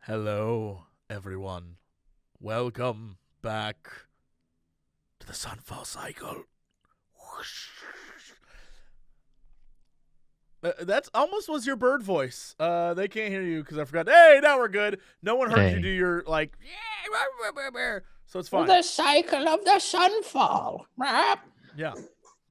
Hello, everyone. Welcome back to the Sunfall Cycle. Whoosh. That's almost was your bird voice. They can't hear you because I forgot. Hey, now we're good. No one heard you do your, like, yeah, so it's fine. The cycle of the sunfall. Yeah,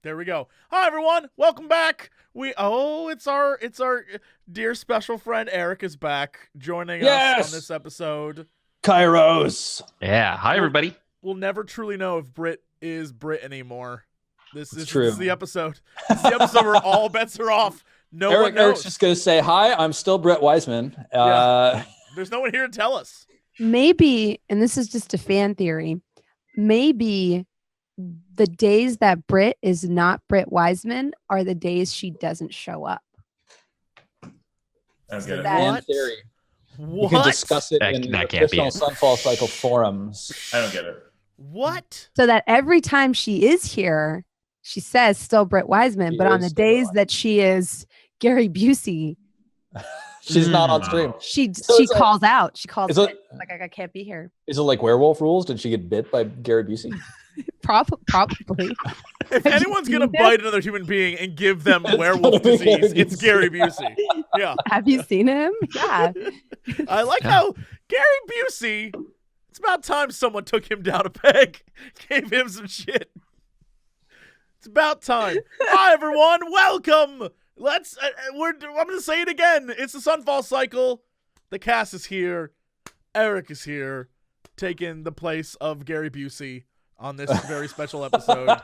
there we go. Hi, everyone. Welcome back. It's our dear special friend Eric is back joining us on this episode. Kairos. Yeah. Hi, everybody. We'll never truly know if Brit is Brit anymore. This is the episode. This is the episode where all bets are off. Eric's just going to say, hi, I'm still Brett Wiseman. There's no one here to tell us. Maybe, and this is just a fan theory, maybe the days that Brit is not Brit Wiseman are the days she doesn't show up. I don't get it. Fan theory. What? You can discuss it in the official Sunfall Cycle forums. I don't get it. What? So that every time she is here, she says still Brit Wiseman, but on the days that she is Gary Busey, she's not on stream. She calls out. She calls it like I can't be here. Is it like Werewolf Rules? Did she get bit by Gary Busey? Probably. If anyone's gonna bite another human being and give them werewolf disease, it's Gary Busey. Yeah. Have you seen him? Yeah. I like how Gary Busey. It's about time someone took him down a peg, gave him some shit. It's about time. Hi everyone, welcome. I'm gonna say it again. It's the Sunfall Cycle. The cast is here. Eric is here, taking the place of Gary Busey on this very special episode.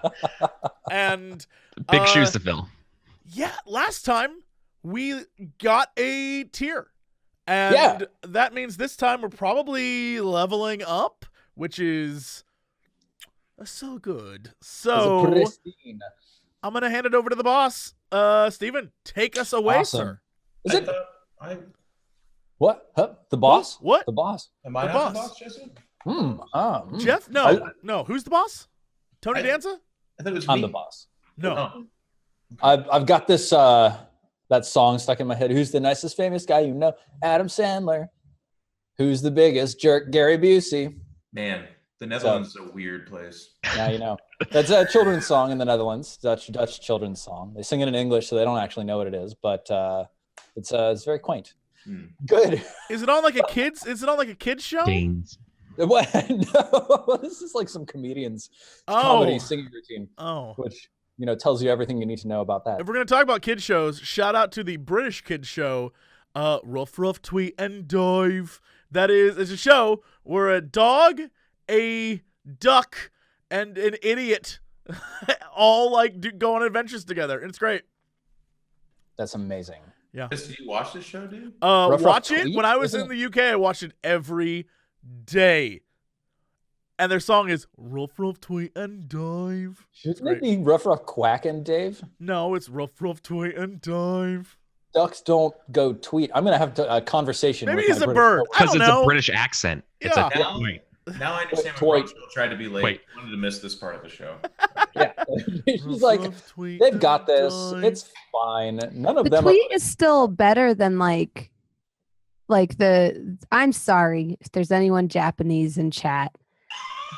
And big shoes to fill. Yeah, last time we got a tier. And that means this time we're probably leveling up, which is so good. So I'm going to hand it over to the boss. Steven, take us away, sir. Is it? What? Huh? The boss? What? The boss. Am I not the boss, Jesse? Jeff? No. Who's the boss? Tony Danza? I thought it was I'm me. the boss. No. I've got this that song stuck in my head. Who's the nicest famous guy you know? Adam Sandler. Who's the biggest jerk? Gary Busey. Man, the Netherlands is a weird place. Now you know. That's a children's song in the Netherlands. Dutch children's song. They sing it in English, so they don't actually know what it is, but it's very quaint. Good. Is it on like a kids show? Danes. What? No, this is like some comedian's comedy singing routine. Which tells you everything you need to know about that. If we're gonna talk about kids shows, shout out to the British kids show, Rough Tweet and Dive. It's a show where a dog, a duck, and an idiot all go on adventures together. And it's great. That's amazing. Yeah. Did you watch this show, dude? Watch it. When I was in the UK, I watched it every day. And their song is Rough Tweet and Dive. Shouldn't it be Rough Quack and Dave? No, it's Rough Tweet and Dive. Ducks don't go tweet. I'm gonna have a conversation. Maybe he's a bird. Because it's a British accent. Yeah. It's a tweet. Now I understand why Rachel tried to be late. Wait. I wanted to miss this part of the show. Yeah. She's like, they've got this. It's fine. None of them. The tweet is still better than like I'm sorry if there's anyone Japanese in chat.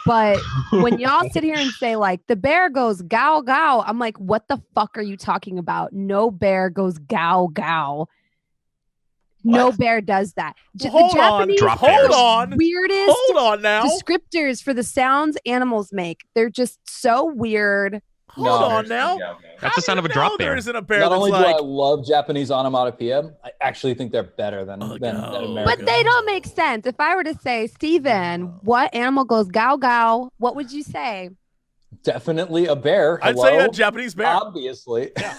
But when y'all sit here and say like the bear goes gow gow, I'm like, what the fuck are you talking about? No bear goes gow gow. No bear does that. Hold on. Weirdest Hold on now. descriptors for the sounds animals make. They're just so weird. Hold on now. That's the sound of a drop bear. There isn't a bear. Not only do like... I love Japanese onomatopoeia, I actually think they're better than American. But they don't make sense. If I were to say, Steven, what animal goes gow gow? What would you say? Definitely a bear. I'd say a Japanese bear. Obviously. Yeah.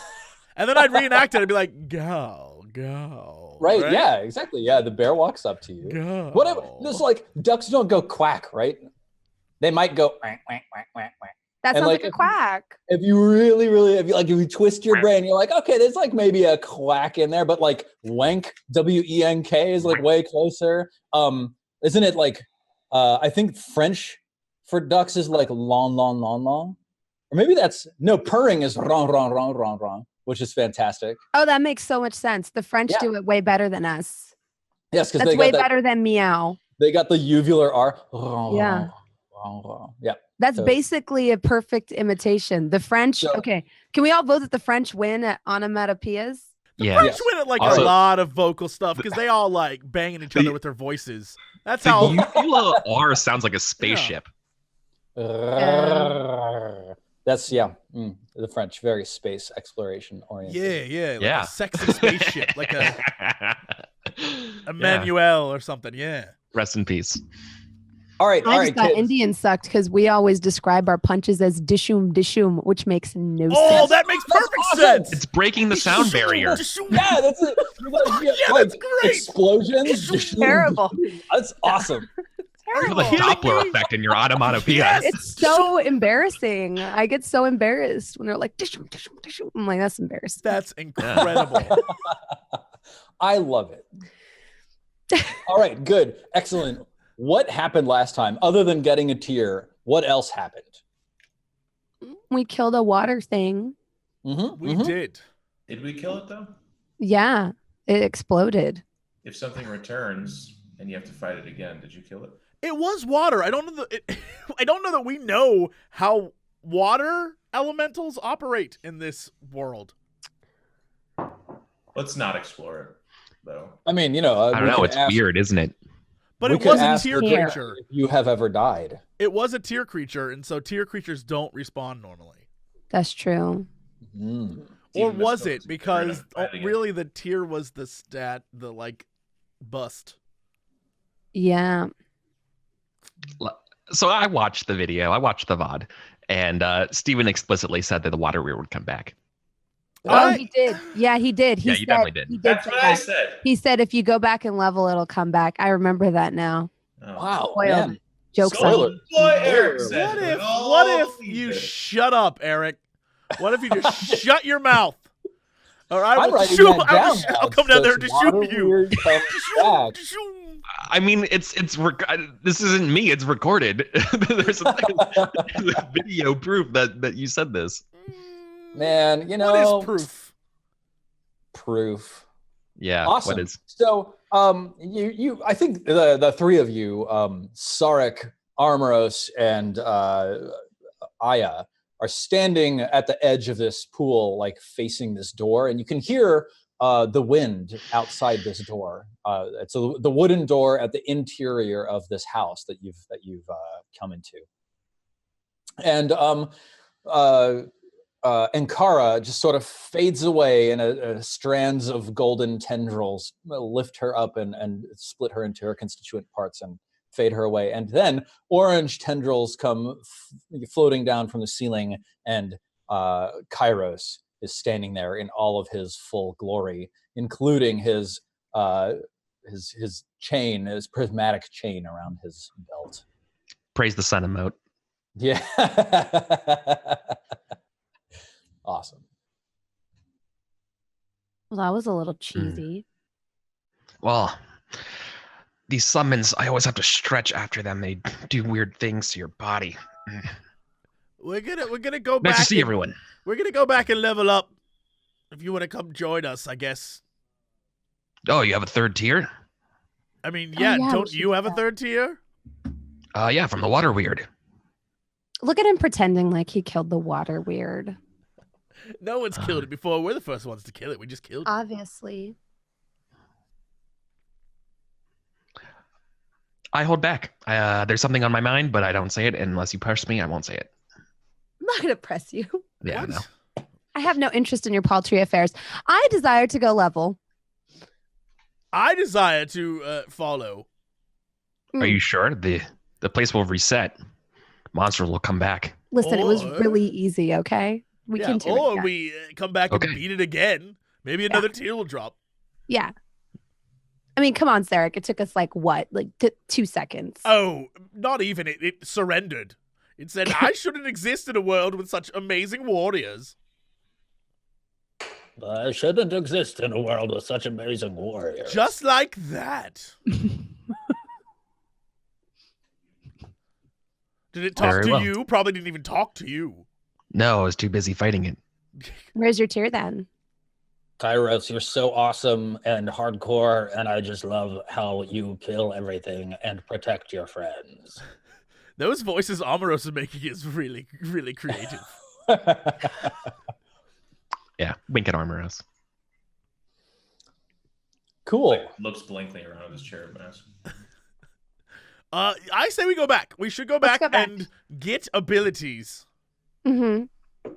And then I'd reenact it. I'd be like, gow, gow. Right? Yeah, exactly. Yeah, the bear walks up to you. Gow. Whatever. This like ducks don't go quack, right? They might go quack, quack, quack, quack, quack. That sounds like a quack. If you really, if you twist your brain, you're like, okay, there's like maybe a quack in there, but like wank, W-E-N-K is like way closer. Isn't it like, I think French for ducks is like long. Or maybe purring is wrong, which is fantastic. Oh, that makes so much sense. The French do it way better than us. Yes, because That's they way got that, better than meow. they got the uvular R. Yeah. Yeah. That's So- basically a perfect imitation. The French, So- okay. Can we all vote that the French win at onomatopoeias? The Yeah. French Yes. win at like Also- a lot of vocal stuff because they all like banging each other with their voices. That's how. The uvula R sounds like a spaceship. That's the French, very space exploration oriented. Yeah, like Yeah. a sexy spaceship, like a Emmanuel or something. Yeah. Rest in peace. All right, I just thought kids. Indian sucked because we always describe our punches as dishum dishum, which makes no Oh, sense. that makes perfect awesome. sense. It's breaking the sound barrier. Yeah, that's it. Yeah, that's great. Explosions. Terrible. That's awesome. You have a kidding Doppler me? effect in your onomatopoeia. Yes. It's so embarrassing. I get so embarrassed when they're like dishum dishum dishum. I'm like, that's embarrassing. That's incredible. I love it. All right, good. Excellent. What happened last time other than getting a tier? What else happened? We killed a water thing. We did. Did we kill it though? Yeah, it exploded. If something returns and you have to fight it again, did you kill it? It was water. I don't know I don't know that we know how water elementals operate in this world. Let's not explore it though. I mean, I don't know. It's weird, isn't it? But We it could was a ask tier the Here. creature. if you have ever died. It was a tier creature, and so tier creatures don't respawn normally. That's true. Mm. Or Even was though it? it's Because fighting it. really the tier was the stat, the like bust. Yeah. So I watched the video. I watched the VOD. And Steven explicitly said that the water weir would come back. Oh, he did. Yeah, he did. Yeah, you definitely did. He did That's say what I that. said. He said if you go back and level, it'll come back. I remember that now. Oh. Wow, Spoiled. man. Jokes Spoiler. on. What Eric said. What we if all believe you it. shut up, Eric? What if you just shut your mouth? All right, I'm we'll writing shoot. that down. I'll come down there to Water shoot you. weird comes back. I mean, this isn't me. It's recorded. There's a video proof that you said this. Man, you know, What is proof? proof. Yeah. Awesome. What is? So, I think the three of you, Sarek, Armoros, and Aya, are standing at the edge of this pool, like facing this door, and you can hear the wind outside this door. It's the wooden door at the interior of this house that you've come into, and Ankara just sort of fades away, and strands of golden tendrils lift her up and split her into her constituent parts and fade her away. And then orange tendrils come floating down from the ceiling, and Kairos is standing there in all of his full glory, including his chain, his prismatic chain around his belt. Praise the sun emote. Yeah. Awesome. Well, that was a little cheesy. Well, these summons, I always have to stretch after them. They do weird things to your body. We're gonna go Nice back. to see everyone. We're gonna go back and level up. If you want to come join us, I guess. Oh, you have a third tier? I mean, Oh, yeah. yeah, we Don't should you do have a that. third tier? Yeah, from the water weird. Look at him pretending like he killed the water weird. No one's killed it before. We're the first ones to kill it. We just killed it. Obviously. I hold back. There's something on my mind, but I don't say it. Unless you press me, I won't say it. I'm not going to press you. Yeah, What? no. I have no interest in your paltry affairs. I desire to go level. I desire to follow. Are you sure? The place will reset. Monsters will come back. Listen, it was Or- really easy, okay? We Yeah, can do or it. we come back Okay. and beat it again. Maybe another tier will drop. Yeah. I mean, come on, Sarek. It took us like what? Like 2 seconds. Oh, not even. It surrendered. It said, I shouldn't exist in a world with such amazing warriors. I shouldn't exist in a world with such amazing warriors. Just like that. Did it talk Very to well. you? Probably didn't even talk to you. No, I was too busy fighting it. Where's your tier then? Kairos, you're so awesome and hardcore, and I just love how you kill everything and protect your friends. Those voices Amaros is making is really, really creative. Yeah, wink at Armoros. Cool. Like, looks blankly around in his chair, mask. I say we go back. We should go back and get abilities. Mm-hmm.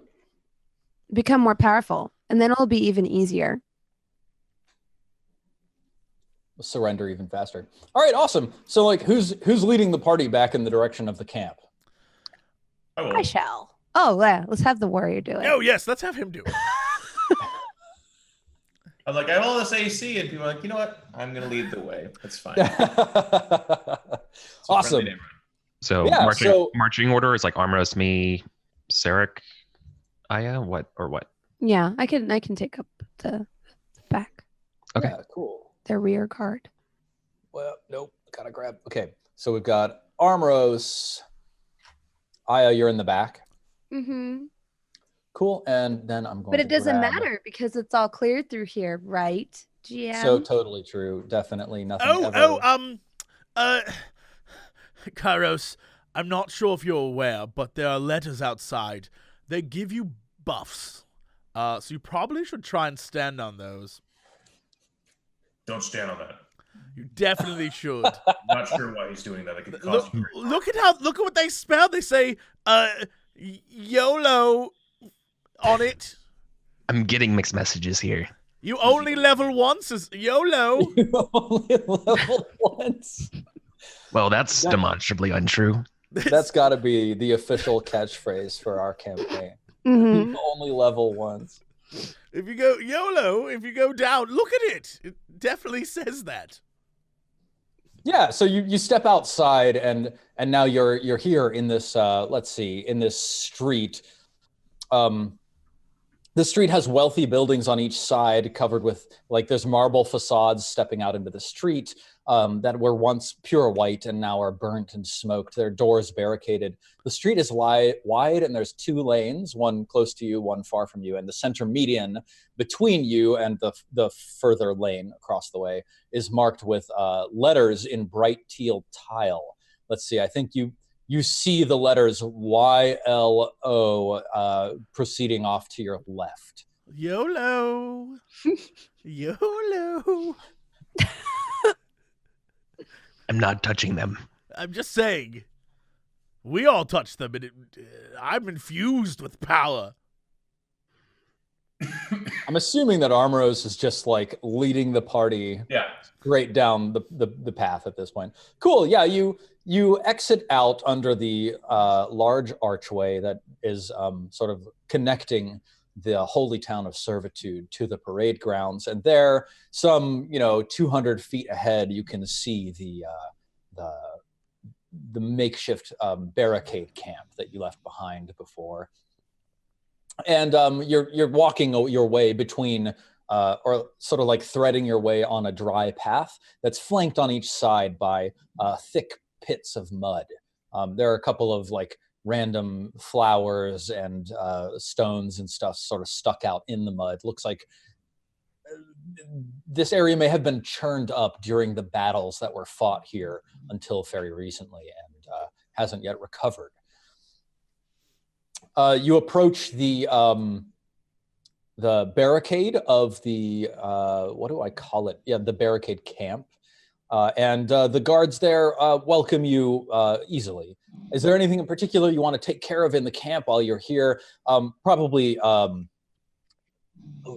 Become more powerful, and then it'll be even easier. Surrender even faster. All right, awesome. So, like, who's leading the party back in the direction of the camp? I shall. Oh, yeah. Let's have the warrior do it. Oh, yes. Let's have him do it. I'm like, I have all this AC, and people are like, you know what? I'm going to lead the way. That's fine. Awesome. So, Yeah, marching order is like Armoros, me, Sarek, Aya, what? Yeah, I can take up the back. Okay. Yeah, cool. Their rear guard. Well, nope. Gotta grab. Okay, so we've got Armoros. Aya, you're in the back. Mm-hmm. Cool, and then I'm going. But it doesn't matter because it's all cleared through here, right? GM. So totally true. Definitely nothing. Kairos, I'm not sure if you're aware, but there are letters outside. They give you buffs. So you probably should try and stand on those. Don't stand on that. You definitely should. Not sure why he's doing that. It could cause you. Look at what they spell. They say YOLO on it. I'm getting mixed messages here. You only level once is YOLO. You only level once. Well, that's demonstrably untrue. That's got to be the official catchphrase for our campaign. Mm-hmm. You only level once. If you go YOLO, if you go down, look at it. It definitely says that. Yeah, so you step outside and now you're here in this in this street. The street has wealthy buildings on each side covered with, like, there's marble facades stepping out into the street that were once pure white and now are burnt and smoked. Their doors barricaded. The street is wide and there's two lanes, one close to you, one far from you, and the center median between you and the further lane across the way is marked with letters in bright teal tile. Let's see, I think you see the letters YLO proceeding off to your left. YOLO. YOLO. I'm not touching them. I'm just saying. We all touch them, and I'm infused with power. I'm assuming that Armoros is just, like, leading the party straight down the path at this point. Cool, yeah, you exit out under the large archway that is sort of connecting the holy town of Servitude to the parade grounds, and there, some 200 feet ahead, you can see the makeshift barricade camp that you left behind before. And you're walking your way between, or sort of like threading your way on a dry path that's flanked on each side by thick pits of mud. There are a couple of, like, random flowers and stones and stuff sort of stuck out in the mud. Looks like this area may have been churned up during the battles that were fought here until very recently and hasn't yet recovered. You approach the barricade of the, what do I call it? Yeah, the barricade camp. And the guards there welcome you easily. Is there anything in particular you want to take care of in the camp while you're here? Probably, oh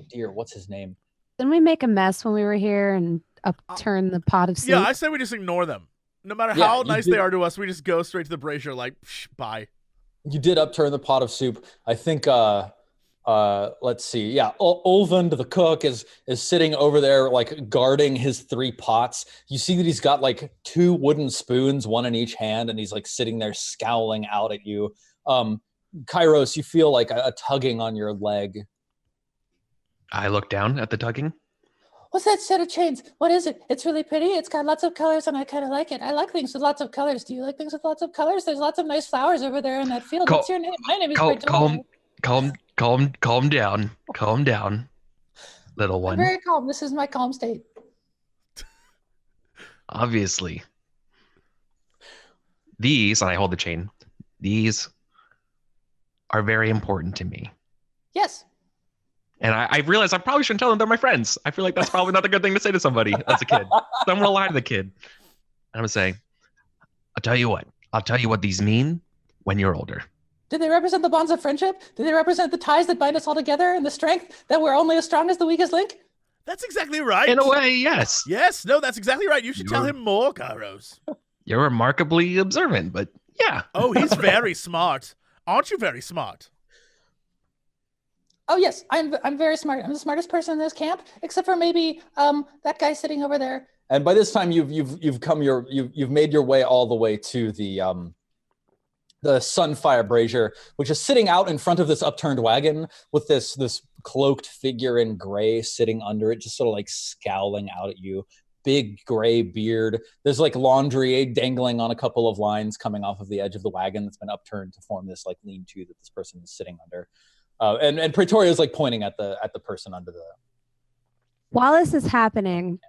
dear, what's his name? Didn't we make a mess when we were here and upturn the pot of soup? Yeah, I say we just ignore them. No matter how nice they are to us, we just go straight to the brazier like, bye. You did upturn the pot of soup. I think, let's see. Yeah, Olvund, the cook, is sitting over there, like, guarding his 3 pots. You see that he's got, like, 2 wooden spoons, one in each hand, and he's, like, sitting there scowling out at you. Kairos, you feel like a tugging on your leg. I look down at the tugging. What's that set of chains? What is it? It's really pretty. It's got lots of colors, and I kind of like it. I like things with lots of colors. Do you like things with lots of colors? There's lots of nice flowers over there in that field. What's your name? My name is Calm down. Calm down. little I'm one. very calm. This is my calm state. Obviously. These, and I hold the chain, these are very important to me. Yes. And I realize I probably shouldn't tell them they're my friends. I feel like that's probably not a good thing to say to somebody as a kid. So I'm going to lie to the kid. And I'm going to say, I'll tell you what these mean when you're older. Do they represent the bonds of friendship? Do they represent the ties that bind us all together and the strength that we're only as strong as the weakest link? That's exactly right. In a way, yes. Yes, no, that's exactly right. You should tell him more, Kairos. You're remarkably observant, but yeah. Oh, he's very smart. Aren't you very smart? Oh yes, I'm very smart. I'm the smartest person in this camp, except for maybe that guy sitting over there. And by this time, you've made your way all the way to the Sunfire Brazier, which is sitting out in front of this upturned wagon with this cloaked figure in gray sitting under it, just sort of like scowling out at you. Big gray beard. There's like laundry dangling on a couple of lines coming off of the edge of the wagon that's been upturned to form this like lean-to that this person is sitting under. And Pretoria is like pointing at the person under the. While this is happening,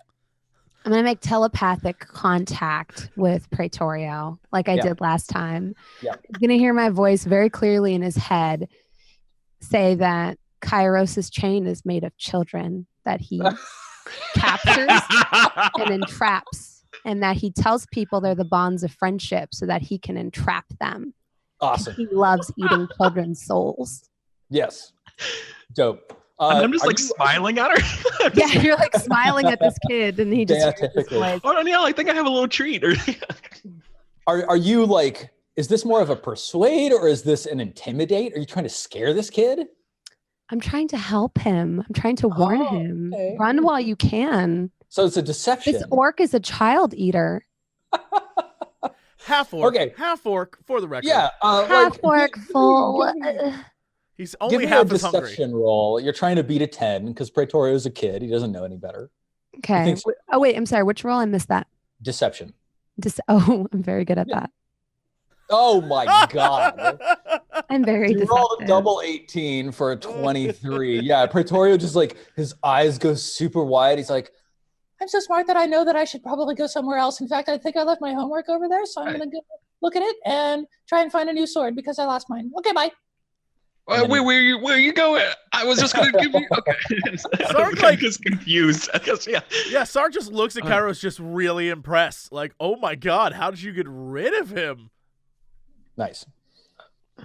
I'm going to make telepathic contact with Pretorio like I did last time. Yeah. I'm going to hear my voice very clearly in his head say that Kairos's chain is made of children that he captures and entraps, and that he tells people they're the bonds of friendship so that he can entrap them. Awesome. He loves eating children's souls. Yes. Dope. And I'm just like smiling at her. Yeah, you're like smiling at this kid, and he just typically. Oh, Danielle, I think I have a little treat. Are you like, is this more of a persuade or is this an intimidate? Are you trying to scare this kid? I'm trying to help him. I'm trying to warn him. Okay. Run while you can. So it's a deception. This orc is a child eater. Half orc. Okay. Half orc, for the record. Yeah. Half orc full. He's Give only me half a as hungry. deception roll. You're trying to beat a 10 because Pretorio is a kid. He doesn't know any better. Okay. Oh, wait. I'm sorry. Which roll? I missed that. Deception. Oh, I'm very good at that. Oh my God. I'm very You rolled a deceptive. double 18 for a 23. Yeah, Pretorio just like, his eyes go super wide. He's like, I'm so smart that I know that I should probably go somewhere else. In fact, I think I left my homework over there, so I'm going to go look at it and try and find a new sword because I lost mine. Okay, bye. Where you going? I was just going to give you. Okay. Sark, I'm just confused. Yeah, Sark just looks at Kairos just really impressed. Like, oh my God, how did you get rid of him? nice.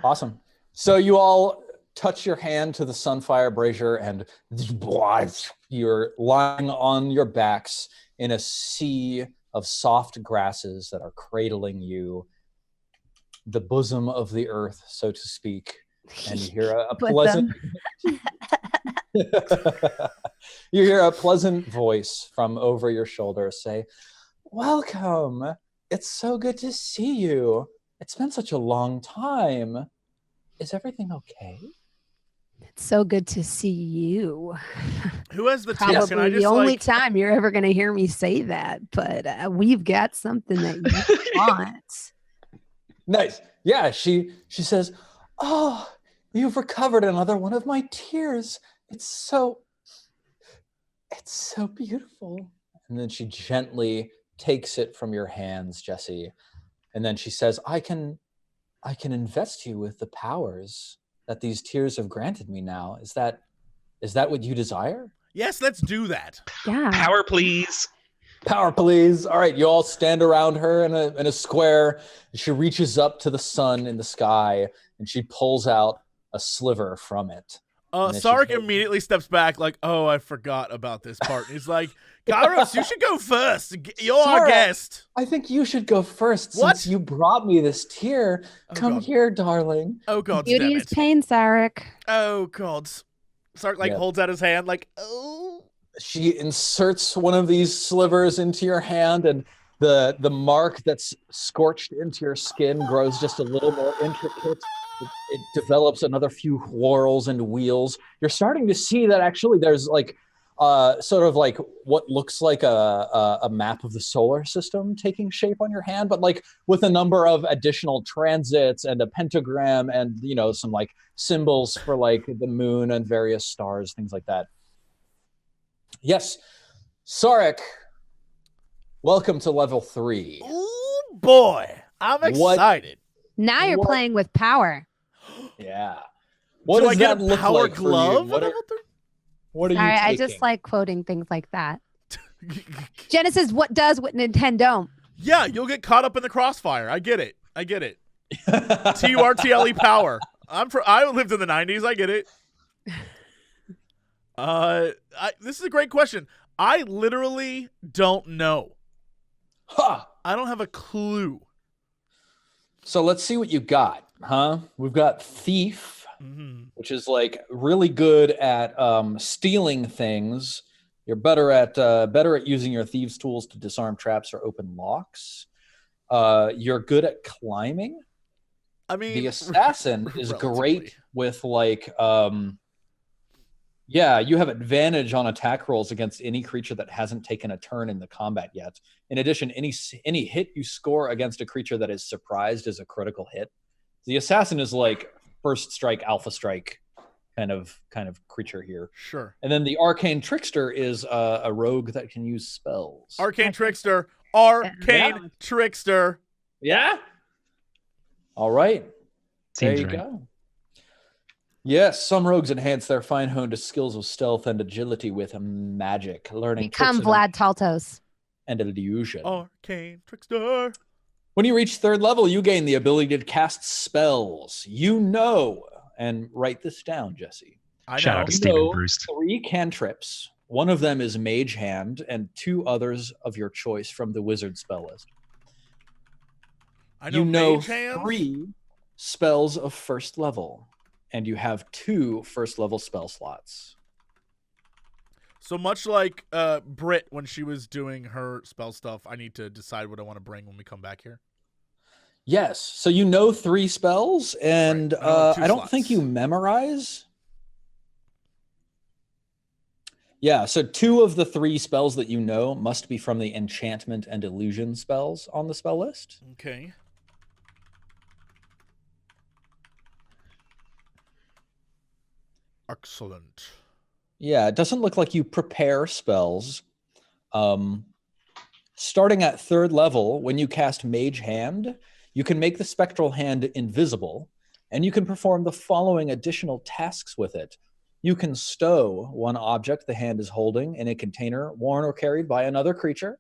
Awesome. So you all touch your hand to the Sunfire Brazier and you're lying on your backs in a sea of soft grasses that are cradling you, the bosom of the earth, so to speak. And you hear a pleasant you hear a pleasant voice from over your shoulder say, "Welcome. It's so good to see you. It's been such a long time. Is everything okay?" It's so good to see you. Who has the Probably tip? Can I just the only like... time you're ever going to hear me say that, but we've got something that you want. Nice. Yeah, she says, "Oh, you've recovered another one of my tears. It's so beautiful." And then she gently takes it from your hands, Jesse. And then she says, I can invest you with the powers that these tears have granted me now. Is that what you desire? Yes, let's do that. Yeah. Power, please. Power, please. All right, you all stand around her in a square. She reaches up to the sun in the sky, and she pulls out a sliver from it. Sark immediately steps back like, oh, I forgot about this part. He's like, Kairos, you should go first. You're our guest. I think you should go first What? since you brought me this tear. Come God. Here, darling. Oh, God Beauty damn is it. pain, Sarek. Oh, God. Sark, holds out his hand like, oh. She inserts one of these slivers into your hand, and the mark that's scorched into your skin grows just a little more intricate. It develops another few whorls and wheels. You're starting to see that actually there's like sort of like what looks like a map of the solar system taking shape on your hand, but like with a number of additional transits and a pentagram and, you know, some like symbols for like the moon and various stars, things like that. Yes. Sarek, welcome to level 3. Oh boy, I'm excited. Now you're playing with power. Yeah. What Do does I get that a look power like glove? for you? What are you Sorry, taking? I just like quoting things like that. Genesis, what Nintendo? Yeah, you'll get caught up in the crossfire. I get it. TURTLE power. I lived in the 90s. I get it. This is a great question. I literally don't know. Huh. I don't have a clue. So let's see what you got, huh? We've got Thief, which is like really good at stealing things. You're better at using your thieves' tools to disarm traps or open locks. You're good at climbing. I mean, the assassin is relatively great with like you have advantage on attack rolls against any creature that hasn't taken a turn in the combat yet. In addition, any hit you score against a creature that is surprised is a critical hit. The assassin is like first strike, alpha strike kind of creature here. Sure. And then the arcane trickster is a rogue that can use spells. Arcane trickster. Yeah. All right. Seems there you right. go. Yes, some rogues enhance their fine-honed skills of stealth and agility with magic, learning Become tricks Vlad Taltos. and illusion. Arcane trickster. When you reach 3rd level, you gain the ability to cast spells. And write this down, Jesse. Shout out to You Stephen know Bruce. 3 cantrips. One of them is Mage Hand, and 2 others of your choice from the wizard spell list. I know You know Mage Hands. 3 spells of 1st level, and you have 2 1st level spell slots. So much like Britt when she was doing her spell stuff, I need to decide what I want to bring when we come back here. Yes, so you know 3 spells, and Right. I know 2 I don't slots. think you memorize. Yeah, so 2 of the 3 spells that you know must be from the enchantment and illusion spells on the spell list. Okay. Excellent. Yeah, it doesn't look like you prepare spells. Starting at 3rd level, when you cast Mage Hand, you can make the spectral hand invisible, and you can perform the following additional tasks with it. You can stow one object the hand is holding in a container worn or carried by another creature.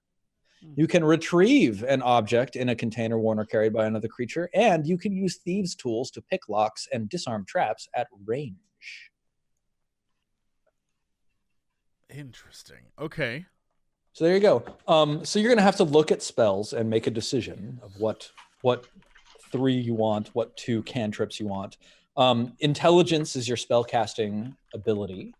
You can retrieve an object in a container worn or carried by another creature, and you can use thieves' tools to pick locks and disarm traps at range. Interesting. Okay. So there you go. So you're going to have to look at spells and make a decision of what 3 you want, what 2 cantrips you want. Intelligence is your spell casting ability.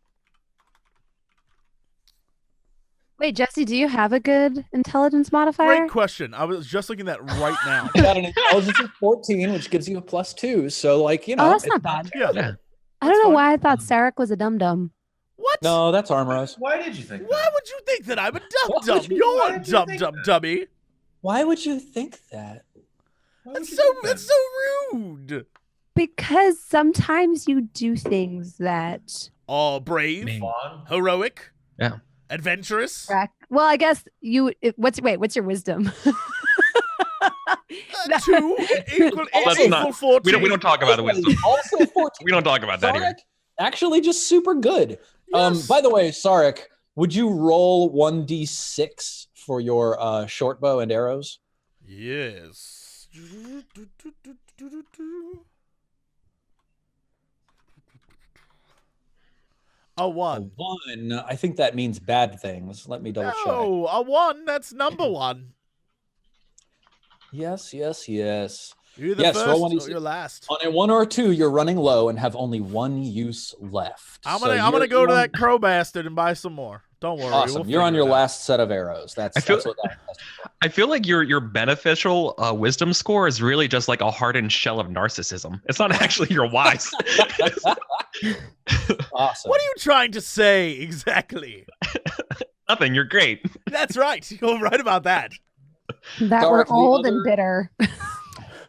Wait, Jesse, do you have a good intelligence modifier? Great question. I was just looking at that right now. You got an intelligence of 14, which gives you a +2. So like, you know. Oh, that's it's not bad. Yeah. Yeah. I don't know fine. why I thought Sarek was a dum-dum. What? No, that's Armoros. Why did you think Why that? would you think that I'm a Why dum-dum? would you- You're why a did you think dum-dum that? dummy. Why would you think that? Why would That's you so think that? that's so rude. Because sometimes you do things that... Oh, brave, Me. Fawn? heroic, Yeah. adventurous. Well, I guess what's your wisdom? 2 equal Let's not- 14. We don't talk about the wisdom. Also 14. We don't talk about that here. Sarek, actually just super good. Yes. By the way, Sarek, would you roll 1d6 for your short bow and arrows? Yes. A A 1. 1. I think that means bad things. Let me double check. No, a 1. That's number 1. Yes. You're the Yes, first roll or 1d6. you're last. On a 1 or 2, you're running low and have only 1 use left. I'm So gonna you're go to on- that crow bastard and buy some more. Don't worry. Awesome. We'll You're on figure your it out. last set of arrows. That's I feel- what that. I feel like your beneficial wisdom score is really just like a hardened shell of narcissism. It's not actually your wise. Awesome. What are you trying to say exactly? Nothing. You're great. That's right. You're right about that. that Dark, were the old other- and bitter.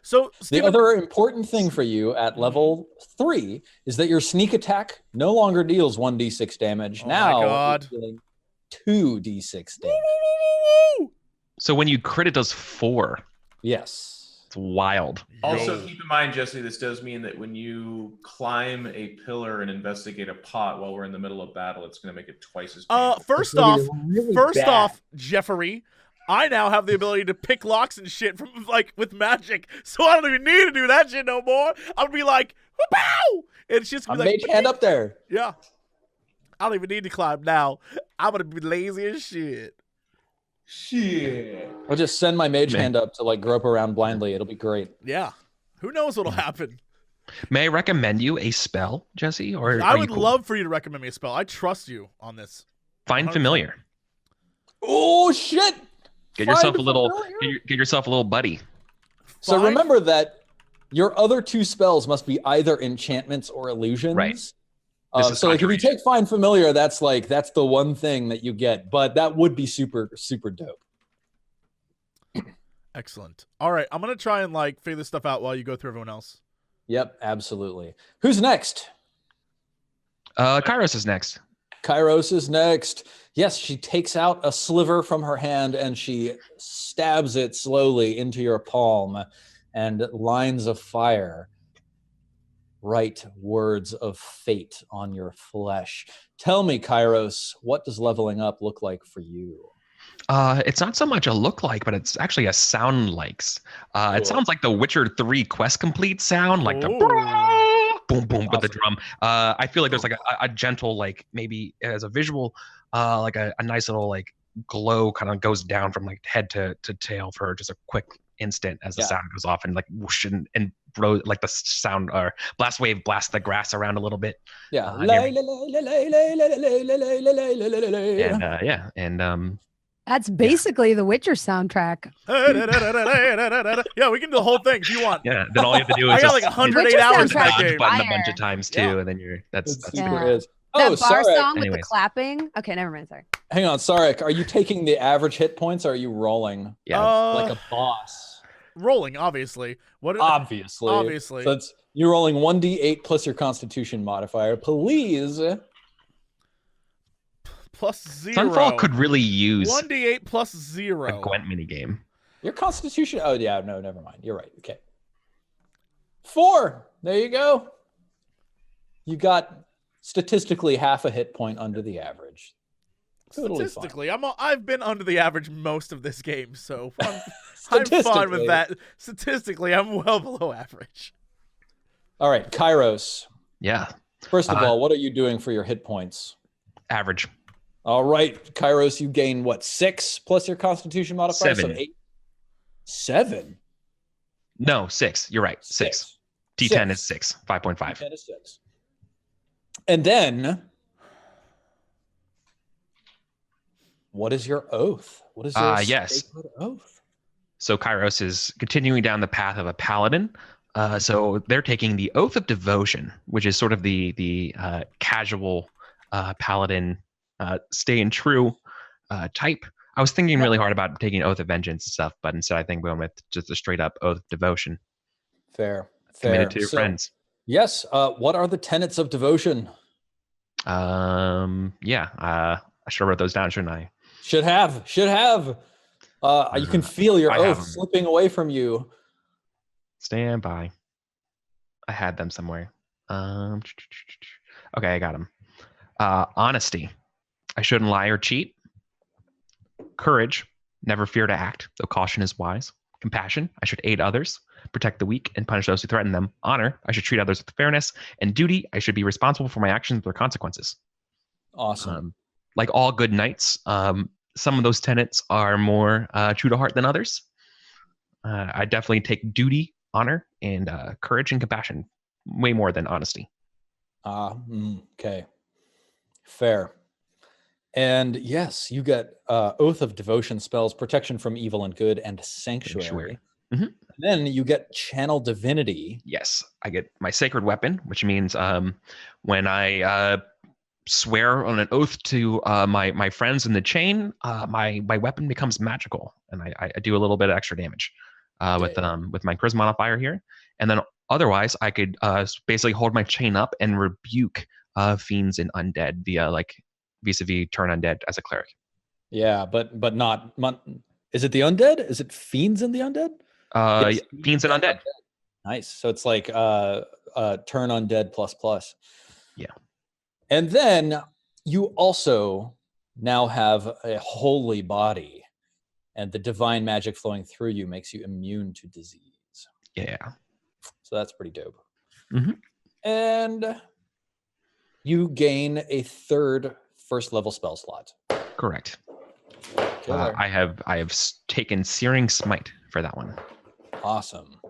So, The Stephen, other important thing for you at level 3 is that your sneak attack no longer deals 1d6 damage. Oh my now, God. you're dealing 2d6 damage. So when you crit, it does 4. Yes. It's wild. Also, keep in mind, Jesse, this does mean that when you climb a pillar and investigate a pot while we're in the middle of battle, it's going to make it twice as painful. First off, Jeffrey, I now have the ability to pick locks and shit from with magic, so I don't even need to do that shit no more. I'll be like, pow! And it's just gonna be mage hand up there. Yeah. I don't even need to climb now. I'm gonna be lazy as shit. Shit. I'll just send my mage hand up to grope around blindly. It'll be great. Yeah. Who knows what'll happen? May I recommend you a spell, Jesse? Or I would love for you to recommend me a spell. I trust you on this. Find familiar. Oh shit! Get yourself a little buddy. So remember that your other 2 spells must be either enchantments or illusions. Right. So if you take Find Familiar, that's the one thing that you get, but that would be super, super dope. Excellent. All right, I'm gonna try and figure this stuff out while you go through everyone else. Yep, absolutely. Who's next? Kairos is next. Kairos is next. Yes, she takes out a sliver from her hand and she stabs it slowly into your palm, and lines of fire write words of fate on your flesh. Tell me, Kairos, what does leveling up look like for you? It's not so much a look like, but it's actually a sound likes. Cool. It sounds like the Witcher 3 quest complete sound, like the boom boom with the drum. I feel like there's a gentle, maybe as a visual, a nice little glow kind of goes down from head to tail for just a quick instant as the sound goes off, and whoosh and bro, the sound or blast wave blasts the grass around a little bit. Yeah. That's basically the Witcher soundtrack. Yeah, we can do the whole thing if you want. Yeah, then all you have to do is I got 108 hours in that game. Button a bunch of times too, and then you're that's super is. That bar sorry. song with the clapping. Okay, never mind. Sorry. Hang on, Sarek. Are you taking the average hit points or are you rolling? Yeah, like a boss. Rolling, obviously. Obviously. So you're rolling 1d8 plus your Constitution modifier. Please. Plus 0. Sunfall could really use 1d8 plus 0. a Gwent minigame. Your Constitution. Oh yeah, no, never mind. You're right. Okay. 4. There you go. You got statistically half a hit point under the average. Totally statistically, I've been under the average most of this game, so I'm fine with that. Statistically, I'm well below average. All right, Kairos. Yeah. First of all, what are you doing for your hit points? Average. All right, Kairos, you gain what, 6 plus your Constitution modifier? 7. So 8. 7? No, 6. You're right. 6. T10 is 6. 5.5. T10 is 6. And then, what is your oath? What is your sacred oath? So Kairos is continuing down the path of a paladin. So they're taking the Oath of Devotion, which is sort of the casual paladin, staying true type. I was thinking really hard about taking Oath of Vengeance and stuff, but instead I think we went with just a straight up Oath of Devotion. Fair. Committed to your friends. Yes. What are the tenets of devotion? I should have wrote those down, shouldn't I? Should have. You can feel your oath slipping away from you. Stand by. I had them somewhere. Okay, I got them. Honesty. I shouldn't lie or cheat. Courage. Never fear to act, though caution is wise. Compassion. I should aid others, protect the weak, and punish those who threaten them. Honor. I should treat others with fairness. And duty. I should be responsible for my actions with their consequences. Awesome. Like all good knights, some of those tenets are more true to heart than others. I definitely take duty, honor, and courage and compassion way more than honesty. Okay. Fair. And yes, you get Oath of Devotion spells, protection from evil and good, and Sanctuary. Mm-hmm. And then you get Channel Divinity. Yes, I get my Sacred Weapon, which means when I swear on an oath to my friends in the chain, my weapon becomes magical, and I do a little bit of extra damage with my charisma modifier here. And then otherwise, I could basically hold my chain up and rebuke fiends and undead via vis-a-vis turn undead as a cleric. Yeah, but not. Is it the undead? Is it fiends and the undead? Yes, Fiends and undead. Nice. So it's like turn undead ++. Yeah. And then you also now have a holy body, and the divine magic flowing through you makes you immune to disease. Yeah. So that's pretty dope. Mhm. And you gain a third first level spell slot. Correct. Killer. I have taken Searing Smite for that one. Awesome.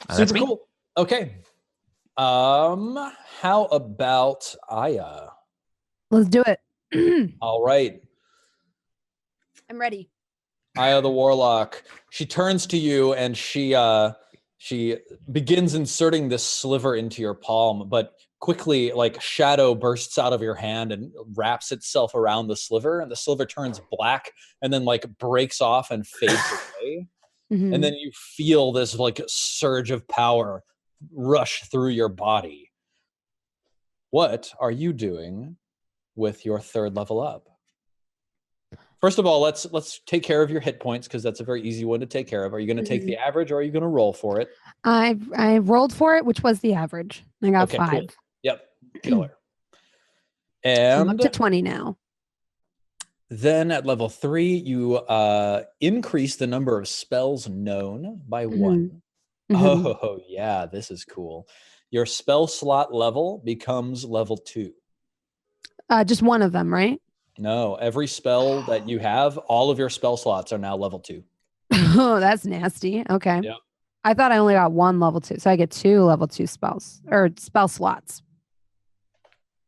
That's Super me. cool. Okay. How about Aya? Let's do it. All right. I'm ready. Aya the Warlock. She turns to you and she begins inserting this sliver into your palm, but quickly, like, shadow bursts out of your hand and wraps itself around the sliver, and the sliver turns black and then like breaks off and fades away. Mhm. And then you feel this like surge of power rush through your body. What are you doing with your third level up? First of all, let's take care of your hit points, because that's a very easy one to take care of. Are you going to take the average, or are you going to roll for it? I rolled for it, which was the average. I got Okay, 5. cool. Yep, killer. I'm up And to 20 now. then at level 3, you increase the number of spells known by 1. Mhm. Oh, yeah, this is cool. Your spell slot level becomes level 2. Just one of them, right? No, every spell that you have, all of your spell slots are now level 2. Oh, that's nasty. Okay. Yep. I thought I only got 1 level 2, so I get 2 level 2 spells or spell slots.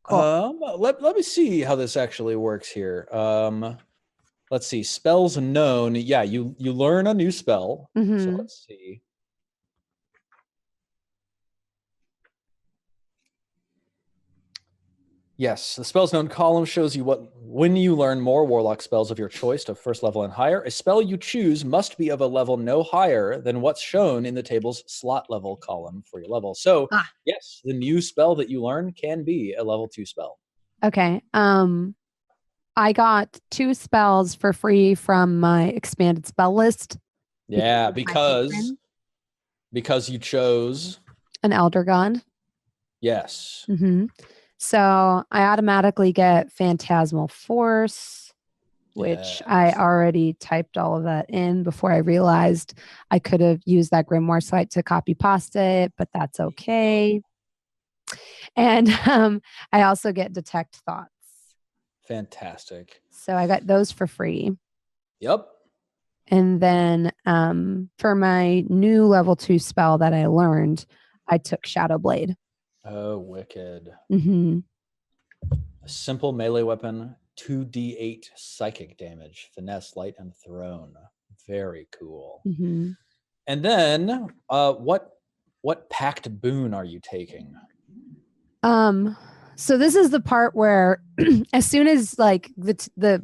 Cool. Let me see how this actually works here. Let's see. Spells known. Yeah, you learn a new spell. So Mhm. let's see. Yes, the spells known column shows you when you learn more warlock spells of your choice to first level and higher. A spell you choose must be of a level no higher than what's shown in the table's slot level column for your level. So yes, the new spell that you learn can be a level 2 spell. Okay. I got 2 spells for free from my expanded spell list. Yeah, of my patron, because you chose an Elder God. yes. Mm-hmm. So I automatically get Phantasmal Force, which I already typed all of that in before I realized I could have used that Grimoire site to copy pasta it, but that's okay. And I also get Detect Thoughts. Fantastic. So I got those for free. Yep. And then for my new level 2 spell that I learned, I took Shadow Blade. Oh, wicked. Mm-hmm. A simple melee weapon, 2d8 psychic damage, finesse, light, and thrown. Very cool. Mm-hmm. And then what packed boon are you taking? So this is the part where as soon as like the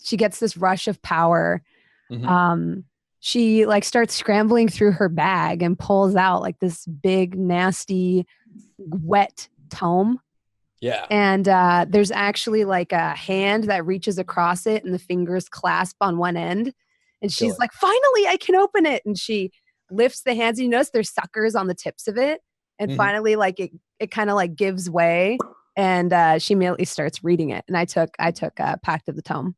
she gets this rush of power, she like starts scrambling through her bag and pulls out like this big nasty wet tome. Yeah. And there's actually like a hand that reaches across it and the fingers clasp on one end. And she's like, finally, I can open it. And she lifts the hands. And you notice there's suckers on the tips of it. And finally, like it kind of like gives way. And she immediately starts reading it. And I took Pact of the Tome.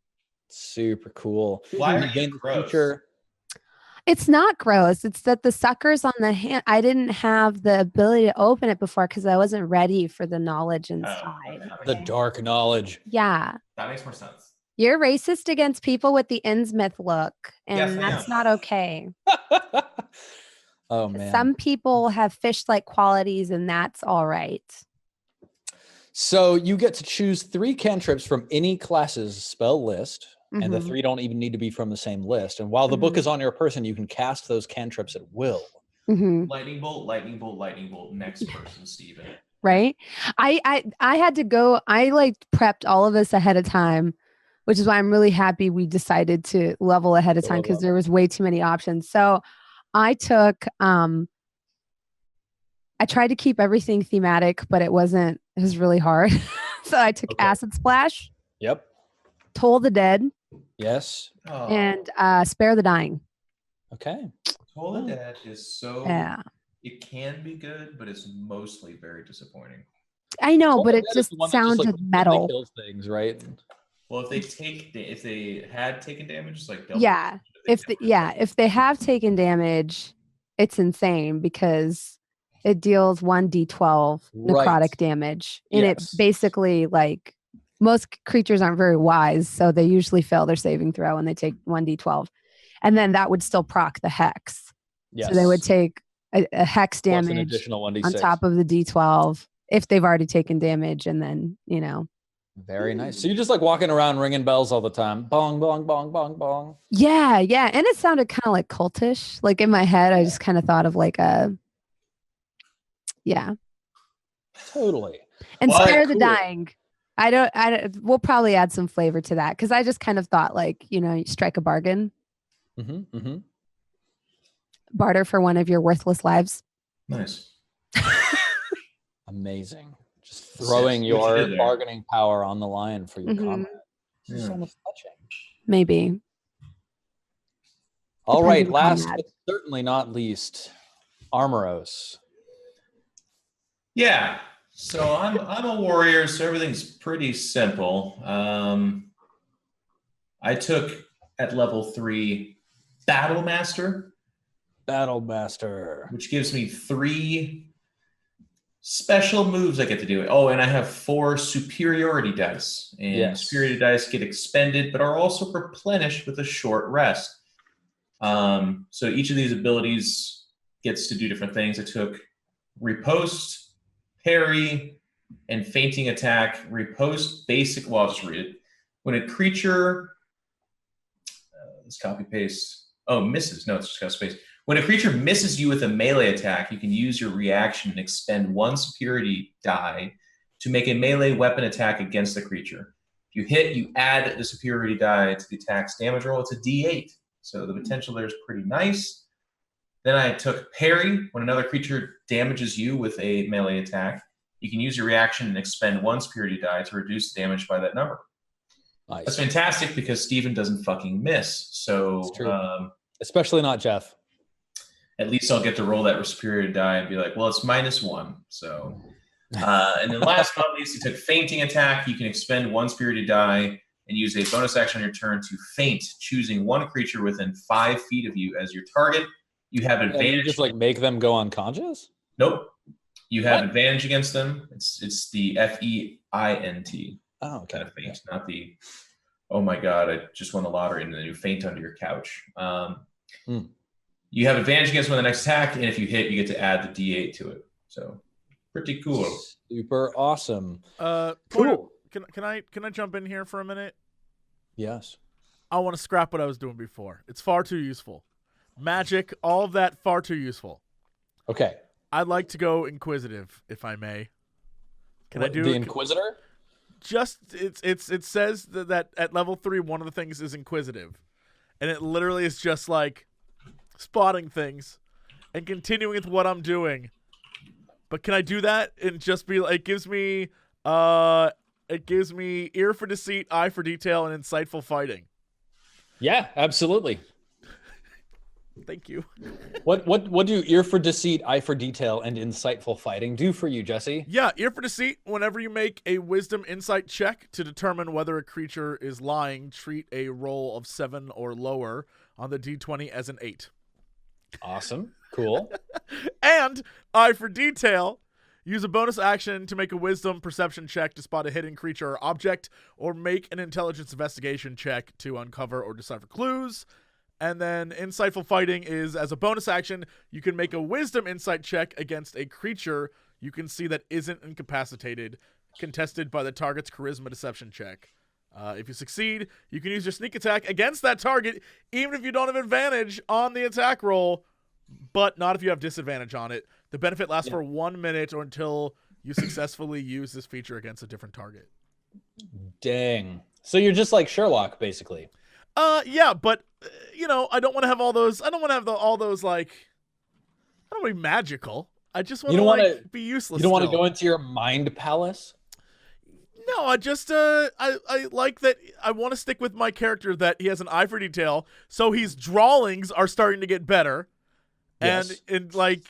Super cool. Why are You gain you the feature. It's not gross. It's that the suckers on the hand, I didn't have the ability to open it before because I wasn't ready for the knowledge inside. The dark knowledge. Yeah. That makes more sense. You're racist against people with the Innsmouth look, and Yes, I that's am. not okay. Oh, man. Some people have fish-like qualities, and that's all right. So you get to choose 3 cantrips from any class's spell list, and the 3 don't even need to be from the same list. And while the book is on your person, you can cast those cantrips at will. Lightning bolt, lightning bolt, lightning bolt. Next person, Steven. Right? I had to go. I like prepped all of this ahead of time, which is why I'm really happy we decided to level ahead of time because there was way too many options. So I took I tried to keep everything thematic, but it was really hard. So I took Acid Splash, Yep. Toll the Dead, Yes. and Spare the Dying. Okay. Toll the Dead is so. Yeah. It can be good, but it's mostly very disappointing. I know, Toll but the it Dead is just the one that sounded like, metal. kills things, right? Well, if they had taken damage, it's like Yeah. If they have taken damage, it's insane because it deals 1d12 necrotic damage. And it's basically like most creatures aren't very wise, so they usually fail their saving throw and they take 1d12. And then that would still proc the hex. Yes. So they would take a hex damage plus an additional 1d6 on top of the d12 if they've already taken damage, and then, you know. Very nice. So you're just like walking around ringing bells all the time. Bong, bong, bong, bong, bong. Yeah. And it sounded kind of like cultish. Like in my head, I just kind of thought of like a, Totally. And Spare the Dying. We'll probably add some flavor to that because I just kind of thought like, you strike a bargain. Barter for one of your worthless lives. Nice. Amazing. Just throwing your bargaining power on the line for your comment. This is almost touching. Maybe. All right. Last but certainly not least, Armoros. Yeah. So I'm a warrior, so everything's pretty simple. I took at level 3 Battle Master, which gives me 3 special moves I get to do. Oh, and I have 4 superiority dice. And superiority dice get expended, but are also replenished with a short rest. So each of these abilities gets to do different things. I took Riposte, Parry, and Fainting Attack. Riposte, basic. Well, I'll just read it. When a creature... let's copy paste. Oh, misses. No, it's just got space. When a creature misses you with a melee attack, you can use your reaction and expend 1 superiority die to make a melee weapon attack against the creature. If you hit, you add the superiority die to the attack's damage roll. It's a D8. So the potential there is pretty nice. Then I took Parry. When another creature damages you with a melee attack, you can use your reaction and expend 1 superiority die to reduce damage by that number. Nice. That's fantastic because Steven doesn't fucking miss. So, that's true. Especially not Jeff. At least I'll get to roll that superiority die and be like, well, it's -1. So, and then last but not least, I took Fainting Attack. You can expend 1 superiority die and use a bonus action on your turn to faint, choosing 1 creature within 5 feet of you as your target. You have advantage. You just like make them go unconscious? Nope. You have advantage against them. It's the FEINT. Oh, okay. Kind of faint, not the, oh my God, I just won the lottery, and then you faint under your couch. You have advantage against them on the next attack, and if you hit, you get to add the D8 to it. So pretty cool. Super awesome. Cool. Can I jump in here for a minute? Yes. I want to scrap what I was doing before. It's far too useful. Magic, all of that, far too useful. Okay. I'd like to go Inquisitive, if I may. Can I do the Inquisitor? It says that at level 3, one of the things is Inquisitive, and it literally is just like spotting things and continuing with what I'm doing. But can I do that and just be like, it gives me ear for deceit, eye for detail, and insightful fighting. Yeah, absolutely. Thank you. What do ear for deceit, eye for detail, and insightful fighting do for you, Jesse? Yeah, ear for deceit. Whenever you make a wisdom insight check to determine whether a creature is lying, treat a roll of 7 or lower on the D20 as an 8. Awesome. Cool. And eye for detail. Use a bonus action to make a wisdom perception check to spot a hidden creature or object, or make an intelligence investigation check to uncover or decipher clues. And then insightful fighting is, as a bonus action, you can make a wisdom insight check against a creature you can see that isn't incapacitated, contested by the target's charisma deception check. If you succeed, you can use your sneak attack against that target, even if you don't have advantage on the attack roll, but not if you have disadvantage on it. The benefit lasts for 1 minute or until you successfully use this feature against a different target. Dang. So you're just like Sherlock, basically. Yeah, but I don't want to have all those. I don't want to have all those like. I don't want to be magical. I just want to be useless. You don't want to still. go into your mind palace? No, I just I like that. I want to stick with my character that he has an eye for detail. So his drawings are starting to get better, Yes. and like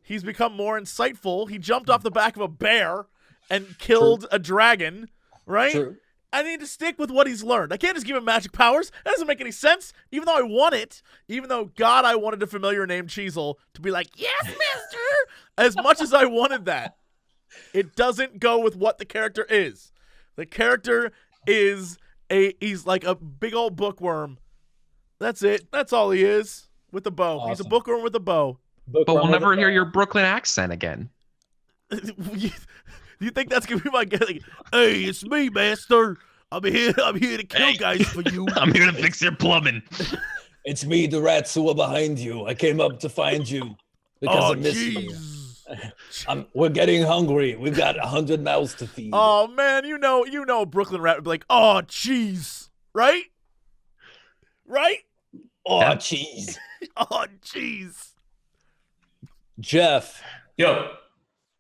he's become more insightful. He jumped off the back of a bear and killed a dragon. Right? True. I need to stick with what he's learned. I can't just give him magic powers. That doesn't make any sense. Even though I want it, even though God, I wanted a familiar name Cheezel to be like, yes, mister. As much as I wanted that, it doesn't go with what the character is. The character is he's like a big old bookworm. That's it. That's all he is with a bow. Awesome. He's a bookworm with a bow. But we'll never hear your Brooklyn accent again. You think that's gonna be my guess? Like, hey, it's me, master. I'm here to kill guys for you. I'm here to fix your plumbing. It's me, the rats who are behind you. I came up to find you because I miss you. We're getting hungry. We've got 100 mouths to feed. Oh man, you know, Brooklyn Rat would be like, oh, jeez, right? Oh, jeez. Oh, jeez. Jeff, Yo.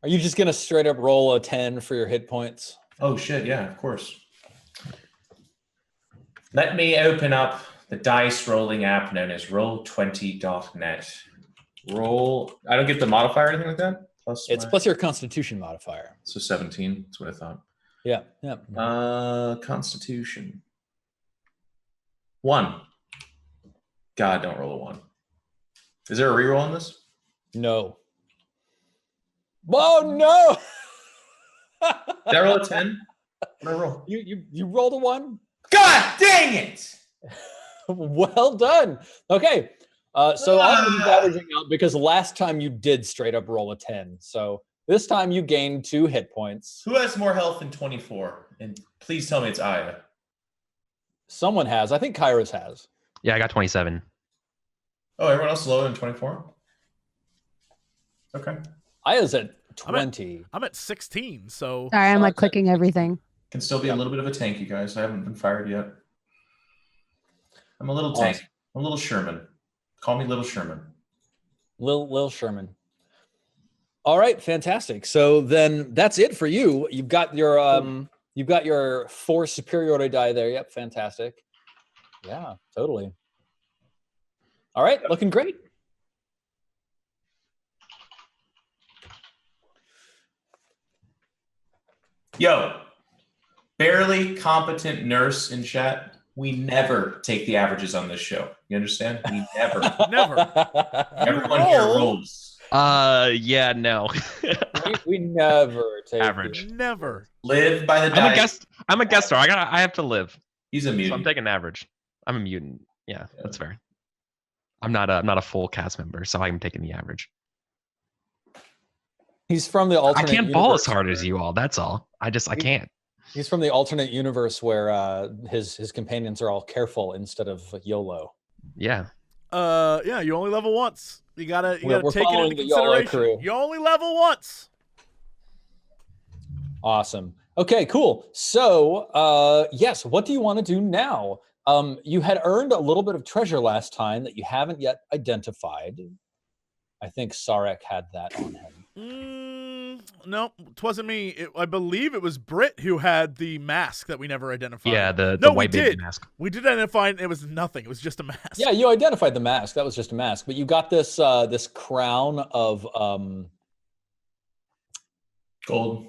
are you just gonna straight up roll a 10 for your hit points? Oh shit, yeah, of course. Let me open up the dice rolling app known as Roll20.net. I don't get the modifier or anything like that? Plus your Constitution modifier. So 17, that's what I thought. Yeah. Constitution. 1. God, don't roll a 1. Is there a reroll on this? No. Oh no! Did I roll a 10? What did I roll? You rolled a 1? God dang it! Well done. Okay. So I'm just averaging out because last time you did straight up roll a 10. So this time you gained 2 hit points. Who has more health than 24? And please tell me it's Aya. Someone has. I think Kairos has. Yeah, I got 27. Oh, everyone else is lower than 24? Okay. Aya's at 20. I'm at 16, so Sorry, I'm like clicking everything. Can still be a little bit of a tank, you guys. I haven't been fired yet. I'm a little tank. Awesome. I'm a little Sherman. Call me Little Sherman. Lil Sherman. All right, fantastic. So then that's it for you. You've got your 4 superiority die there. Yep, fantastic. Yeah, totally. All right, looking great. Yo, barely competent nurse in chat. We never take the averages on this show. You understand? We never. never. Everyone here rolls. Yeah, no. we never take Average. Never. Live by the dice. I'm a guest star. I have to live. He's a So mutant. I'm taking average. I'm a mutant. Yeah, that's fair. I'm not a full cast member, so I'm taking the average. He's from the I alternate can't ball as universe hard where- as you all. That's all. I can't. He's from the alternate universe where his companions are all careful instead of YOLO. Yeah. Yeah, you only level once. You gotta We're take it following into the YOLO consideration. crew. You only level once. Awesome. Okay, cool. So, yes, what do you want to do now? You had earned a little bit of treasure last time that you haven't yet identified. I think Sarek had that on him. No, it wasn't me. I believe it was Britt who had the mask that we never identified. Yeah, the No, white we baby did. mask. We did identify it. It was nothing. It was just a mask. Yeah, you identified the mask. That was just a mask. But you got this this crown of Gold.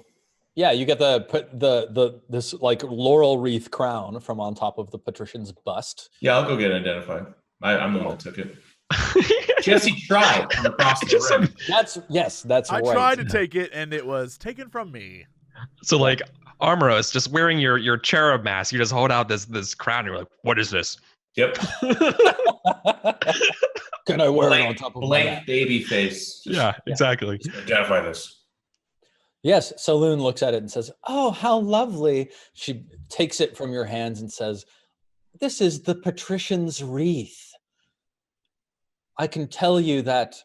yeah, you get this like laurel wreath crown from on top of the patrician's bust. Yeah, I'll go get identified. I'm the one that took it. Jesse tried from across the room. That's I right. tried to take it, and it was taken from me. So like Armoros, just wearing your cherub mask, you just hold out this crown. You're like, what is this? Yep. Can I wear it on top of my blank back? baby face. Yeah, exactly. Identify this. Yes, Saloon looks at it and says, "Oh, how lovely." She takes it from your hands and says, "This is the patrician's wreath. I can tell you that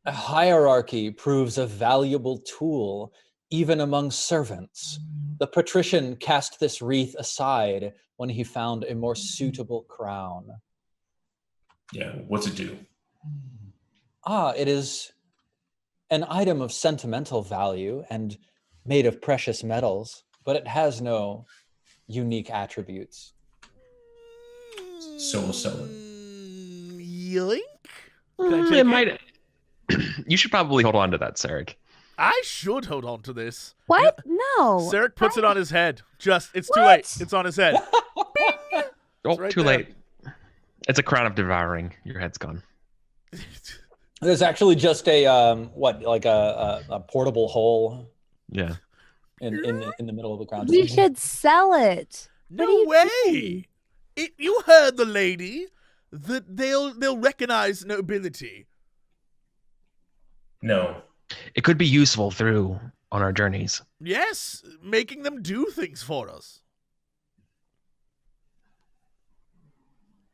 a hierarchy proves a valuable tool even among servants. The patrician cast this wreath aside when he found a more suitable crown." Yeah, what's it do? It is an item of sentimental value and made of precious metals, but it has no unique attributes. So we'll sell it. Yoink. Can I take It might. You should probably hold on to that, Sarek. I should hold on to this. What? No. Sarek puts it on his head. It's too What? late. It's on his head. Oh, right too there. late. It's a crown of devouring. Your head's gone. There's actually just a a portable hole Yeah. in the middle of the crown. We should sell it. What No are you way. You heard the lady. That they'll recognize nobility. No. It could be useful through on our journeys. Yes, making them do things for us.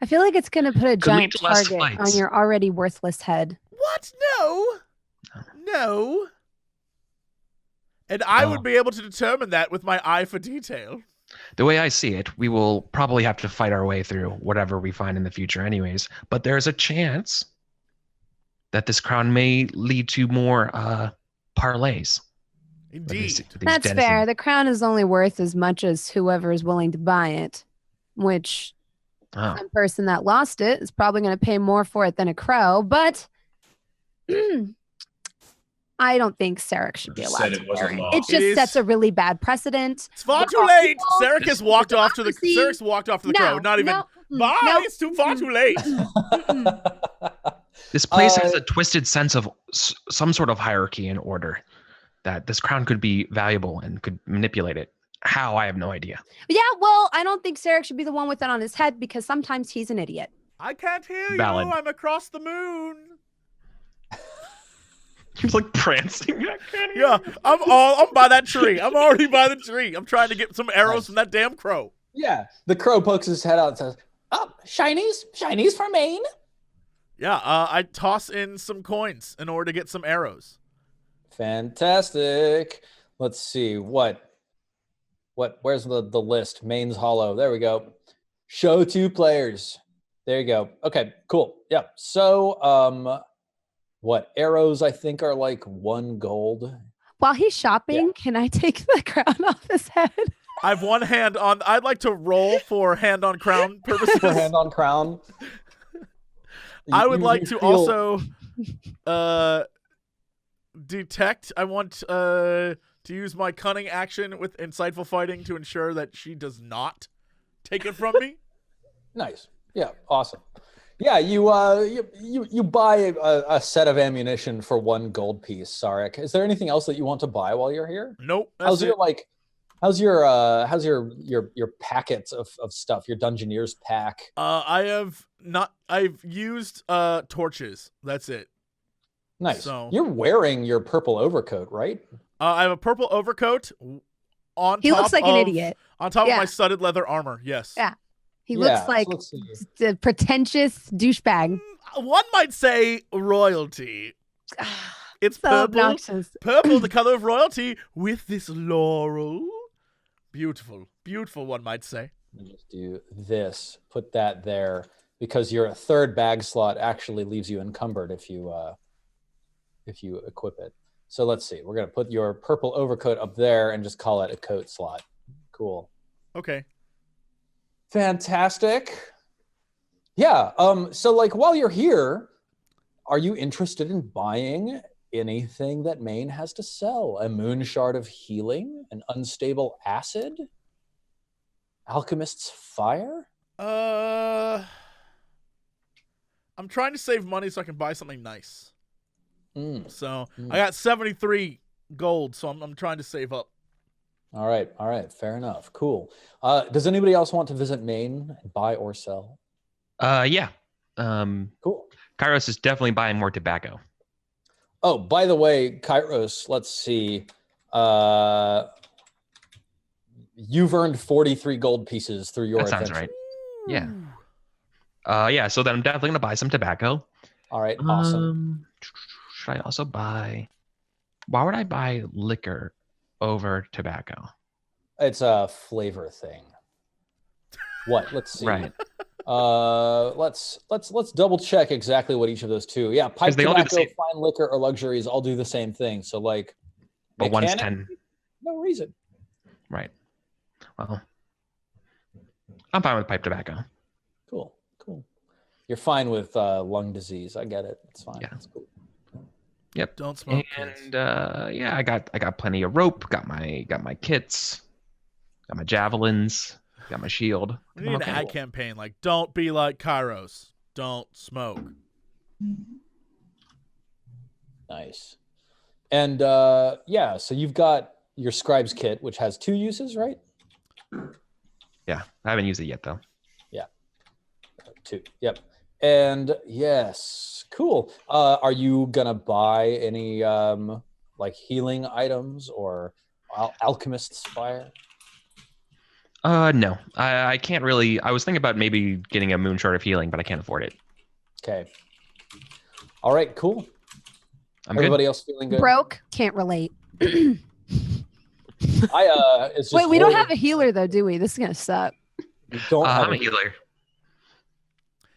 I feel like it's going to put a lead giant to less target on fights. your already worthless head. What? No. And I would be able to determine that with my eye for detail. The way I see it, we will probably have to fight our way through whatever we find in the future anyways. But there's a chance that this crown may lead to more parlays. Indeed. That's fair. The crown is only worth as much as whoever is willing to buy it, which some person that lost it is probably going to pay more for it than a crow. But I don't think Sarek should be allowed to wear it. It just sets a really bad precedent. It's far too late. Sarek has walked off to the crow. Not even. Bye. It's too far too late. This place has a twisted sense of some sort of hierarchy and order that this crown could be valuable and could manipulate it. How? I have no idea. Yeah, well, I don't think Sarek should be the one with it on his head because sometimes he's an idiot. I can't hear Valid. you. I'm across the moon. He's like prancing. Yeah, I'm by that tree. I'm already by the tree. I'm trying to get some arrows from that damn crow. Yeah, the crow pokes his head out and says, "Oh, shinies for Maine." Yeah, I toss in some coins in order to get some arrows. Fantastic. Let's see where's the list? Maine's Hollow. There we go. Show 2 players. There you go. Okay, cool. Yeah. So, what arrows I think are like 1 gold. While he's shopping, Can I take the crown off his head? I have one hand on. I'd like to roll for hand on crown purposes. For hand on crown. I would like to also detect. I want to use my cunning action with insightful fighting to ensure that she does not take it from me. Nice. Yeah. Awesome. Yeah. You buy a set of ammunition for 1 gold piece. Sarek. Is there anything else that you want to buy while you're here? Nope. How's your packets of stuff? Your Dungeoneer's pack. I've used torches. That's it. Nice. So, you're wearing your purple overcoat, right? I have a purple overcoat on He top looks like an idiot. On top of my studded leather armor. Yes. Yeah. He looks like a pretentious douchebag. One might say royalty. It's So purple. obnoxious. Purple, the color of royalty, with this laurel. Beautiful. Beautiful, one might say. Let me just do this. Put that there. Because your 3rd bag slot actually leaves you encumbered if you equip it. So let's see. We're going to put your purple overcoat up there and just call it a coat slot. Cool. Okay. Fantastic. Yeah. So like while you're here, are you interested in buying anything that Maine has to sell? A moon shard of healing? An unstable acid? Alchemist's fire? I'm trying to save money so I can buy something nice. I got 73 gold, so I'm trying to save up. All right. Fair enough. Cool. Does anybody else want to visit Maine and buy or sell? Yeah. Cool. Kairos is definitely buying more tobacco. Oh, by the way, Kairos, let's see. You've earned 43 gold pieces through your That sounds adventure. right. Yeah. Yeah, so then I'm definitely going to buy some tobacco. All right, awesome. Should I also buy... Why would I buy liquor over tobacco? It's a flavor thing. What? Let's see. Right. Let's double check exactly what each of those two. Yeah, pipe, they all do the tobacco, same. fine liquor, or luxuries all do the same thing. So like, But one's mechanic, 10. no reason. Right. Well, I'm fine with pipe tobacco. Cool. You're fine with lung disease. I get it. It's fine. Yeah. It's cool. Yep. Don't smoke, kids. And yeah, I got plenty of rope. Got my kits. Got my javelins. Got my shield. We need an ad campaign like, don't be like Kairos. Don't smoke. Nice. And yeah, so you've got your scribe's kit, which has 2 uses, right? Yeah, I haven't used it yet though. Yeah. 2. Yep. And yes, cool. Are you gonna buy any like healing items or alchemist's fire? No, I can't really. I was thinking about maybe getting a moon shard of healing, but I can't afford it. Okay. All right, cool. Everybody else feeling good? Broke, can't relate. It's just Wait, we don't have a healer though, do we? This is gonna suck. You don't have I'm a healer.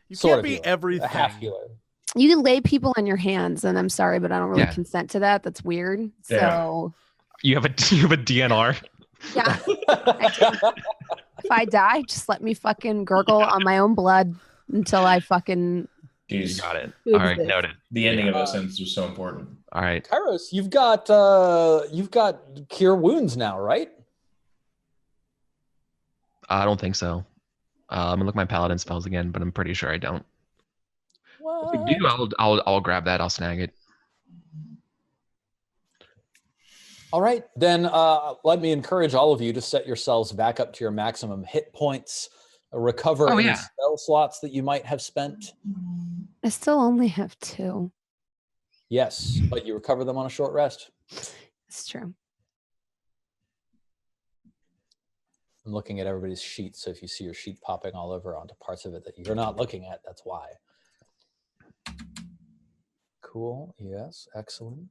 You sort can't of be healer. everything. A half healer. You can lay people on your hands, and I'm sorry, but I don't really Yeah. consent to that. That's weird. Yeah. So You have a DNR. yeah, if I die, just let me fucking gurgle on my own blood until I fucking. You Jeez. got it. Who All is right, this? noted. The ending of that sentence was so important. All right. Kairos, you've got cure wounds now, right? I don't think so. I'm gonna look at my paladin spells again, but I'm pretty sure I don't. What? If I do, I'll grab that. I'll snag it. All right, then let me encourage all of you to set yourselves back up to your maximum hit points, recover any yeah. spell slots that you might have spent. I still only have 2. Yes, but you recover them on a short rest. It's true. I'm looking at everybody's sheet, so if you see your sheet popping all over onto parts of it that you're not looking at, that's why. Cool, yes, excellent.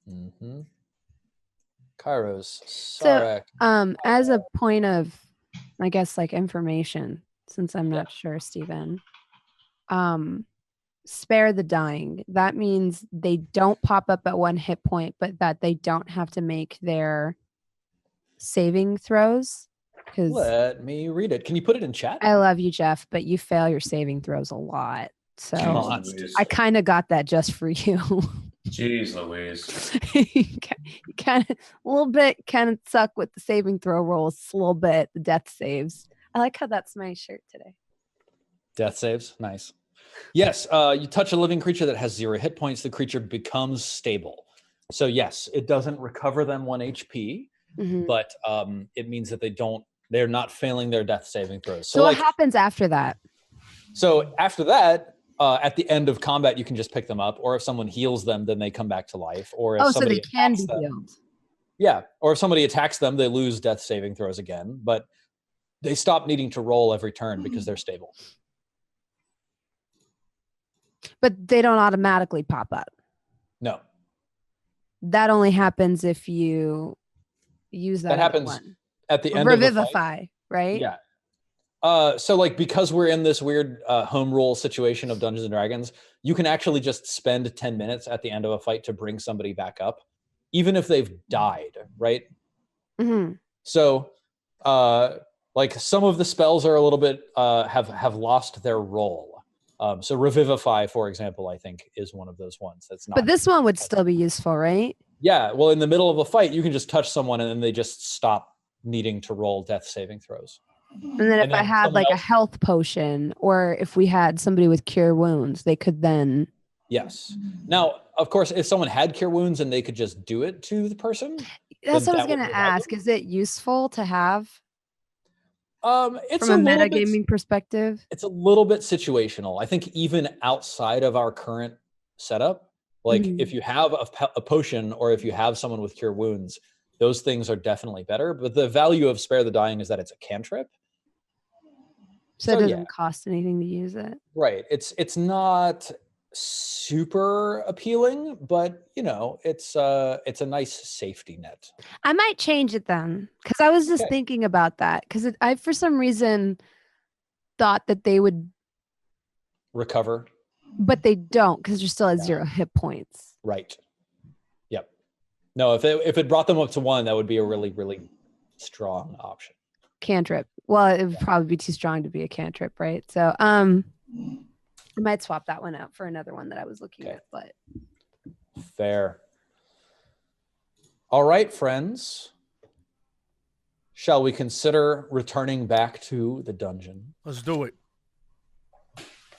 Mm-hmm. Kairos, Sarek. As a point of, I guess, like information, since I'm not sure, Stephen, spare the dying. That means they don't pop up at 1 hit point, but that they don't have to make their saving throws. Because Let me read it. Can you put it in chat? I love you, Jeff, but you fail your saving throws a lot. So Jeez Louise. I kind of got that just for you. Jeez Louise. You kind of a little bit kind of suck with the saving throw rolls, a little bit the death saves. I like how that's my shirt today. Death saves, nice. Yes, you touch a living creature that has 0 hit points, the creature becomes stable. So yes, it doesn't recover them 1 HP, but it means that they're not failing their death saving throws. So what happens after that? So after that, at the end of combat, you can just pick them up, or if someone heals them, then they come back to life. Or if so somebody they can be attacks them, healed. yeah, or if somebody attacks them, they lose death saving throws again, but they stop needing to roll every turn because they're stable. But they don't automatically pop up. No, That only happens if you use that. that happens one. at the end of the fight. Revivify, right? Yeah. So like because we're in this weird home rule situation of Dungeons and Dragons, you can actually just spend 10 minutes at the end of a fight to bring somebody back up, even if they've died, right? Mm-hmm. So like some of the spells are a little bit have lost their role. So Revivify, for example, I think is one of those ones that's not. But this one would still be useful, right? Yeah, well, in the middle of a fight, you can just touch someone and then they just stop needing to roll death saving throws. And then if I had someone like a else- health potion, or if we had somebody with cure wounds, they could then. Yes. Now, of course, if someone had cure wounds and they could just do it to the person, That's what I was that would going to revive ask. Is it useful to have it's from a little metagaming perspective? It's a little bit situational. I think even outside of our current setup, like if you have a potion or if you have someone with cure wounds, those things are definitely better. But the value of Spare the Dying is that it's a cantrip. So it doesn't yeah. cost anything to use it. Right. It's not super appealing, but you know, it's a nice safety net. I might change it then, because I was just Okay. thinking about that. Because I, for some reason, thought that they would, Recover. but they don't because they're still at Yeah. 0 hit points. Right. Yep. No, if it brought them up to 1, that would be a really, really strong option. Cantrip. Well, it would probably be too strong to be a cantrip, right? So, I might swap that one out for another one that I was looking Okay. at, but Fair. All right, friends. Shall we consider returning back to the dungeon? Let's do it.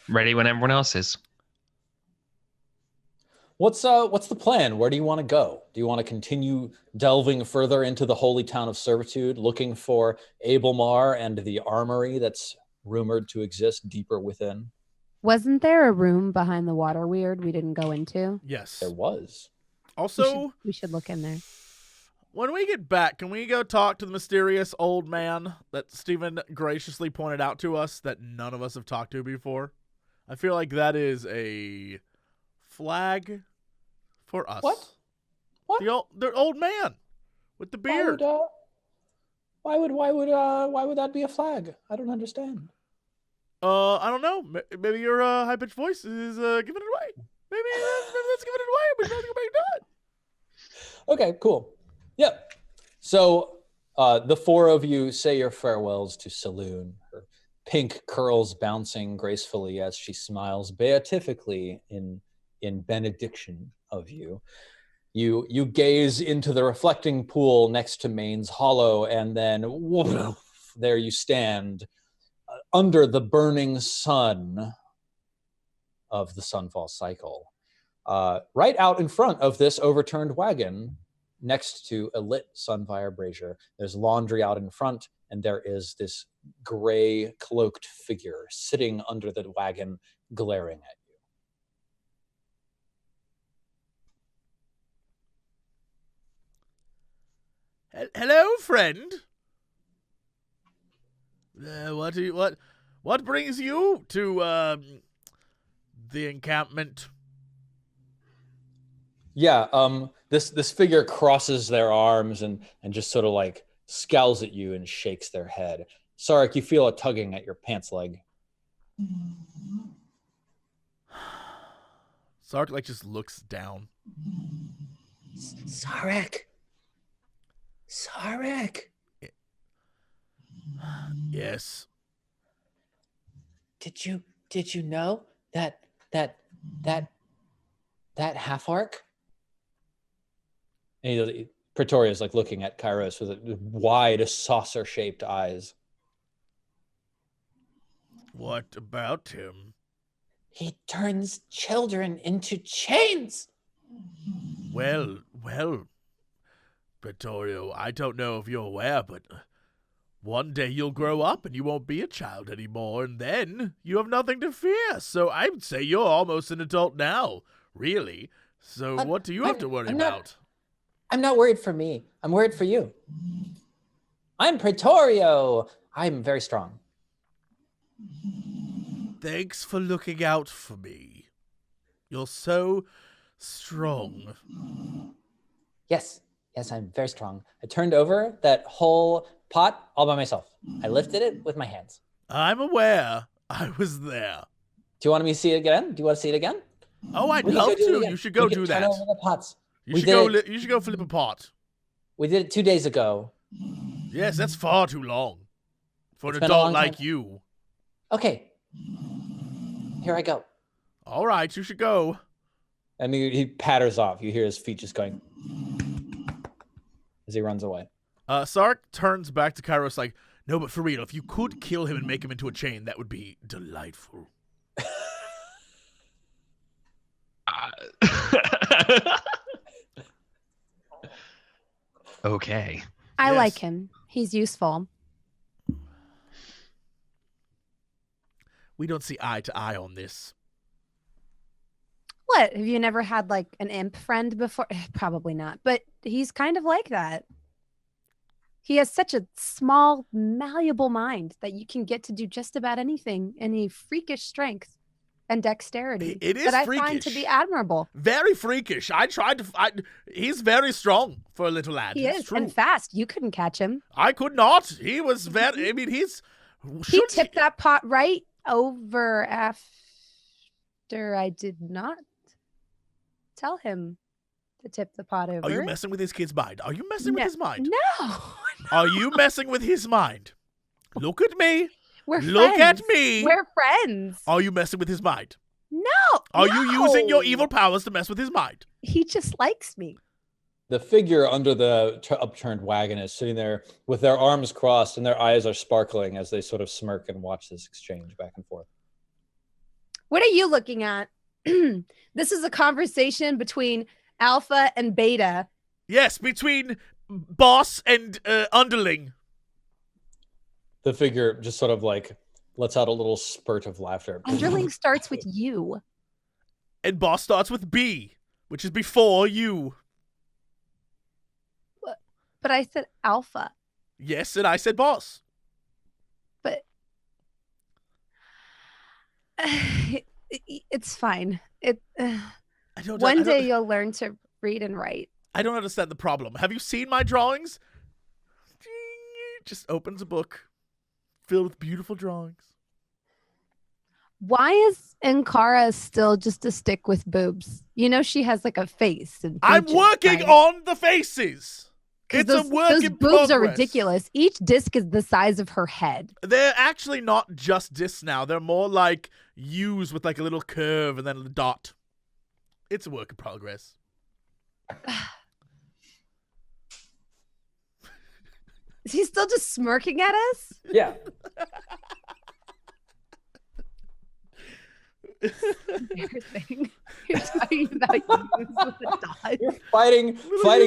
Ready when everyone else is. What's the plan? Where do you want to go? Do you want to continue delving further into the holy town of Servitude, looking for Abelmar and the armory that's rumored to exist deeper within? wasn't there a room behind the water weird we didn't go into? Yes. There was. Also, We should look in there. when we get back, can we go talk to the mysterious old man that Stephen graciously pointed out to us that none of us have talked to before? I feel like that is a flag for us. What? What? The old man with the beard. Why would that be a flag? I don't understand. I don't know. Maybe your high pitched voice is giving it away. Maybe that's giving it away. But nothing about that. Okay, cool. Yep. So the 4 of you say your farewells to Saloon, her pink curls bouncing gracefully as she smiles beatifically in benediction of you. You gaze into the reflecting pool next to Maine's Hollow, and then whoa, there you stand under the burning sun of the Sunfall Cycle. Right out in front of this overturned wagon, next to a lit Sunfire Brazier, there's laundry out in front, and there is this gray cloaked figure sitting under the wagon, glaring at you. Hello, friend. What brings you to the encampment? Yeah, this figure crosses their arms and just sort of like scowls at you and shakes their head. Sarek, you feel a tugging at your pants leg. Sark just looks down. Sarek. Yes. Did you know that half orc? And Pretoria's like looking at Kairos with wide saucer-shaped eyes. What about him? He turns children into chains. Well, Pretorio, I don't know if you're aware, but one day you'll grow up and you won't be a child anymore, and then you have nothing to fear. So I would say you're almost an adult now, really. So what do you have to worry about? I'm not worried for me. I'm worried for you. I'm Pretorio. I'm very strong. Thanks for looking out for me. You're so strong. Yes, I'm very strong. I turned over that whole pot all by myself. I lifted it with my hands. I'm aware. I was there. Do you want me to see it again? Do you want to see it again? Oh, I'd We can love go do it to. again. You should go We can do turn that. over the pots. You should go flip a pot. We did it 2 days ago. Yes, that's far too long for It's an been a adult long like time. you. Okay. Here I go. All right, you should go. And he patters off. You hear his feet just going as he runs away. Sark turns back to Kairos like, no, but for real, if you could kill him and make him into a chain, that would be delightful. Okay. I Yes. like him. He's useful. We don't see eye to eye on this. What? Have you never had like an imp friend before? Probably not, but he's kind of like that. He has such a small, malleable mind that you can get to do just about anything, and a freakish strength and dexterity It is that I freakish. find to be admirable. Very freakish. I tried to. He's very strong for a little lad. He It's is, true. and fast. You couldn't catch him. I could not. He was very. I mean, he's He tipped that pot right over after I did not tell him to tip the pot over. Are you messing with his kid's mind? Are you messing with his mind? No. Are you messing with his mind? Look at me. Look at me. We're friends. Are you messing with his mind? No. Are you using your evil powers to mess with his mind? He just likes me. The figure under the upturned wagon is sitting there with their arms crossed and their eyes are sparkling as they sort of smirk and watch this exchange back and forth. What are you looking at? This is a conversation between Alpha and Beta. Yes, between boss and underling. The figure just sort of like lets out a little spurt of laughter. Underling starts with U. And boss starts with B, which is before you. But I said Alpha. Yes, and I said boss. But it's fine. One day you'll learn to read and write. I don't understand the problem. Have you seen my drawings? Just opens a book filled with beautiful drawings. Why is Ankara still just a stick with boobs? You know she has like a face. And I'm working on the faces. It's a work in those boobs are progress. ridiculous. Each disc is the size of her head. They're actually not just discs now. They're more like U's with like a little curve and then a dot. It's a work in progress. Is he still just smirking at us? Yeah. Embarrassing. You're talking about U's with a dot. You're fighting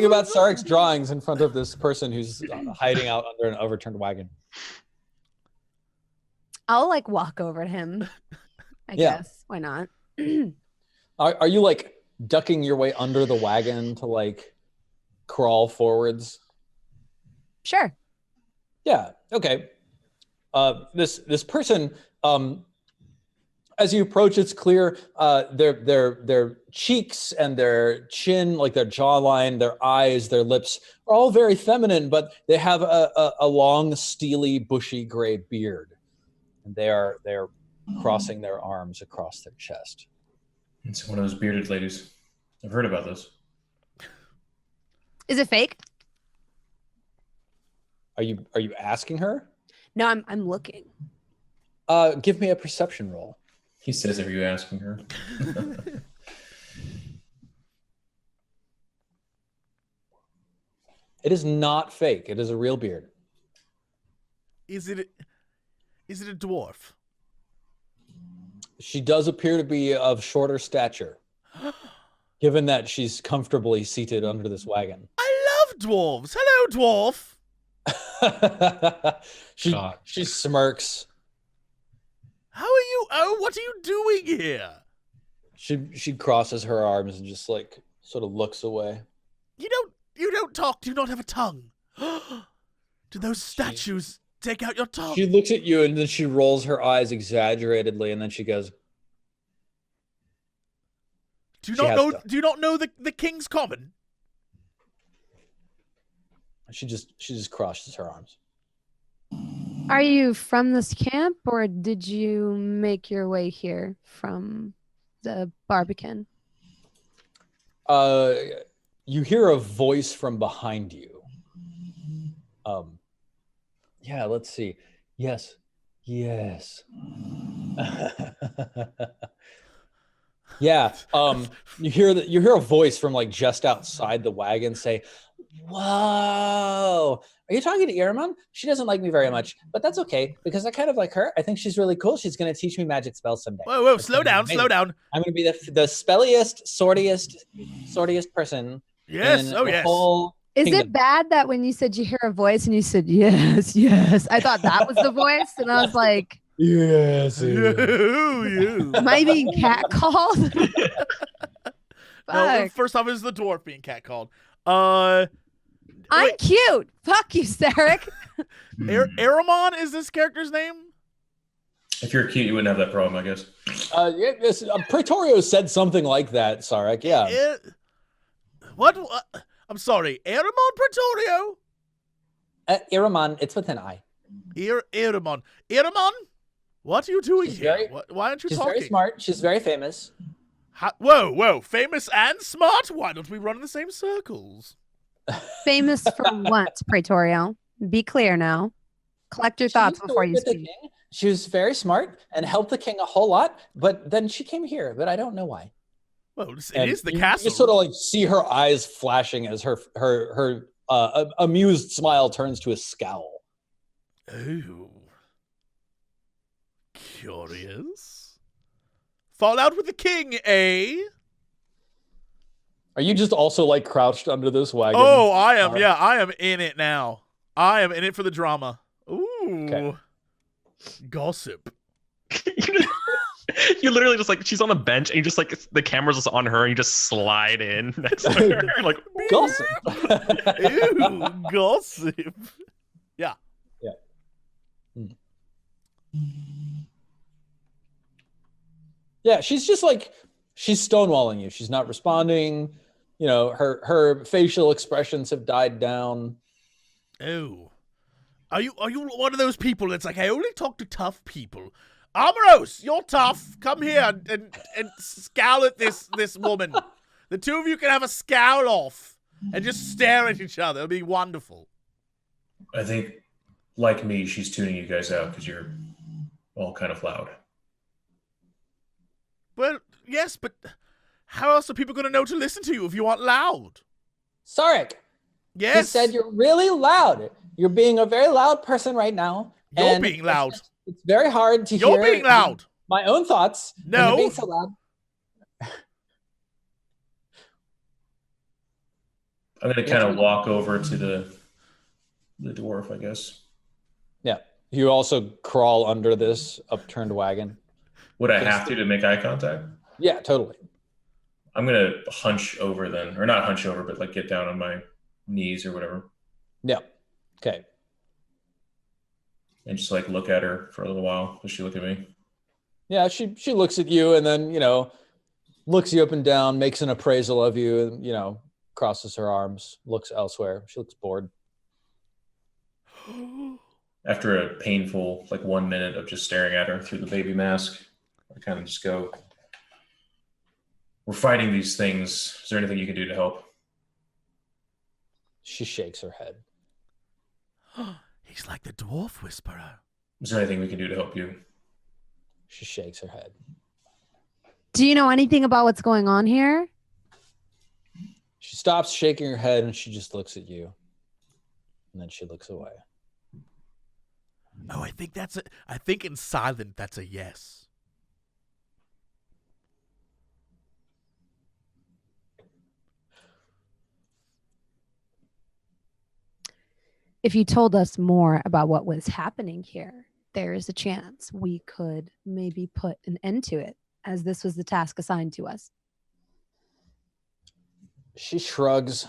about Sarek's drawings in front of this person who's hiding out under an overturned wagon. I'll like walk over to him. I guess. Why not? Are you like ducking your way under the wagon to like crawl forwards? Sure. Yeah. Okay. This person, as you approach, it's clear their cheeks and their chin, like their jawline, their eyes, their lips are all very feminine, but they have a long, steely, bushy gray beard, and they're crossing their arms across their chest. It's one of those bearded ladies. I've heard about this. Is it fake? Are you asking her? No, I'm looking. Give me a perception roll. He says, "Are you asking her?" It is not fake. It is a real beard. Is it a dwarf? She does appear to be of shorter stature, given that she's comfortably seated under this wagon. I love dwarves. Hello, dwarf. She smirks. How are you? Oh, what are you doing here? She crosses her arms and just like sort of looks away. You don't talk. Do you not have a tongue? Do those statues take out your tongue? She looks at you and then she rolls her eyes exaggeratedly and then she goes. Do you not know the King's Common? She just crosses her arms. Are you from this camp, or did you make your way here from the Barbican? You hear a voice from behind you. Yeah, let's see. Yes. Yeah. You hear a voice from like just outside the wagon say, "Whoa, are you talking to Iraman? She doesn't like me very much, but that's okay because I kind of like her. I think she's really cool. She's going to teach me magic spells someday." Whoa, slow down. I'm going to be the spelliest, sortiest person. Yes, in the yes. whole Is kingdom. it bad that when you said you hear a voice and you said yes, I thought that was the voice, and I was like, Yes. You. am I being catcalled? No, Fuck. first off, is the dwarf being catcalled. I'm cute. Fuck you, Sarek. Aramon is this character's name? If you're cute, you wouldn't have that problem, I guess. Praetorio said something like that, Sarek. Yeah. What? I'm sorry. Aramon Praetorio? Iraman, it's with an I. Iramon. Iramon? What are you doing She's here? very- Why aren't you She's talking? very smart. She's very famous. Whoa. Famous and smart? Why don't we run in the same circles? Famous for what, Praetorio? Be clear now. Collect your She thoughts used to before work you with the speak. king. She was very smart and helped the king a whole lot, but then she came here, but I don't know why. Well, it And is the you castle. just sort of like see her eyes flashing as her amused smile turns to a scowl. Oh. Curious. Fall out with the king, eh? Are you just also like crouched under this wagon? Oh, I am. Alright. Yeah, I am in it now. I am in it for the drama. Ooh. Okay. Gossip. You literally just like she's on a bench and you just like the camera's just on her and you just slide in next to her like Gossip. Ew, gossip. Yeah. Yeah, she's just like she's stonewalling you. She's not responding. You know, her facial expressions have died down. Oh. Are you one of those people that's like, I only talk to tough people? Amaros, you're tough. Come here and scowl at this woman. The two of you can have a scowl off and just stare at each other. It'll be wonderful. I think, like me, she's tuning you guys out because you're all kind of loud. Well, yes, but how else are people going to know to listen to you if you aren't loud? Sarek, Yes. he said you're really loud. You're being a very loud person right now. You're and being loud. It's very hard to You're hear being loud. my own thoughts. when No. you're being so loud. I'm going to kind of walk over to the dwarf, I guess. Yeah. You also crawl under this upturned wagon. Would I have to make eye contact? Yeah, totally. I'm going to hunch over then. Or not hunch over, but like get down on my knees or whatever. Yeah. Okay. And just like look at her for a little while. Does she look at me? Yeah, she looks at you and then, you know, looks you up and down, makes an appraisal of you and, you know, crosses her arms, looks elsewhere. She looks bored. After a painful, like 1 minute of just staring at her through the baby mask, I kind of just go, we're fighting these things. Is there anything you can do to help? She shakes her head. He's like the dwarf whisperer. Is there anything we can do to help you? She shakes her head. Do you know anything about what's going on here? She stops shaking her head and she just looks at you. And then she looks away. Oh, I think in silent that's a yes. If you told us more about what was happening here, there is a chance we could maybe put an end to it, as this was the task assigned to us. She shrugs.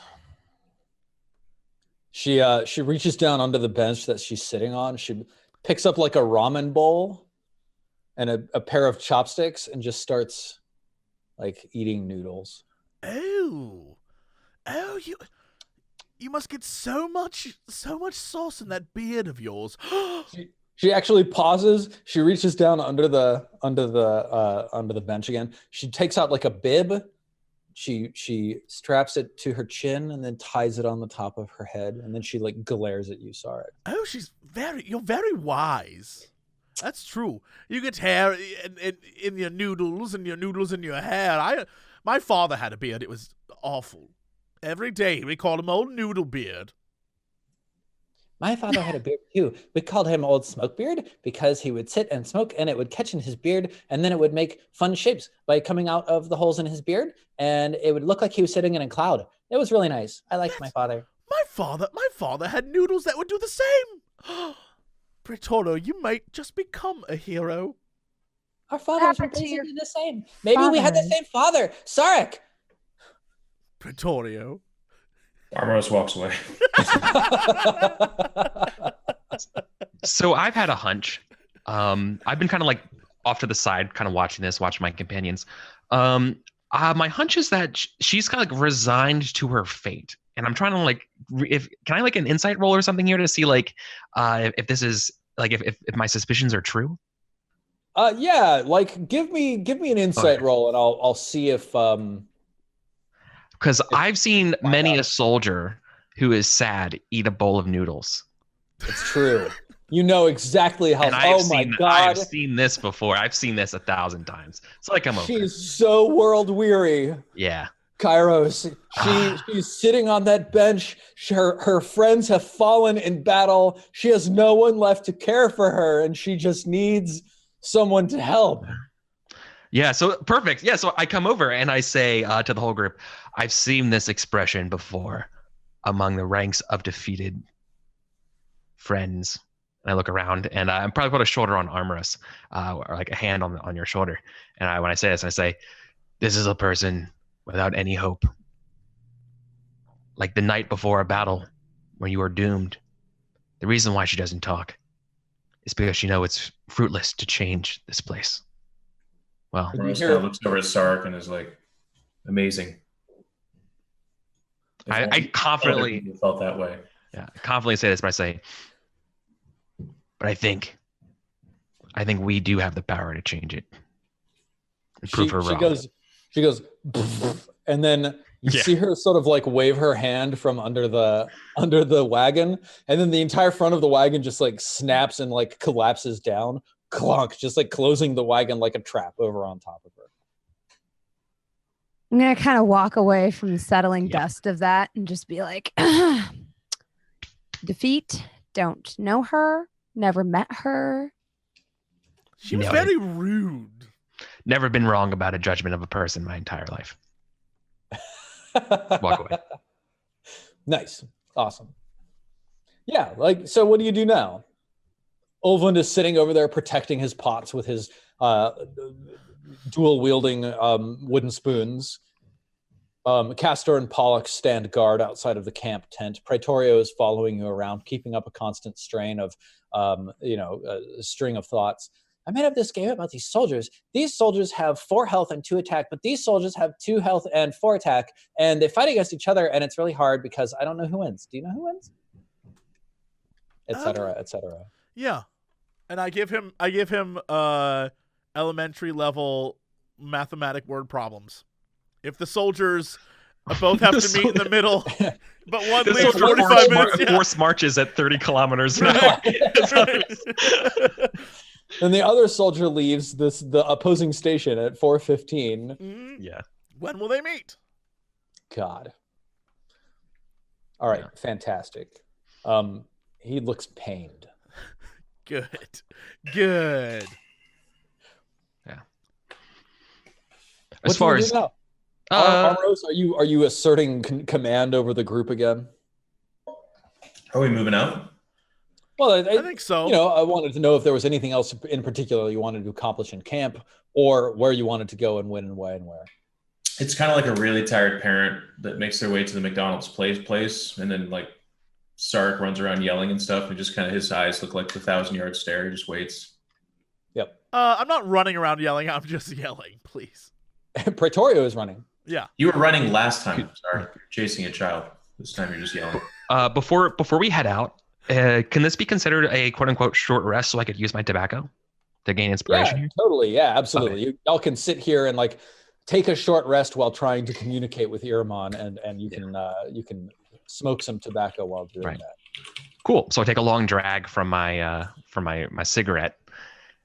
She reaches down under the bench that she's sitting on. She picks up like a ramen bowl and a pair of chopsticks and just starts like eating noodles. Oh, you must get so much sauce in that beard of yours. She actually pauses. She reaches down under the bench again. She takes out like a bib. She straps it to her chin and then ties it on the top of her head. And then she like glares at you, Sarek. Oh, you're very wise. That's true. You get hair in your noodles and your noodles in your hair. My father had a beard. It was awful. Every day we called him Old Noodle Beard. My father had a beard too. We called him Old Smokebeard because he would sit and smoke and it would catch in his beard and then it would make fun shapes by coming out of the holes in his beard and it would look like he was sitting in a cloud. It was really nice. I liked my father. My father had noodles that would do the same. Praetorio, you might just become a hero. Our fathers were happened to your basically the same. Maybe we had the father? same father. Sarek! Praetorio. Armoros walks away. So I've had a hunch. I've been kind of like off to the side, kind of watching my companions. My hunch is that she's kind of like resigned to her fate. And I'm trying to like, can I like an insight roll or something here to see like if this is like if my suspicions are true? Yeah, like give me an insight Okay. roll, and I'll see if Because If- I've seen many out. a soldier who is sad eat a bowl of noodles. it's true. You know exactly how. And Oh my God, I've seen this before. I've seen this 1,000 times. So I come over. she's so world weary. Yeah. Kairos, she's sitting on that bench. Her friends have fallen in battle. She has no one left to care for her, and she just needs someone to help. Yeah, so perfect. Yeah, so I come over and I say to the whole group, I've seen this expression before among the ranks of defeated friends. And I look around and I probably put a shoulder on Armorus, or like a hand on your shoulder. And when I say this, I say, this is a person without any hope. Like the night before a battle when you are doomed. The reason why she doesn't talk is because she knows it's fruitless to change this place. Well, Rose kind of looks over at Sark and is like, amazing. I confidently felt that way. Yeah, I confidently say this by saying, but I think we do have the power to change it. And prove her wrong. She goes, and then you see her sort of like wave her hand from under the wagon, and then the entire front of the wagon just like snaps and like collapses down, clunk, just like closing the wagon like a trap over on top of her. I'm gonna kind of walk away from the settling dust of that and just be like, defeat, don't know her, never met her. She was very rude. Never been wrong about a judgment of a person my entire life. Walk away. Nice. Awesome. Yeah, like, so what do you do now? Olvund is sitting over there protecting his pots with his dual-wielding wooden spoons. Castor and Pollux stand guard outside of the camp tent. Praetorio is following you around, keeping up a constant strain of, a string of thoughts. I made up this game about these soldiers. These soldiers have 4 health and 2 attack, but these soldiers have 2 health and 4 attack, and they fight against each other, and it's really hard because I don't know who wins. Do you know who wins? Et cetera, et cetera. Yeah, and I give him elementary level mathematic word problems. If the soldiers both have to meet in the middle, but one leaves 45 minutes. Force marches at 30 kilometers an hour. And the other soldier leaves the opposing station at 4:15. Mm-hmm. Yeah. When will they meet? God. All right, fantastic. He looks pained. Good. Yeah. As far as Armorus, are you asserting command over the group again? Are we moving out? Well, I think so. I wanted to know if there was anything else in particular you wanted to accomplish in camp, or where you wanted to go and when and why and where. It's kind of like a really tired parent that makes their way to the McDonald's place, and then like Sark runs around yelling and stuff, and just kind of his eyes look like the 1,000-yard stare. He just waits. Yep. I'm not running around yelling. I'm just yelling, please. Praetorio is running. Yeah. You were running last time, Sark. You're chasing a child. This time you're just yelling. Before we head out, can this be considered a quote-unquote short rest so I could use my tobacco to gain inspiration? Yeah, totally. Yeah, absolutely. Okay. Y'all can sit here and like take a short rest while trying to communicate with Irmon, and you can smoke some tobacco while doing that. Cool. So I take a long drag from my cigarette,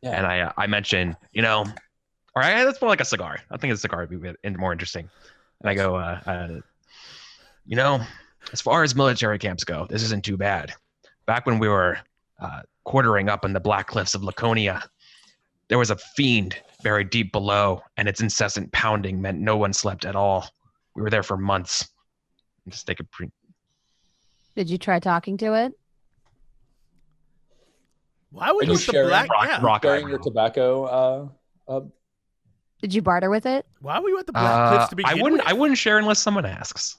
and I mention, or that's more like a cigar. I think a cigar would be more interesting. And I go, as far as military camps go, this isn't too bad. Back when we were quartering up in the Black Cliffs of Laconia, there was a fiend buried deep below, and its incessant pounding meant no one slept at all. We were there for months. Just take a Did you try talking to it? Why would you sharing your tobacco? Did you barter with it? Why were you at the Black Cliffs to begin with? I wouldn't share unless someone asks.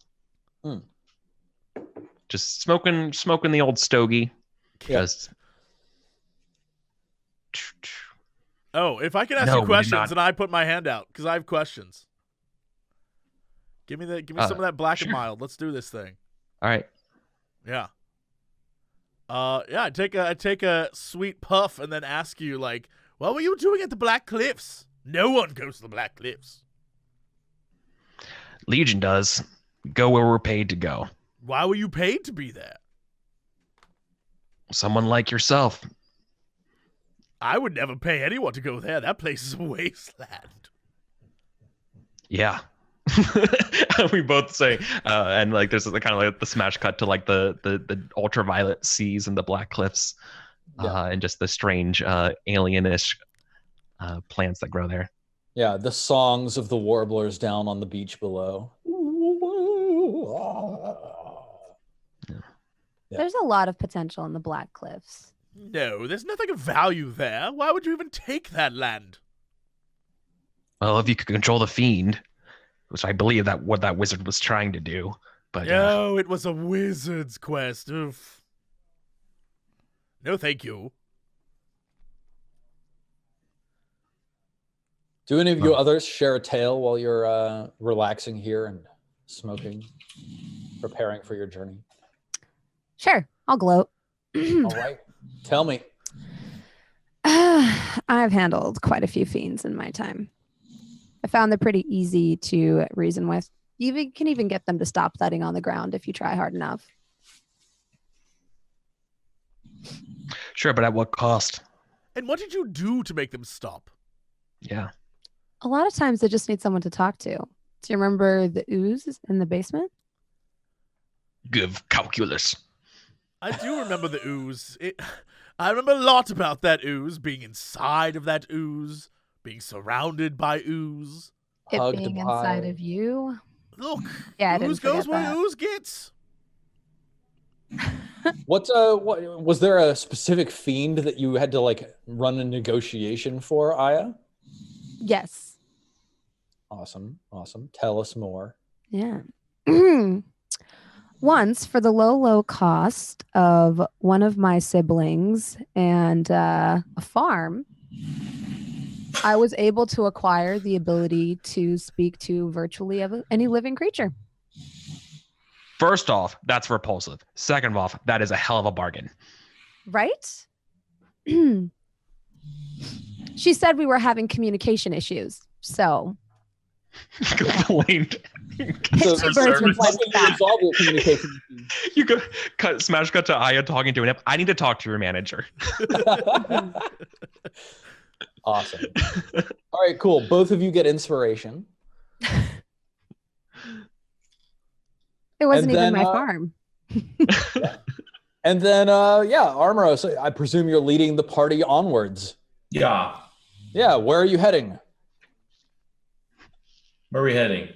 Just smoking the old stogie. Just. Oh, if I can ask you questions, and I put my hand out because I have questions. Give me some of that black and mild. Let's do this thing. All right. Yeah. Yeah, I take a sweet puff and then ask you, like, what were you doing at the Black Cliffs? No one goes to the Black Cliffs. Legion does. Go where we're paid to go. Why were you paid to be there? Someone like yourself. I would never pay anyone to go there. That place is a wasteland. Yeah. We both say, and like there's kind of like the smash cut to like the ultraviolet seas and the Black Cliffs, and just the strange alienish plants that grow there. Yeah, the songs of the warblers down on the beach below. Yeah. There's a lot of potential in the Black Cliffs. No, there's nothing of value there. Why would you even take that land? Well, if you could control the fiend, which I believe that what that wizard was trying to do, but no, it was a wizard's quest. Oof. No, thank you. Do any of you others share a tale while you're relaxing here and smoking, preparing for your journey? Sure, I'll gloat. All right, tell me. I've handled quite a few fiends in my time. I found they're pretty easy to reason with. You can even get them to stop thudding on the ground if you try hard enough. Sure, but at what cost? And what did you do to make them stop? Yeah. A lot of times they just need someone to talk to. Do you remember the ooze in the basement? Give calculus. I do remember the ooze. I remember a lot about that ooze, being inside of that ooze, being surrounded by ooze. It Hugged being by- inside of you. Look, Yeah, I ooze didn't goes forget where that. ooze gets. What was there a specific fiend that you had to like run a negotiation for, Aya? Yes. Awesome. Tell us more. Yeah. Once, for the low cost of one of my siblings and a farm, I was able to acquire the ability to speak to virtually any living creature. First off, that's repulsive. Second off, that is a hell of a bargain. Right? She said we were having communication issues. So Complained. So, Two birds with one stone. resolve your communication issues. You could smash cut to Aya talking to an imp. I need to talk to your manager. Awesome. All right, cool. Both of you get inspiration. It wasn't And even then, my farm. And then, Armoros, I presume you're leading the party onwards. Yeah. Yeah, where are you heading? Where are we heading?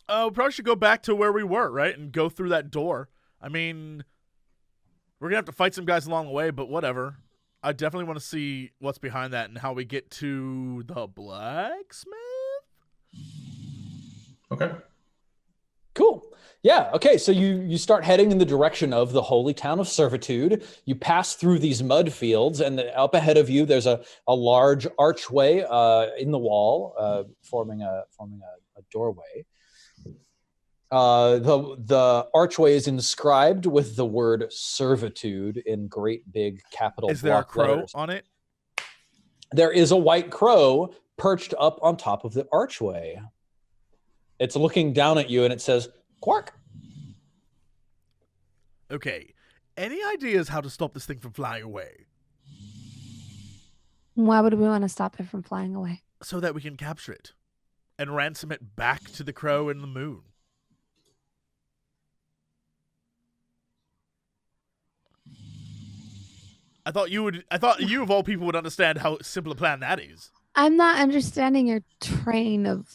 We probably should go back to where we were, right? And go through that door. I mean, we're going to have to fight some guys along the way, but whatever. I definitely want to see what's behind that and how we get to the blacksmith. Okay. Cool. Yeah. Okay. So you start heading in the direction of the holy town of Servitude. You pass through these mud fields, and up ahead of you, there's a large archway in the wall, forming a doorway. The archway is inscribed with the word servitude in great big capital Is there a block crow letters. on it? There is a white crow perched up on top of the archway. It's looking down at you and it says, "Quark." Okay. Any ideas how to stop this thing from flying away? Why would we want to stop it from flying away? So that we can capture it and ransom it back to the crow and the moon. I thought you of all people would understand how simple a plan that is. I'm not understanding your train of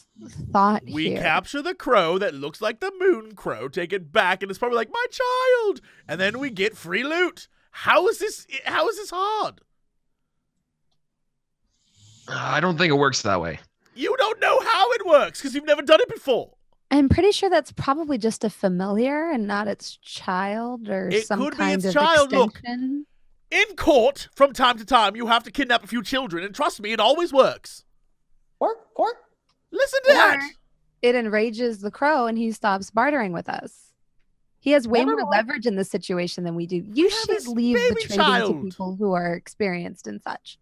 thought We here. capture the crow that looks like the moon crow, take it back, and it's probably like, my child! And then we get free loot. How is this hard? I don't think it works that way. You don't know how it works because you've never done it before. I'm pretty sure that's probably just a familiar and not its child or It some could be kind its of child, look. extension. In court, from time to time, you have to kidnap a few children, and trust me, it always works. Quark. Listen to that. Or it enrages the crow and he stops bartering with us. He has way more Nevermore. leverage in this situation than we do. You have should his leave the baby trading child. to people who are experienced and such.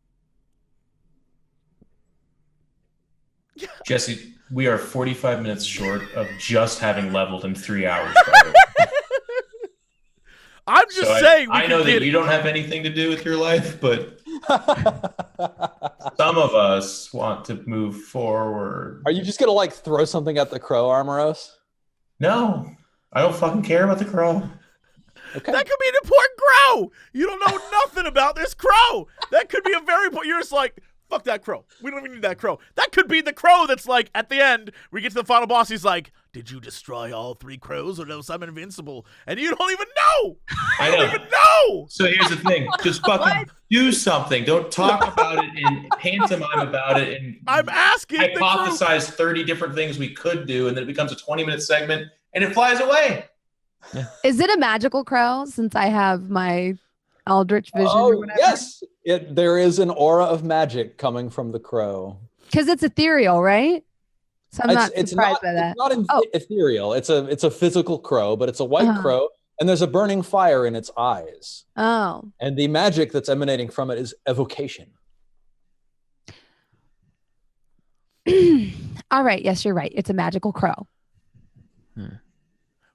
Jesse, we are 45 minutes short of just having leveled in 3 hours. By the way. I'm just So saying. I know that you don't have anything to do with your life, but some of us want to move forward. Are you just gonna like throw something at the crow, Armoros? No, I don't fucking care about the crow. Okay. That could be an important crow. You don't know nothing about this crow. That could be a very important. You're just like, fuck that crow. We don't even need that crow. That could be the crow that's like, at the end, we get to the final boss, he's like, did you destroy all 3 crows or else I'm invincible? And you don't even know. I You know. don't even know. So here's the thing: just fucking do something. Don't talk about it and pantomime about it and I'm asking the group. hypothesize 30 different things we could do, and then it becomes a 20-minute segment and it flies away. Is it a magical crow since I have my Eldritch vision or Oh, whatever? yes. There is an aura of magic coming from the crow. Because it's ethereal, right? So I'm not surprised by that. It's not Oh. ethereal. It's a physical crow, but it's a white Uh-huh. crow, and there's a burning fire in its eyes. Oh. And the magic that's emanating from it is evocation. All right. Yes, you're right. It's a magical crow.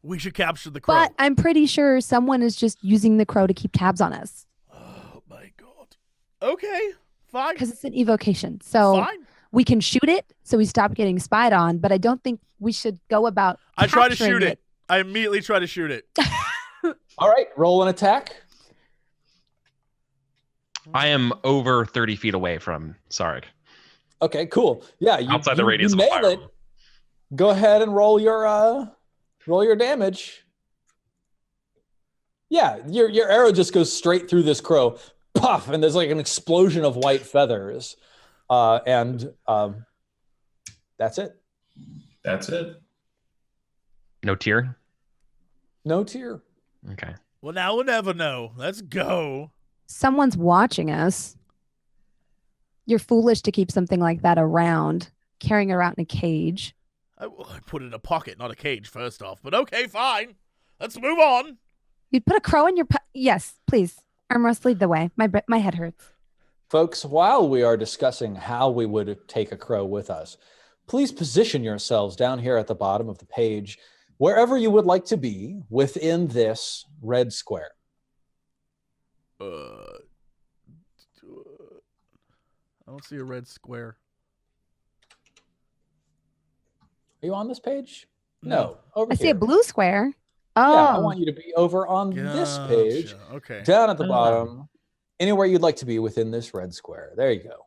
We should capture the crow. But I'm pretty sure someone is just using the crow to keep tabs on us Oh my god. Okay, fine. because it's an evocation. So Fine. we can shoot it so we stop getting spied on, but I don't think we should go about I try to capturing shoot it. I immediately try to shoot it. All right, roll an attack. I am over 30 feet away from Sarek. Okay, cool. Yeah, Outside the radius you of a nailed fire. it. Go ahead and roll your damage. Yeah, your arrow just goes straight through this crow. Puff, and there's like an explosion of white feathers. And that's it. That's it. No tear? No tear. Okay. Well, now we'll never know. Let's go. Someone's watching us. You're foolish to keep something like that around, carrying it around in a cage. I put it in a pocket, not a cage, first off. But okay, fine. Let's move on. You'd put a crow in your yes, please. Armrest, lead the way. My head hurts. Folks, while we are discussing how we would take a crow with us, please position yourselves down here at the bottom of the page, wherever you would like to be within this red square. I don't see a red square. Are you on this page? No. Over I see here. a blue square. Yeah, I Oh, want you to be over on this page, Gotcha. Okay. down at the bottom, anywhere you'd like to be within this red square. There you go.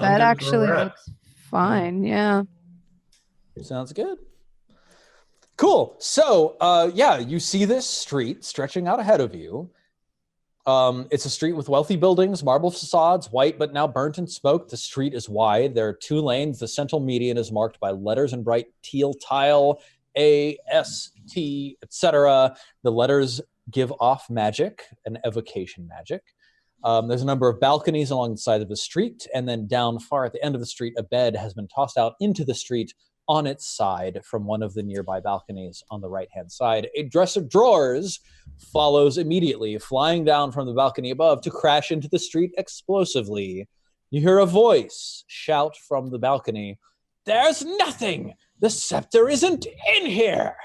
that actually looks fine. Yeah. Sounds good. Cool. So, yeah, you see this street stretching out ahead of you. It's a street with wealthy buildings, marble facades, white but now burnt and smoked. The street is wide. There are 2 lanes. The central median is marked by letters in bright teal tile, A, S, T, etc. The letters give off magic, an evocation magic. There's a number of balconies along the side of the street, and then down far at the end of the street, a bed has been tossed out into the street on its side from one of the nearby balconies on the right-hand side. A dresser of drawers follows immediately, flying down from the balcony above to crash into the street explosively. You hear a voice shout from the balcony, "There's nothing! The scepter isn't in here!"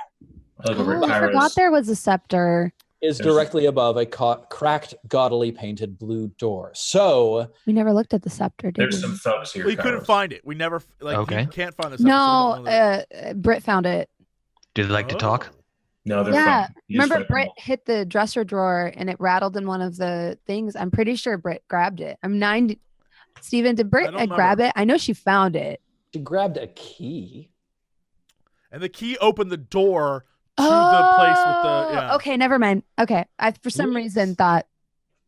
I look over Oh, at I Kairos. forgot there was a scepter. Is There's- directly above a cracked, gaudily painted blue door. So, We never looked at the scepter, did There's we? some thugs here. We couldn't Kairos. find it. We never Okay. You can't find this. No, Britt found it. Do they like to talk? No, they're Yeah. fine. You just Remember, read them Britt all. hit the dresser drawer and it rattled in one of the things. I'm pretty sure Britt grabbed it. I'm 90. Steven, did Britt don't grab remember. it? I know she found it. she grabbed a key. And the key opened the door to the place with the. Yeah. Okay, never mind. Okay, I for some reason thought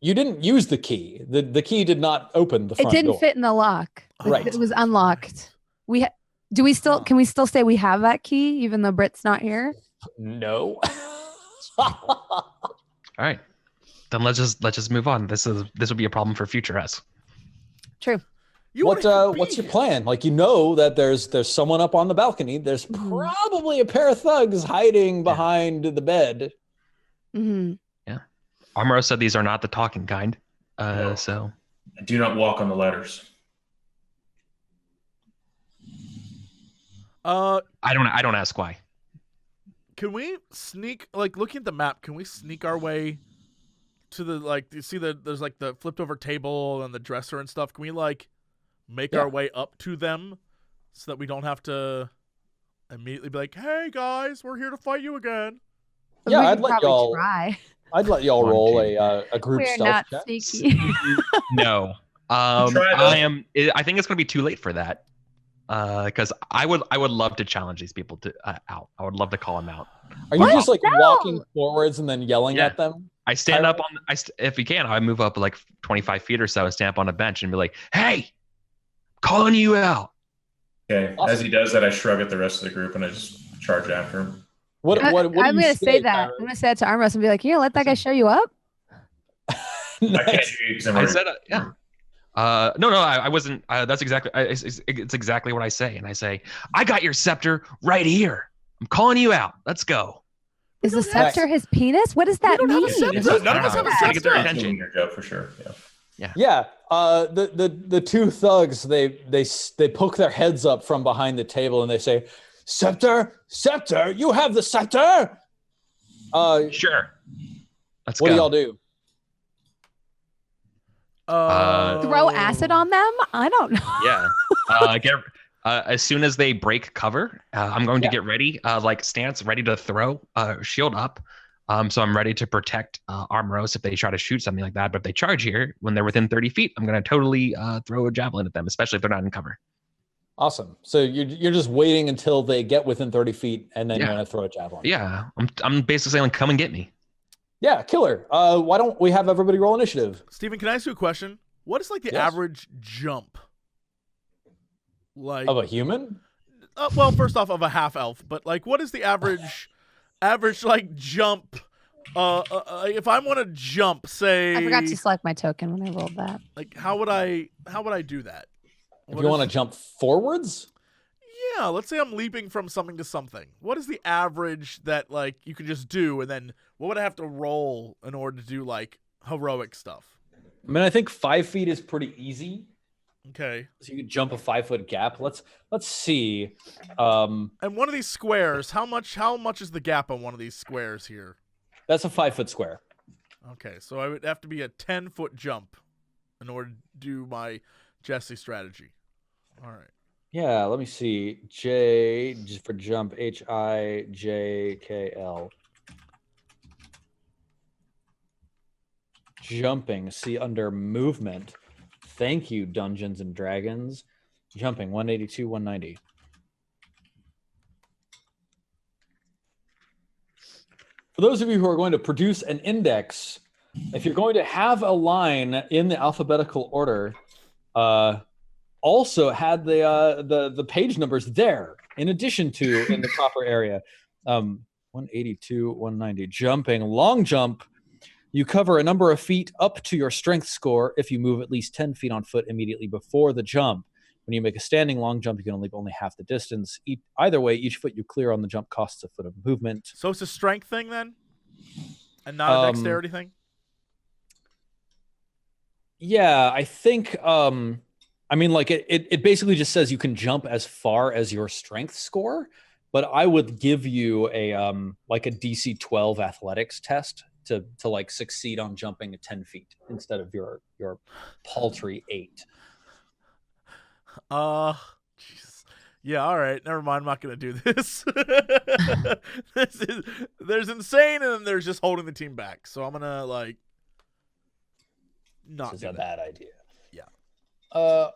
You didn't use the key. The key did not open the it front didn't door. fit in the lock. Right. It was unlocked. Do we still? Can we still say we have that key even though Britt's not here? No. All right. Then let's just move on. This will be a problem for future us. True. What's your plan? Like, you know that there's someone up on the balcony. There's probably a pair of thugs hiding behind the bed. Mm-hmm. Yeah. Armoro said these are not the talking kind. No. So I do not walk on the ladders. I don't ask why. Can we sneak, like, looking at the map, can we sneak our way to the, like, you see there's like the flipped over table and the dresser and stuff. Can we, like, make our way up to them so that we don't have to immediately be like, hey guys, we're here to fight you again? Yeah, I'd let y'all roll a group We're stealth not check. sneaky. No. I think it's gonna be too late for that. Because I would love to challenge these people to out. I would love to call them out. Are you just like walking forwards and then yelling at them? I stand up on. If you can, I move up like 25 feet or so, stand up on a bench and be like, "Hey, calling you out." Okay. Awesome. As he does that, I shrug at the rest of the group and I just charge after him. What I'm gonna say that. I'm gonna say it to Armros and be like, "You gonna let that guy show you up?" Nice. I can't hear you because I said, yeah. No, I wasn't. That's exactly. It's exactly what I say, and I say, "I got your scepter right here. I'm calling you out. Let's go." Is the scepter his penis? What does that mean? None of us have a scepter. Get their attention. Your joke for sure. Yeah. The two thugs they poke their heads up from behind the table and they say, "Scepter, you have the scepter." Sure. Let's go. What do y'all do? Throw acid on them? I don't know. Yeah. As soon as they break cover, I'm going to get ready, like stance, ready to throw, shield up. So I'm ready to protect Armoros if they try to shoot something like that. But if they charge here, when they're within 30 feet, I'm going to totally throw a javelin at them, especially if they're not in cover. Awesome. So you're just waiting until they get within 30 feet, and then you're going to throw a javelin. Yeah. I'm basically saying, come and get me. Yeah, killer. Why don't we have everybody roll initiative? Steven, can I ask you a question? What is like the average jump? Like of a human? Well, first off, of a half elf, but like, what is the average like jump? If I want to jump, say I forgot to select my token when I rolled that. Like, how would I do that? If you want to jump forwards? Yeah, let's say I'm leaping from something to something. What is the average that like you can just do, and then what would I have to roll in order to do like heroic stuff? I mean, I think 5 feet is pretty easy. Okay. So you could jump a 5 foot gap. Let's see. And one of these squares, how much is the gap on one of these squares here? That's a 5 foot square. Okay, so I would have to be a 10-foot jump in order to do my Jesse strategy. All right. Yeah, let me see. J for jump, HIJKL. Jumping, see under movement. Thank you, Dungeons and Dragons. Jumping, 182, 190. For those of you who are going to produce an index, if you're going to have a line in the alphabetical order, also had the page numbers there in addition to in the proper area. 182, 190. Jumping, long jump. You cover a number of feet up to your strength score if you move at least 10 feet on foot immediately before the jump. When you make a standing long jump, you can only half the distance. Either way, each foot you clear on the jump costs a foot of movement. So it's a strength thing then? And not a dexterity thing? Yeah, I think... I mean, like it basically just says you can jump as far as your strength score, but I would give you a like a DC 12 athletics test to like succeed on jumping at 10 feet instead of your paltry 8. Jesus. Yeah, all right. Never mind. I'm not gonna do this. There's insane, and then there's just holding the team back. So I'm gonna like not. This is a bad idea. Yeah.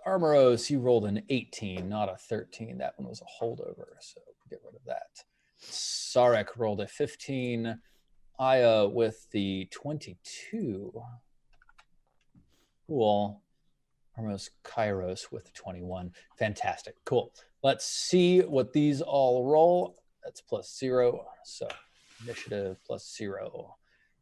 Armoros, you rolled an 18, not a 13. That one was a holdover, so get rid of that. Sarek rolled a 15. Aya with the 22. Cool. Armoros Kairos with 21. Fantastic. Cool. Let's see what these all roll. That's +0. So initiative +0.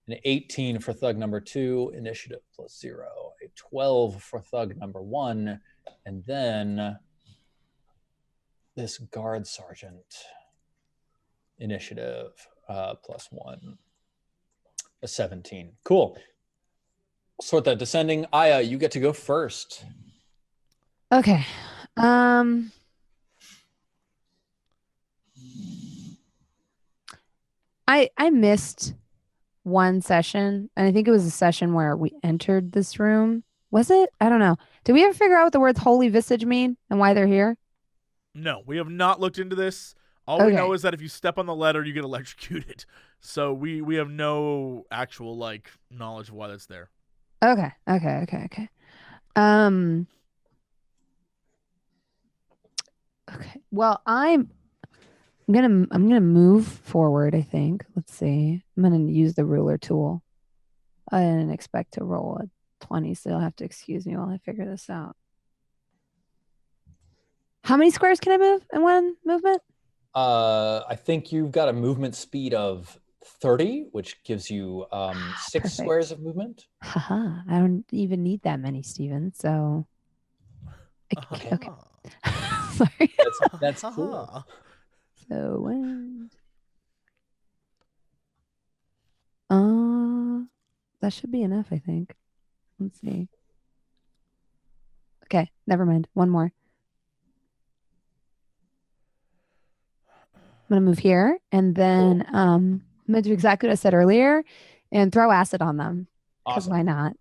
An 18 for thug number 2. Initiative +0. A 12 for thug number 1. And then this guard sergeant initiative +1, a 17. Cool. Sort that descending. Aya, you get to go first. Okay. I missed one session, and I think it was a session where we entered this room. Was it? I don't know. Did we ever figure out what the words holy visage mean and why they're here? No, we have not looked into this. All we know is that if you step on the letter, you get electrocuted. So we have no actual knowledge of why that's there. Okay. Okay. Well, I'm gonna move forward, I think. Let's see. I'm gonna use the ruler tool. I didn't expect to roll a 20, so you'll have to excuse me while I figure this out. How many squares can I move in one movement? I think you've got a movement speed of 30, which gives you 6 squares of movement. Haha, I don't even need that many, Steven. So okay. Sorry. That's cool. So that should be enough, I think. Let's see. Okay, never mind. One more. I'm gonna move here, and then I'm gonna do exactly what I said earlier, and throw acid on them. Because why not?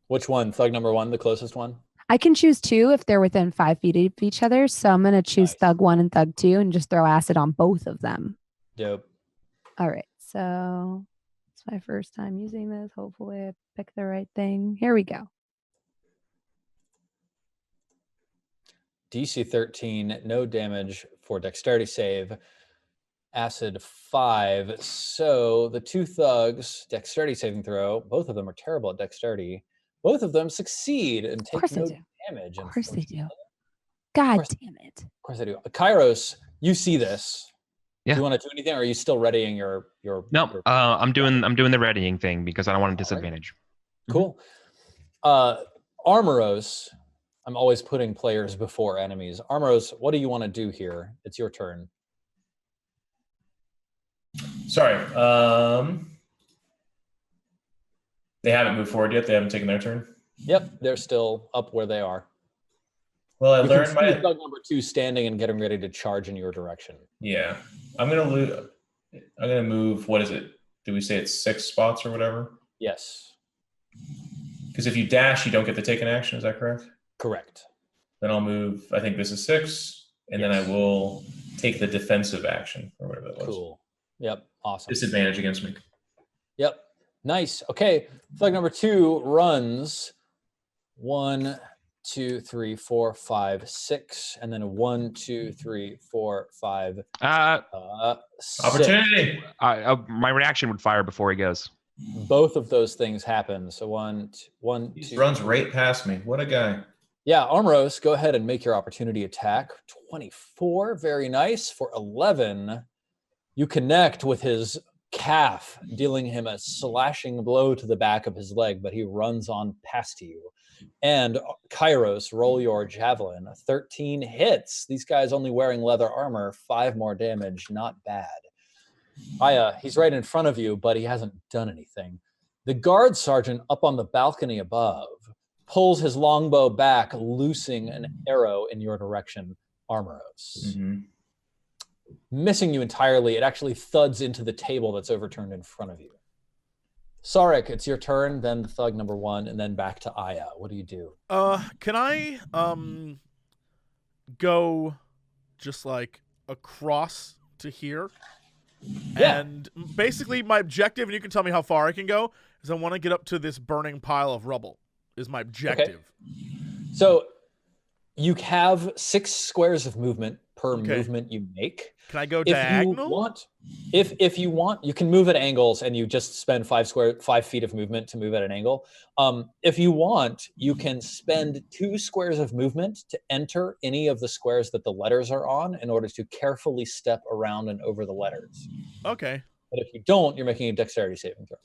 Which one? Thug number 1, the closest one? I can choose 2 if they're within 5 feet of each other. So I'm gonna choose thug 1 and thug 2, and just throw acid on both of them. Dope. All right, so it's my first time using this. Hopefully, I pick the right thing. Here we go. DC 13, no damage for dexterity save. Acid 5. So the 2 thugs, dexterity saving throw, both of them are terrible at dexterity. Both of them succeed and take no damage. Of course they do. God damn it. Of course they do. Kairos, you see this. Yeah. Do you want to do anything, or are you still readying your No, I'm doing the readying thing because I don't want a disadvantage. Cool. Armoros, I'm always putting players before enemies. Armoros, what do you want to do here? It's your turn. Sorry. They haven't moved forward yet. They haven't taken their turn. Yep, they're still up where they are. Well, I you learned can see thug number 2 standing and getting ready to charge in your direction. Yeah, I'm gonna move. What is it? Did we say it's 6 spots or whatever? Yes. Because if you dash, you don't get to take an action. Is that correct? Correct. Then I'll move. I think this is 6, and then I will take the defensive action or whatever that was. Cool. Yep. Awesome. Disadvantage against me. Yep. Nice. Okay. Thug number 2 runs 1, 2, 3, 4, 5, 6, and then a 1, 2, 3, 4, 5. Opportunity. My reaction would fire before he goes. Both of those things happen. So 1, 2. He runs right past me. What a guy. Yeah, Armoros, go ahead and make your opportunity attack. 24. Very nice. For 11, you connect with his calf, dealing him a slashing blow to the back of his leg, but he runs on past you. And Kairos, roll your javelin. 13 hits. These guys only wearing leather armor, 5 more damage. Not bad. Aya, he's right in front of you, but he hasn't done anything. The guard sergeant up on the balcony above pulls his longbow back, loosing an arrow in your direction, Armoros. Mm-hmm. Missing you entirely. It actually thuds into the table that's overturned in front of you. Sarek, it's your turn, then the thug number 1, and then back to Aya. What do you do? Can I go just across to here? Yeah. And basically my objective, and you can tell me how far I can go, is I want to get up to this burning pile of rubble is my objective. Okay. So you have 6 squares of movement per movement you make. Can I go diagonal? If you want, you can move at angles, and you just spend 5 feet of movement to move at an angle. If you want, you can spend 2 squares of movement to enter any of the squares that the letters are on in order to carefully step around and over the letters. Okay. But if you don't, you're making a dexterity saving throw.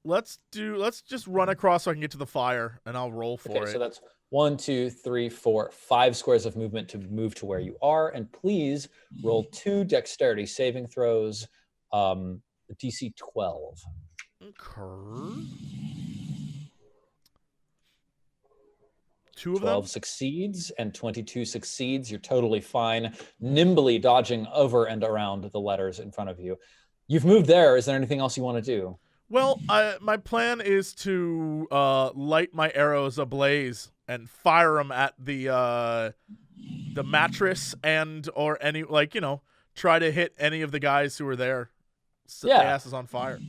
let's just run across so I can get to the fire, and I'll roll for it. So that's 1, 2, 3, 4, 5 squares of movement to move to where you are, and please roll 2 dexterity saving throws, DC 12. Okay. 2 of 12 them succeeds and 22 succeeds. You're totally fine, nimbly dodging over and around the letters in front of you. You've moved there. Is there anything else you want to do? Well, my plan is to light my arrows ablaze and fire them at the mattress or any, like, try to hit any of the guys who are there. Set their asses on fire.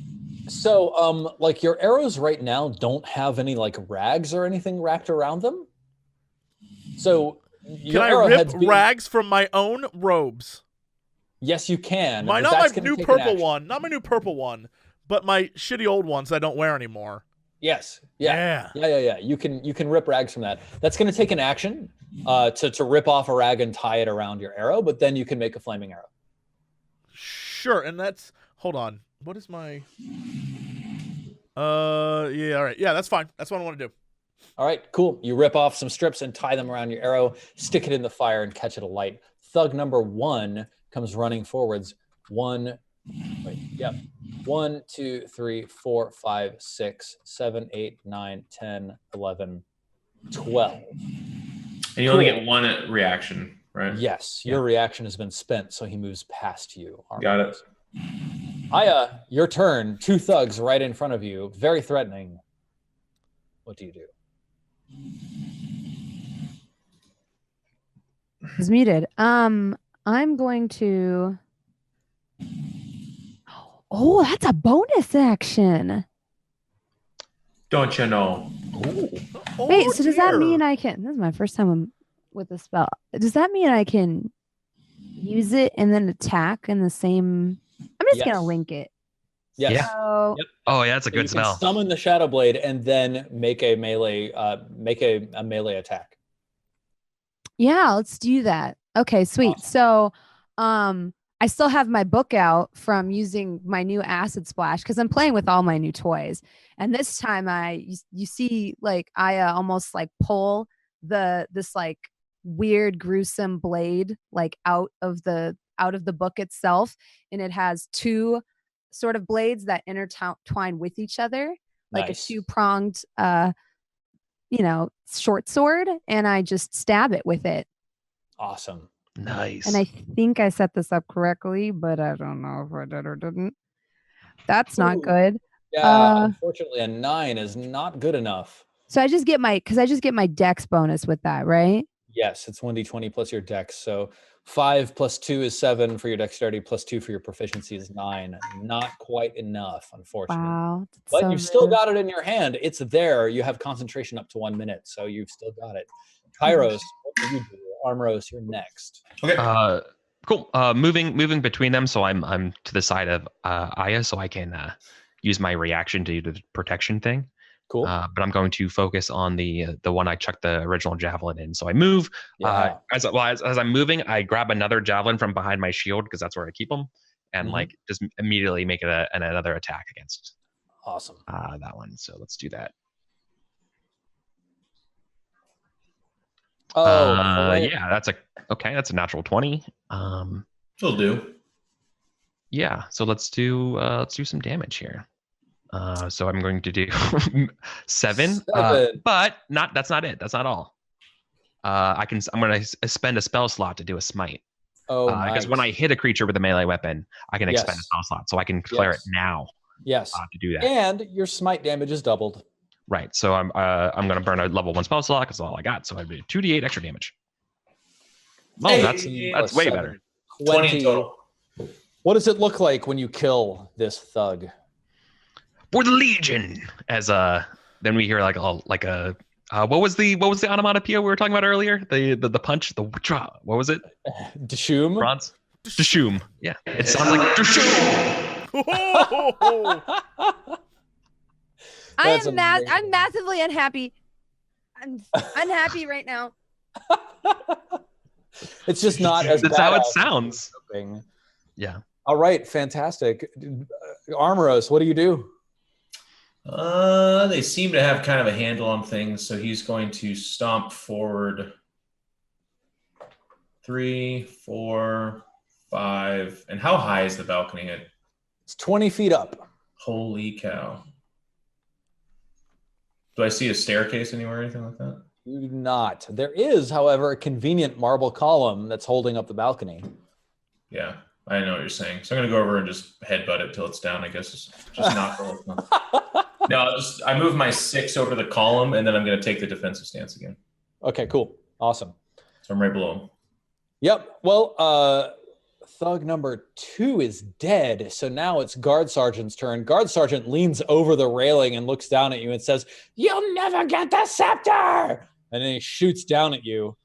So, like, your arrows right now don't have any like rags or anything wrapped around them. So, can I rip rags from my own robes? Yes, you can. Not my new purple one, but my shitty old ones I don't wear anymore. Yes. Yeah. You can rip rags from that. That's going to take an action to rip off a rag and tie it around your arrow, but then you can make a flaming arrow. Sure, and that's hold on. What is my yeah, all right. Yeah, that's fine. That's what I want to do. All right, cool. You rip off some strips and tie them around your arrow, stick it in the fire and catch it alight. Thug number 1 comes running forwards. 1, 2, 3, 4, 5, 6, 7, 8, 9, 10, 11, 12. And you only get 1 reaction, right? Yes, your reaction has been spent, so he moves past you. Got it. Aya, your turn. 2 thugs right in front of you. Very threatening. What do you do? It's muted. I'm going to... Oh, that's a bonus action. Don't you know? Wait, so does that mean I can... This is my first time with the spell. Does that mean I can use it and then attack in the same... I'm just going to link it. Yes. Yeah. So... Yep. Oh, yeah, that's a good spell. Summon the Shadow Blade and then make a melee attack. Yeah, let's do that. Okay, sweet. Awesome. So, I still have my book out from using my new acid splash because I'm playing with all my new toys. And this time you see like Aya almost like pull this like weird gruesome blade like out of the book itself, and it has 2 sort of blades that intertwine with each other, like a 2-pronged short sword, and I just stab it with it. Awesome. Nice. And I think I set this up correctly, but I don't know if I did or didn't. That's not good. Yeah, unfortunately, a 9 is not good enough. So I just get my dex bonus with that, right? Yes, it's 1d20 plus your dex. So 5 plus 2 is 7 for your dexterity, plus 2 for your proficiency is 9. Not quite enough, unfortunately. Wow. But you've still got it in your hand. It's there. You have concentration up to 1 minute, so you've still got it. Kairos, what do you do? Armoros, you're next. Okay. Cool. Moving between them, so I'm to the side of Aya, so I can use my reaction to do the protection thing. Cool. But I'm going to focus on the one I chucked the original javelin in. So I move. As I'm moving, I grab another javelin from behind my shield because that's where I keep them, and like just immediately make it another attack against. Awesome. That one. So let's do that. Yeah, that's a natural 20. It'll do. Yeah, so let's do some damage here. So I'm going to do 7. But that's not it. That's not all. I'm going to spend a spell slot to do a smite. Because when I hit a creature with a melee weapon, I can expend a spell slot, so I can declare it now. Yes. To do that. And your smite damage is doubled. Right. So I'm going to burn a level 1 spell slot because that's all I got. So I'd be 2d8 extra damage. Oh, that's way 7, better. 20 total. What does it look like when you kill this thug? For the Legion. As then we hear like a what was the onomatopoeia we were talking about earlier? The punch, what was it? Dishoom? Bronze? Dishoom. Yeah. It sounds like Dishoom. I'm massively unhappy. I'm unhappy right now. It's just not as That's how it sounds. Yeah. All right, fantastic. Armoros, what do you do? They seem to have kind of a handle on things, so he's going to stomp forward 3, 4, 5. And how high is the balcony at? It's 20 feet up. Holy cow. Do I see a staircase anywhere or anything like that? You do not. There is, however, a convenient marble column that's holding up the balcony. Yeah, I know what you're saying. So I'm going to go over and just headbutt it till it's down, I guess. Just knock it. No, I move my 6 over the column, and then I'm going to take the defensive stance again. Okay, cool. Awesome. So I'm right below him. Yep. Well, thug number 2 is dead. So now it's Guard Sergeant's turn. Guard Sergeant leans over the railing and looks down at you and says, "You'll never get the scepter!" And then he shoots down at you.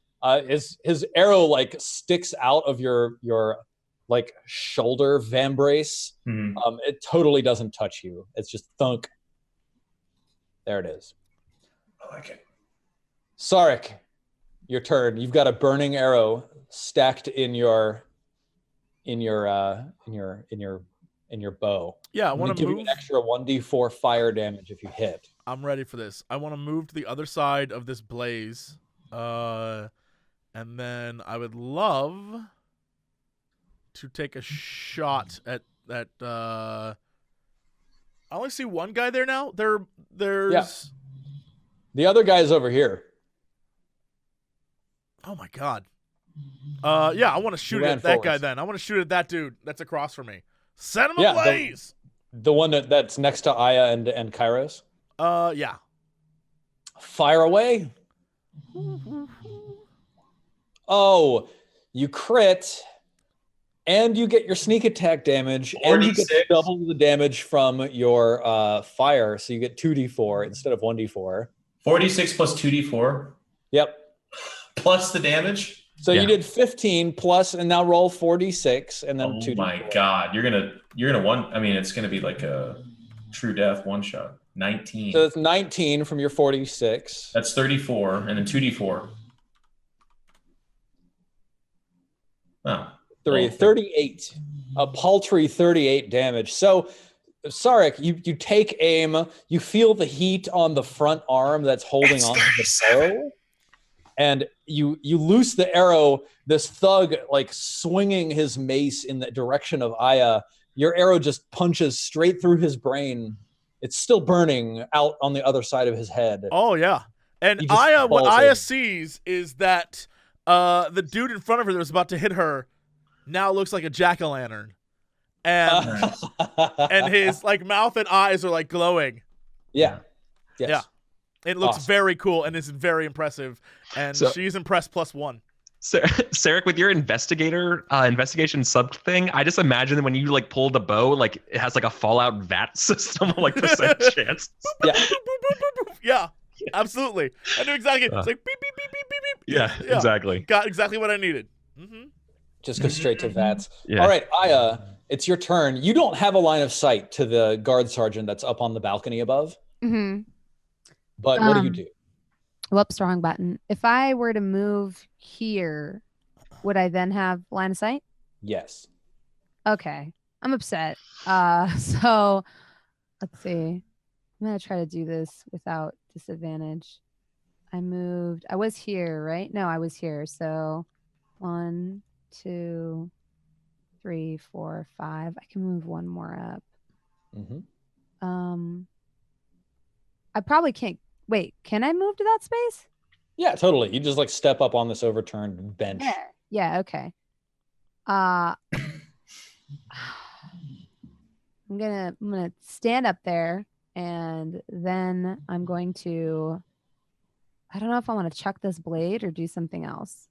His arrow like sticks out of your like shoulder vambrace. Mm-hmm. It totally doesn't touch you. It's just thunk. There it is. I like it. Sarek, your turn. You've got a burning arrow stacked in your bow. Yeah, I want to give move. you an extra 1d4 fire damage if you hit. I'm ready for this. I want to move to the other side of this blaze, and then I would love to take a shot at that. I only see one guy there now. There's. Yeah. The other guy's over here. Oh my god. Yeah, I want to shoot at that guy then. I want to shoot at that dude that's across from me. Set him ablaze. The one that's next to Aya and Kairos? Yeah. Fire away. Oh, you crit, and you get your sneak attack damage, 46. and you get double the damage from your fire, so you get 2d4 instead of 1d4. 46 plus 2d4? Yep. Plus the damage? So you did 15 plus, and now roll 46, and then 2d4. Oh my god, you're gonna one. I mean, it's gonna be like a true death one shot. 19. So it's 19 from your 46. That's 34, and then 2d4. Oh. 38. A paltry 38 damage. So, Sarek, you take aim. You feel the heat on the front arm that's holding on to the bow. And you loose the arrow, this thug like swinging his mace in the direction of Aya. Your arrow just punches straight through his brain. It's still burning out on the other side of his head. Oh, yeah. And Aya, what Aya sees is that the dude in front of her that was about to hit her now looks like a jack-o'-lantern. And, and his like mouth and eyes are like glowing. Yeah. Yes. Yeah. It looks very cool and is very impressive. And she's impressed +1. Sarek, with your investigation sub thing, I just imagine that when you like pull the bow, like it has like a Fallout VAT system, like percent chance. Yeah, absolutely. I knew exactly. It's like beep, beep, beep, beep, beep, beep. Yeah, exactly. Got exactly what I needed. Mm-hmm. Just go straight to VATs. Yeah. All right, Aya, it's your turn. You don't have a line of sight to the guard sergeant that's up on the balcony above. Mm-hmm. But what do you do? Whoops, wrong button. If I were to move here, would I then have line of sight? Yes. Okay. I'm upset. So let's see. I'm going to try to do this without disadvantage. I was here, right? No, I was here. So 1, 2, 3, 4, 5. I can move one more up. Mm-hmm. I probably can't. Wait, can I move to that space? Yeah, totally. You just like step up on this overturned bench. Yeah, okay. I'm gonna stand up there, and then I'm going to, I don't know if I want to chuck this blade or do something else.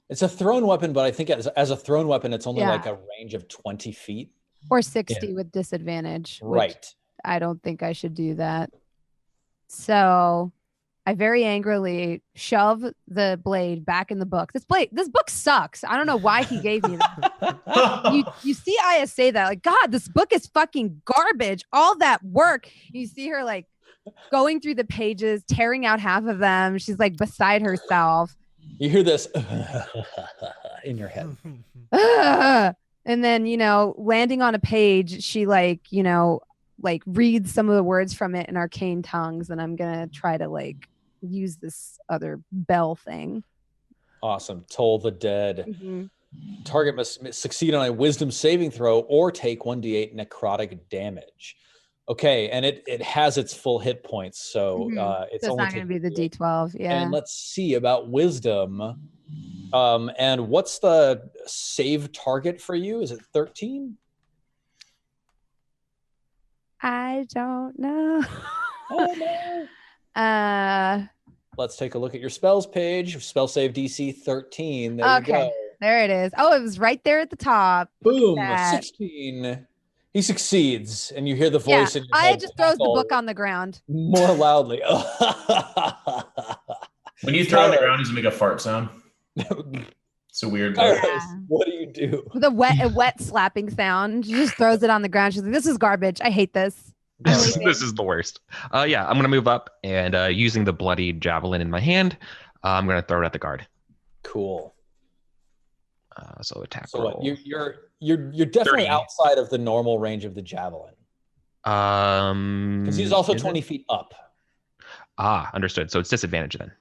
It's a thrown weapon, but I think as a thrown weapon, it's only like a range of 20 feet. Or 60 with disadvantage. Right. I don't think I should do that. So I very angrily shove the blade back in the book. This book sucks. I don't know why he gave me that. you see Aya say that, like, God, this book is fucking garbage. All that work. You see her like going through the pages, tearing out half of them. She's like beside herself. You hear this in your head. And then, landing on a page, she like read some of the words from it in arcane tongues, and I'm gonna try to like use this other bell thing. Awesome. Toll the dead. Target must succeed on a wisdom saving throw or take 1d8 necrotic damage. Okay, and it has its full hit points, so it's so only not going to be the D12. Yeah. And let's see about wisdom. And what's the save target for you? Is it 13? I don't know. Oh, no. Let's take a look at your spells page. Spell save DC 13. There you go. There it is. Oh, it was right there at the top. Boom, 16. He succeeds, and you hear the voice in your head. I just throws the book on the ground. More loudly. When you throw it on the ground, does it make a fart sound? It's a weird What do you do? With a wet slapping sound. She just throws it on the ground. She's like, this is garbage. I hate this. This is the worst. Yeah, I'm going to move up, and using the bloody javelin in my hand, I'm going to throw it at the guard. Cool. So attack so roll. What, you're definitely 30. outside of the normal range of the javelin. Because he's also 20 feet up. Ah, understood. So it's disadvantage then.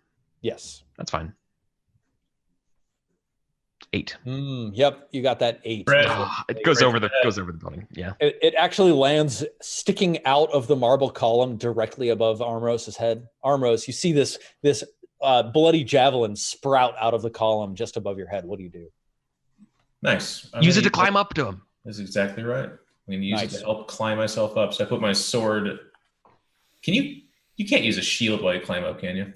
Yes. That's fine. 8. Yep, you got that 8. It goes over the building. Yeah. It actually lands sticking out of the marble column directly above Armros's head. Armros, you see this bloody javelin sprout out of the column just above your head. What do you do? Nice. Use it to climb up to him. That's exactly right. I'm going to use it to help climb myself up. So I put my sword. Can you can't use a shield while you climb up, can you?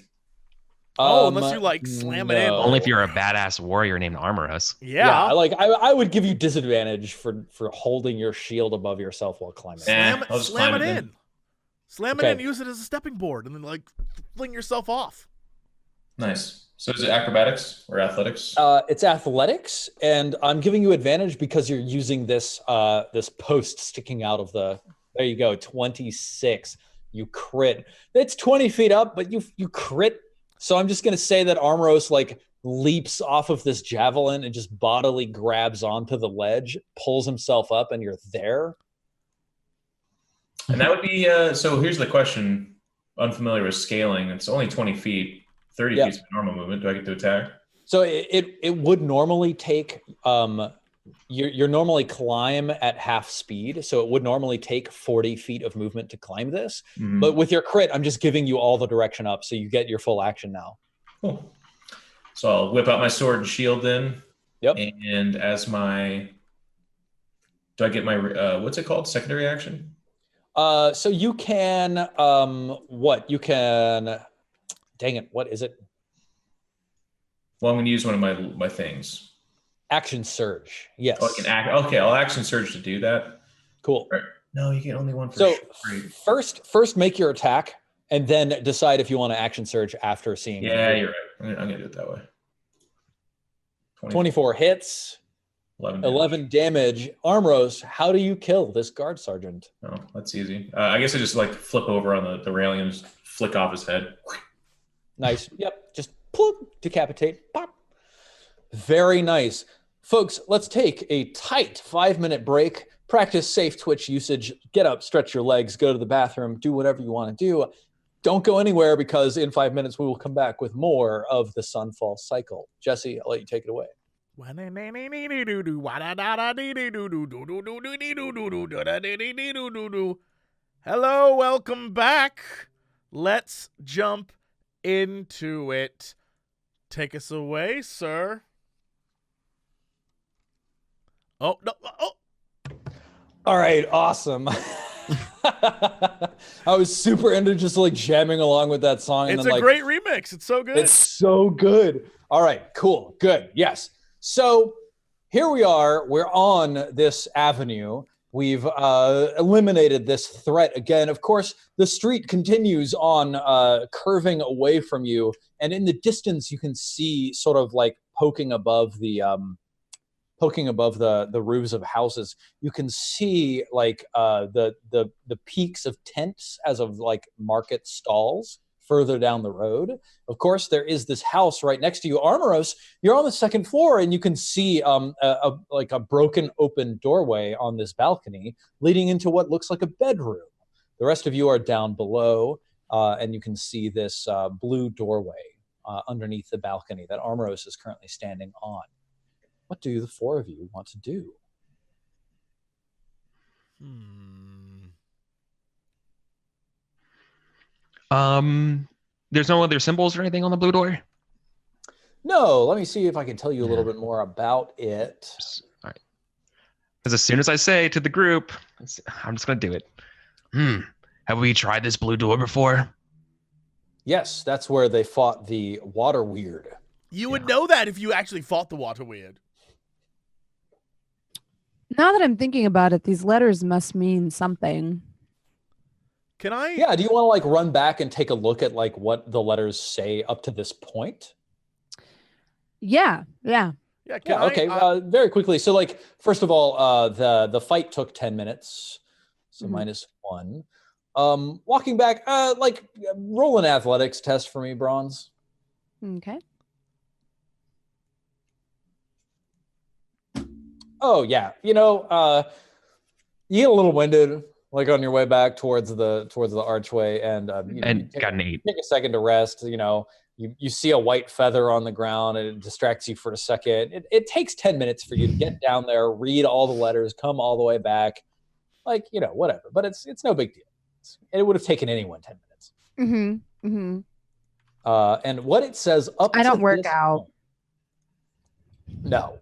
Unless you like slam it in. Only if you're a badass warrior named Armoros. Yeah. I would give you disadvantage for holding your shield above yourself while climbing. Slam it in. Slam it in, use it as a stepping board, and then like fling yourself off. Nice. So is it acrobatics or athletics? It's athletics, and I'm giving you advantage because you're using this this post sticking out of the. There you go, 26. You crit. It's 20 feet up, but you crit. So I'm just gonna say that Armros like leaps off of this javelin and just bodily grabs onto the ledge, pulls himself up, and you're there. And that would be so. Here's the question: unfamiliar with scaling. It's only 20 feet. 30 feet is normal movement. Do I get to attack? So it would normally take you're normally climb at half speed, so it would normally take 40 feet of movement to climb this. But with your crit, I'm just giving you all the direction up, so you get your full action now. Cool. So I'll whip out my sword and shield then. Yep. And as my, do I get my what's it called? Secondary action? So you can you can. Dang it, what is it? Well, I'm going to use one of my things. Action surge. Yes. Oh, I can okay, I'll action surge to do that. Cool. Right. No, you get only one for first make your attack, and then decide if you want to action surge after seeing. Yeah, you're right. I'm going to do it that way. 24 hits. 11 damage. Armros, how do you kill this guard sergeant? Oh, that's easy. I guess I just like flip over on the railing and just flick off his head. Nice. Yep. Just decapitate. Pop. Very nice. Folks, let's take a tight 5-minute break. Practice safe Twitch usage. Get up, stretch your legs, go to the bathroom, do whatever you want to do. Don't go anywhere because in 5 minutes we will come back with more of the Sunfall Cycle. Jesse, I'll let you take it away. Hello, welcome back. Let's jump into it. Take us away, sir. Oh, no. Oh. All right, awesome. I was super into just like jamming along with that song. It's a great remix. It's so good. It's so good. All right, cool, good, yes. So here we are. We're on this avenue. We've eliminated this threat again. Of course, the street continues on curving away from you, and in the distance, you can see sort of like poking above the roofs of houses. You can see like the peaks of tents as of like market stalls further down the road. Of course, there is this house right next to you. Armoros, you're on the second floor, and you can see a broken open doorway on this balcony leading into what looks like a bedroom. The rest of you are down below, and you can see this blue doorway underneath the balcony that Armoros is currently standing on. What do the four of you want to do? There's no other symbols or anything on the blue door? No, let me see if I can tell you a little bit more about it. All right. Because as soon as I say to the group, I'm just going to do it. Have we tried this blue door before? Yes, that's where they fought the water weird. You would know that if you actually fought the water weird. Now that I'm thinking about it, these letters must mean something. Can I? Yeah, do you want to like run back and take a look at like what the letters say up to this point? Yeah. Yeah, okay, very quickly. So like, first of all, the fight took 10 minutes, so -1. Walking back, roll an athletics test for me, Bronze. Okay. Oh yeah, you get a little winded, like on your way back towards the archway, and got an 8. Take a second to rest. You see a white feather on the ground, and it distracts you for a second. It takes 10 minutes for you to get down there, read all the letters, come all the way back, whatever. But it's no big deal. It would have taken anyone 10 minutes. And what it says up I don't to work this out. point, no.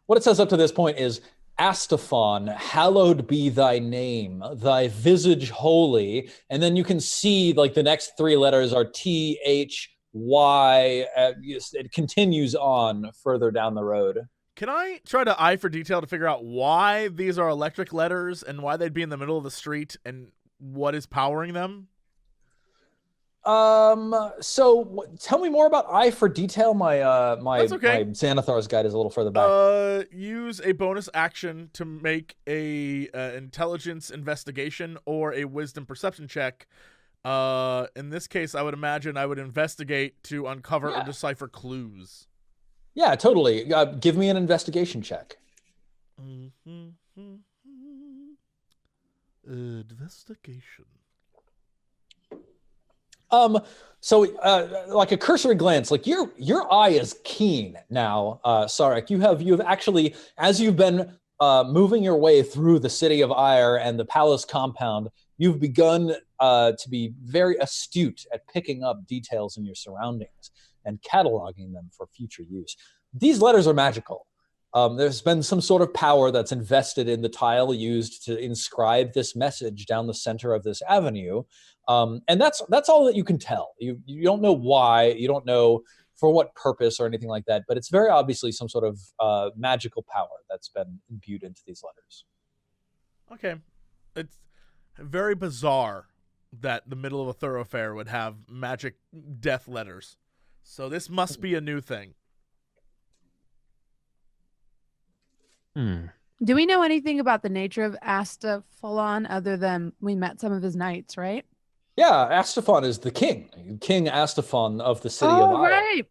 What it says up to this point is, Astaphon, hallowed be thy name, thy visage holy. And then you can see like the next 3 letters are THY. It continues on further down the road. Can I try to eye for detail to figure out why these are electric letters and why they'd be in the middle of the street and what is powering them? So tell me more about eye for detail. My my Xanathar's guide is a little further back. Use a bonus action to make a intelligence investigation or a wisdom perception check. In this case, I would imagine I would investigate to uncover or decipher clues. Yeah, totally. Give me an investigation check. Investigation. So like a cursory glance, like your eye is keen now, Sarek. You have actually, as you've been moving your way through the city of Ire and the palace compound, you've begun to be very astute at picking up details in your surroundings and cataloging them for future use. These letters are magical. There's been some sort of power that's invested in the tile used to inscribe this message down the center of this avenue. And that's all that you can tell. You don't know why, you don't know for what purpose or anything like that, but it's very obviously some sort of magical power that's been imbued into these letters. Okay. It's very bizarre that the middle of a thoroughfare would have magic death letters. So this must be a new thing. Do we know anything about the nature of Astaphon other than we met some of his knights, right? Yeah, Astaphon is the king. King Astaphon of the city of Ire. Right.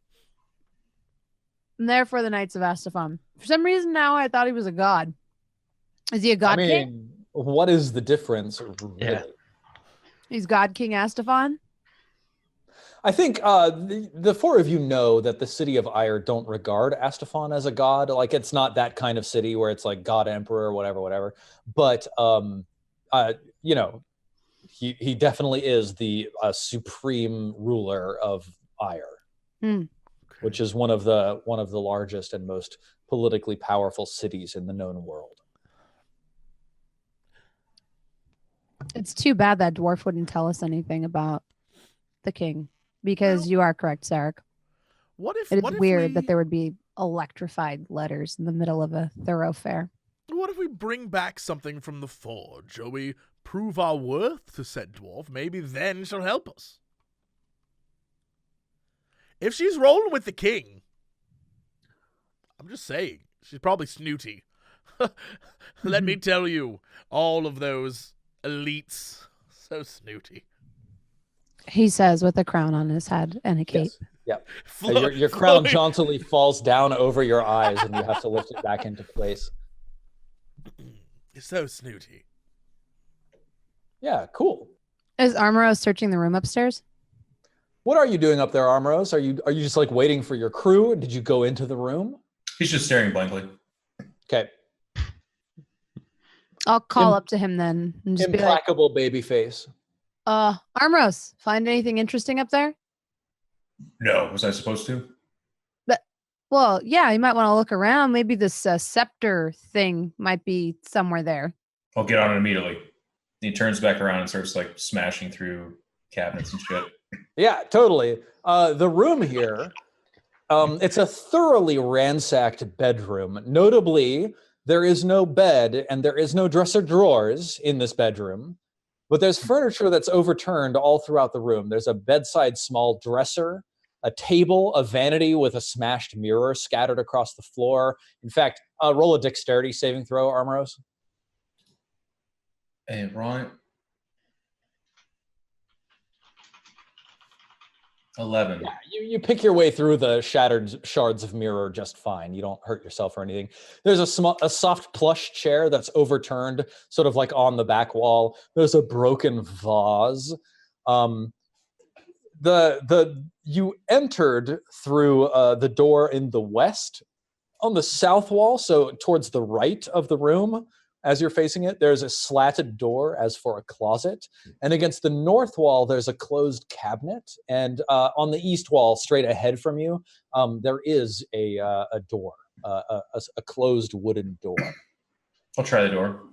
And therefore the Knights of Astaphon. For some reason now I thought he was a god. Is he a god king? What is the difference, really? Yeah. He's God King Astaphon? I think the four of you know that the city of Ire don't regard Astaphon as a god. Like, it's not that kind of city where it's like God Emperor, whatever. But, he definitely is the supreme ruler of Ire, which is one of the largest and most politically powerful cities in the known world. It's too bad that dwarf wouldn't tell us anything about the king. Because you are correct, Sarek. It is weird that there would be electrified letters in the middle of a thoroughfare. What if we bring back something from the forge, or we prove our worth to said dwarf? Maybe then she'll help us. If she's rolling with the king, I'm just saying, she's probably snooty. Let me tell you, all of those elites, so snooty. He says with a crown on his head and a cape. Yes. Yeah. Your crown jauntily falls down over your eyes and you have to lift it back into place. You're so snooty. Yeah, cool. Is Armoros searching the room upstairs? What are you doing up there, Armoros? Are you just like waiting for your crew? Did you go into the room? He's just staring blankly. Okay. I'll call up to him then and just Implacable baby face. be like, Armoros, find anything interesting up there? No, was I supposed to? Well, yeah, you might want to look around. Maybe this scepter thing might be somewhere there. I'll get on it immediately. He turns back around and starts like smashing through cabinets and shit. Yeah, totally. The room here, it's a thoroughly ransacked bedroom. Notably, there is no bed and there is no dresser drawers in this bedroom, but there's furniture that's overturned all throughout the room. There's a bedside small dresser, a table, a vanity with a smashed mirror scattered across the floor. In fact, roll a dexterity saving throw, Armoros. Hey, right. 11. Yeah, you pick your way through the shattered shards of mirror just fine. You don't hurt yourself or anything. There's a soft plush chair that's overturned, sort of like on the back wall. There's a broken vase. You entered through the door in the west. On the south wall, so towards the right of the room, as you're facing it, there's a slatted door as for a closet. And against the north wall, there's a closed cabinet. And on the east wall, straight ahead from you, there is a door, a closed wooden door. I'll try the door.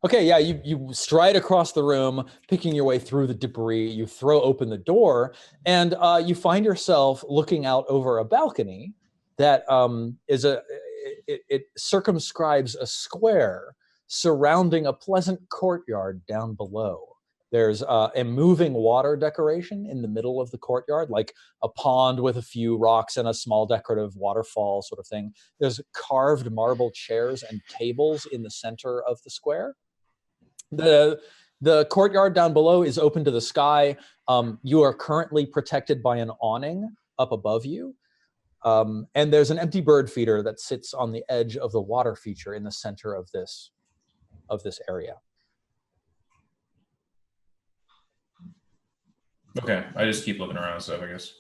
Okay, yeah, you stride across the room, picking your way through the debris. You throw open the door, and you find yourself looking out over a balcony that it circumscribes a square surrounding a pleasant courtyard down below. There's a moving water decoration in the middle of the courtyard, like a pond with a few rocks and a small decorative waterfall sort of thing. There's carved marble chairs and tables in the center of the square. The courtyard down below is open to the sky. You are currently protected by an awning up above you. And there's an empty bird feeder that sits on the edge of the water feature in the center of this area. Okay, I just keep looking around and stuff, I guess.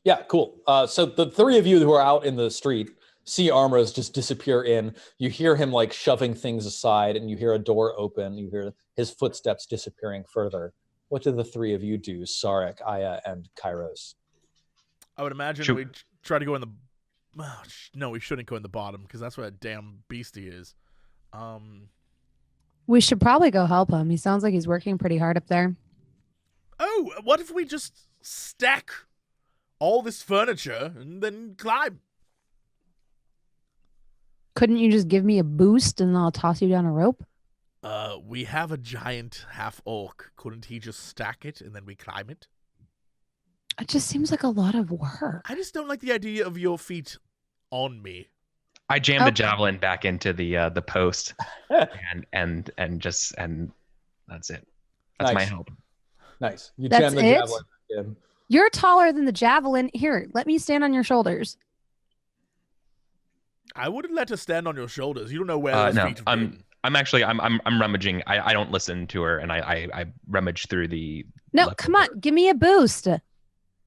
Yeah, cool. So the three of you who are out in the street see Armoros just disappear in. You hear him like shoving things aside, and you hear a door open. You hear his footsteps disappearing further. What do the three of you do, Sarek, Aya, and Kairos? I would imagine we'd try to go in the... no, we shouldn't go in the bottom, because that's where that damn beastie is. We should probably go help him. He sounds like he's working pretty hard up there. Oh, what if we just stack all this furniture and then climb? Couldn't you just give me a boost and I'll toss you down a rope? We have a giant half-orc. Couldn't he just stack it and then we climb it? It just seems like a lot of work. I just don't like the idea of your feet on me. I jammed the javelin back into the post, and that's it. That's my help. Nice. You That's jam the javelin back in. You're taller than the javelin. Here, let me stand on your shoulders. I wouldn't let her stand on your shoulders. You don't know where those feet have been. I'm rummaging. I don't listen to her, and I rummage through the. No, come on, give me a boost.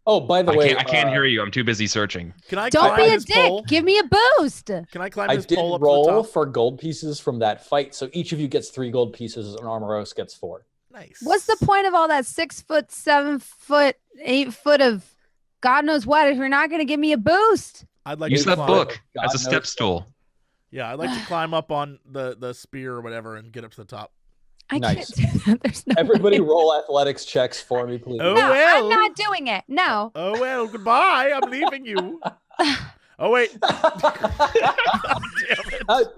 Oh, by the way, I can't hear you. I'm too busy searching. Can I don't climb be a his dick. pole? Give me a boost. Can I climb I his did pole up to the roll top? for gold pieces from that fight, so each of you gets 3 gold pieces, and Armoros gets 4. Nice. What's the point of all that 6 foot, 7 foot, 8 foot of God knows what if you're not going to give me a boost? I'd like Use to that climb. book God as a knows step what. stool. Yeah, I'd like to climb up on the spear or whatever and get up to the top. I Nice. can't do that. There's no Everybody way. roll athletics checks for me, please. Oh, No, well. I'm not doing it. No. Oh, well, goodbye. I'm leaving you. Oh, wait. God damn it.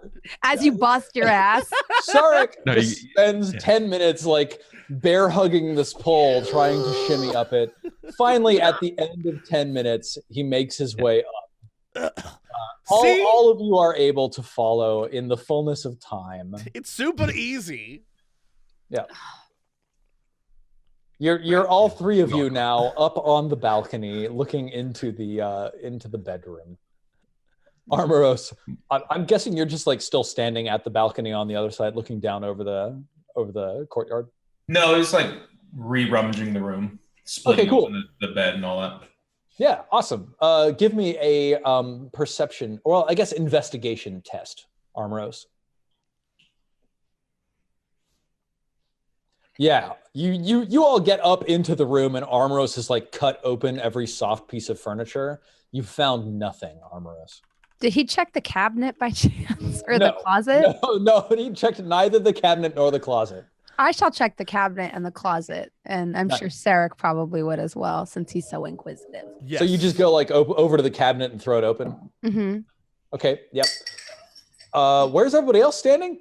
As you bust your ass. Sarek No, just spends 10 minutes like bear hugging this pole, trying to shimmy up it. Finally, at the end of 10 minutes, he makes his way up. See? All of you are able to follow in the fullness of time. It's super easy. Yeah. You're all 3 of you now up on the balcony looking into the bedroom. Armoros, I'm guessing you're just like still standing at the balcony on the other side looking down over the courtyard. No, it's like re-rummaging the room, splitting cool. open the bed and all that. Yeah, awesome. Give me a perception, or I guess investigation test, Armoros. Yeah, you all get up into the room, and Armoros has like cut open every soft piece of furniture. You found nothing, Armoros. Did he check the cabinet by chance or the closet? No, he checked neither the cabinet nor the closet. I shall check the cabinet and the closet, and I'm sure Sarek probably would as well, since he's so inquisitive. Yes. So you just go like over to the cabinet and throw it open? Mm-hmm. Okay, yep. Where's everybody else standing?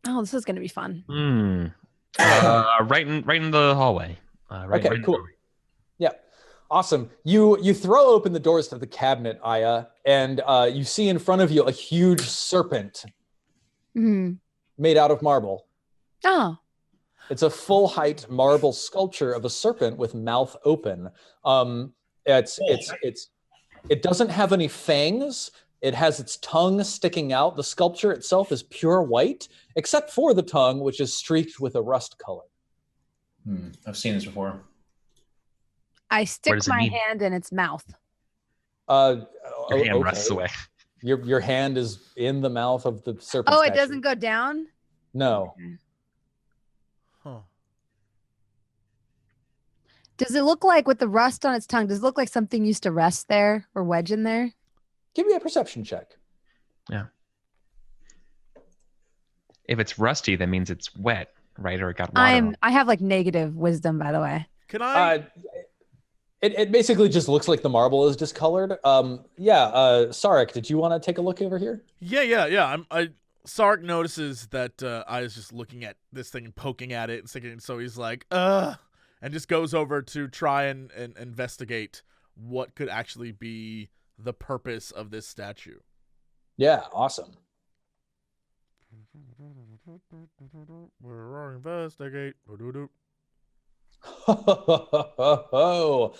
Oh, this is going to be fun. Right in the hallway. Right in cool. The doorway. Yeah, awesome. You throw open the doors to the cabinet, Aya, and you see in front of you a huge serpent made out of marble. Oh. It's a full-height marble sculpture of a serpent with mouth open. It doesn't have any fangs. It has its tongue sticking out. The sculpture itself is pure white, except for the tongue, which is streaked with a rust color. I've seen this before. I stick my hand in its mouth. Your hand rusts away. Your hand is in the mouth of the serpent. Oh, it doesn't go down? No. Okay. Huh. Does it look like, with the rust on its tongue, does it look like something used to rest there or wedge in there? Give me a perception check. Yeah. If it's rusty, that means it's wet, right? Or it got water on. I have like negative wisdom, by the way. Can I? It basically just looks like the marble is discolored. Sarek, did you want to take a look over here? Yeah. Sark notices that I was just looking at this thing and poking at it and thinking, so he's like, and just goes over to try and investigate what could actually be the purpose of this statue. Yeah, awesome. We're investigate. All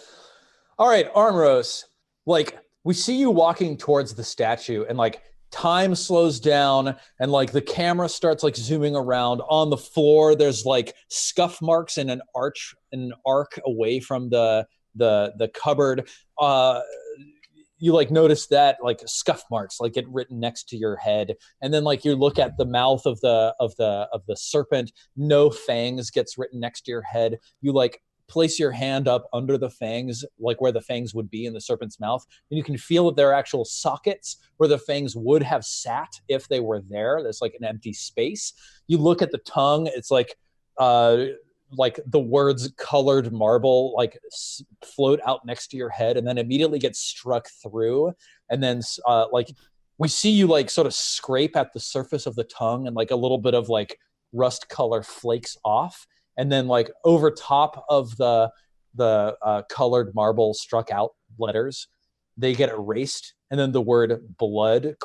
right, Armros, like we see you walking towards the statue, and like time slows down, and like the camera starts like zooming around. On the floor there's like scuff marks in an arc away from the cupboard. You like notice that like scuff marks like get written next to your head, and then like you look at the mouth of the serpent. No fangs gets written next to your head. You like place your hand up under the fangs, like where the fangs would be in the serpent's mouth, and you can feel that there are actual sockets where the fangs would have sat if they were there. There's like an empty space. You look at the tongue. It's like the words colored marble like float out next to your head, and then immediately get struck through. And then like we see you like sort of scrape at the surface of the tongue, and like a little bit of like rust color flakes off. And then like over top of the colored marble struck out letters, they get erased. And then the word blood ?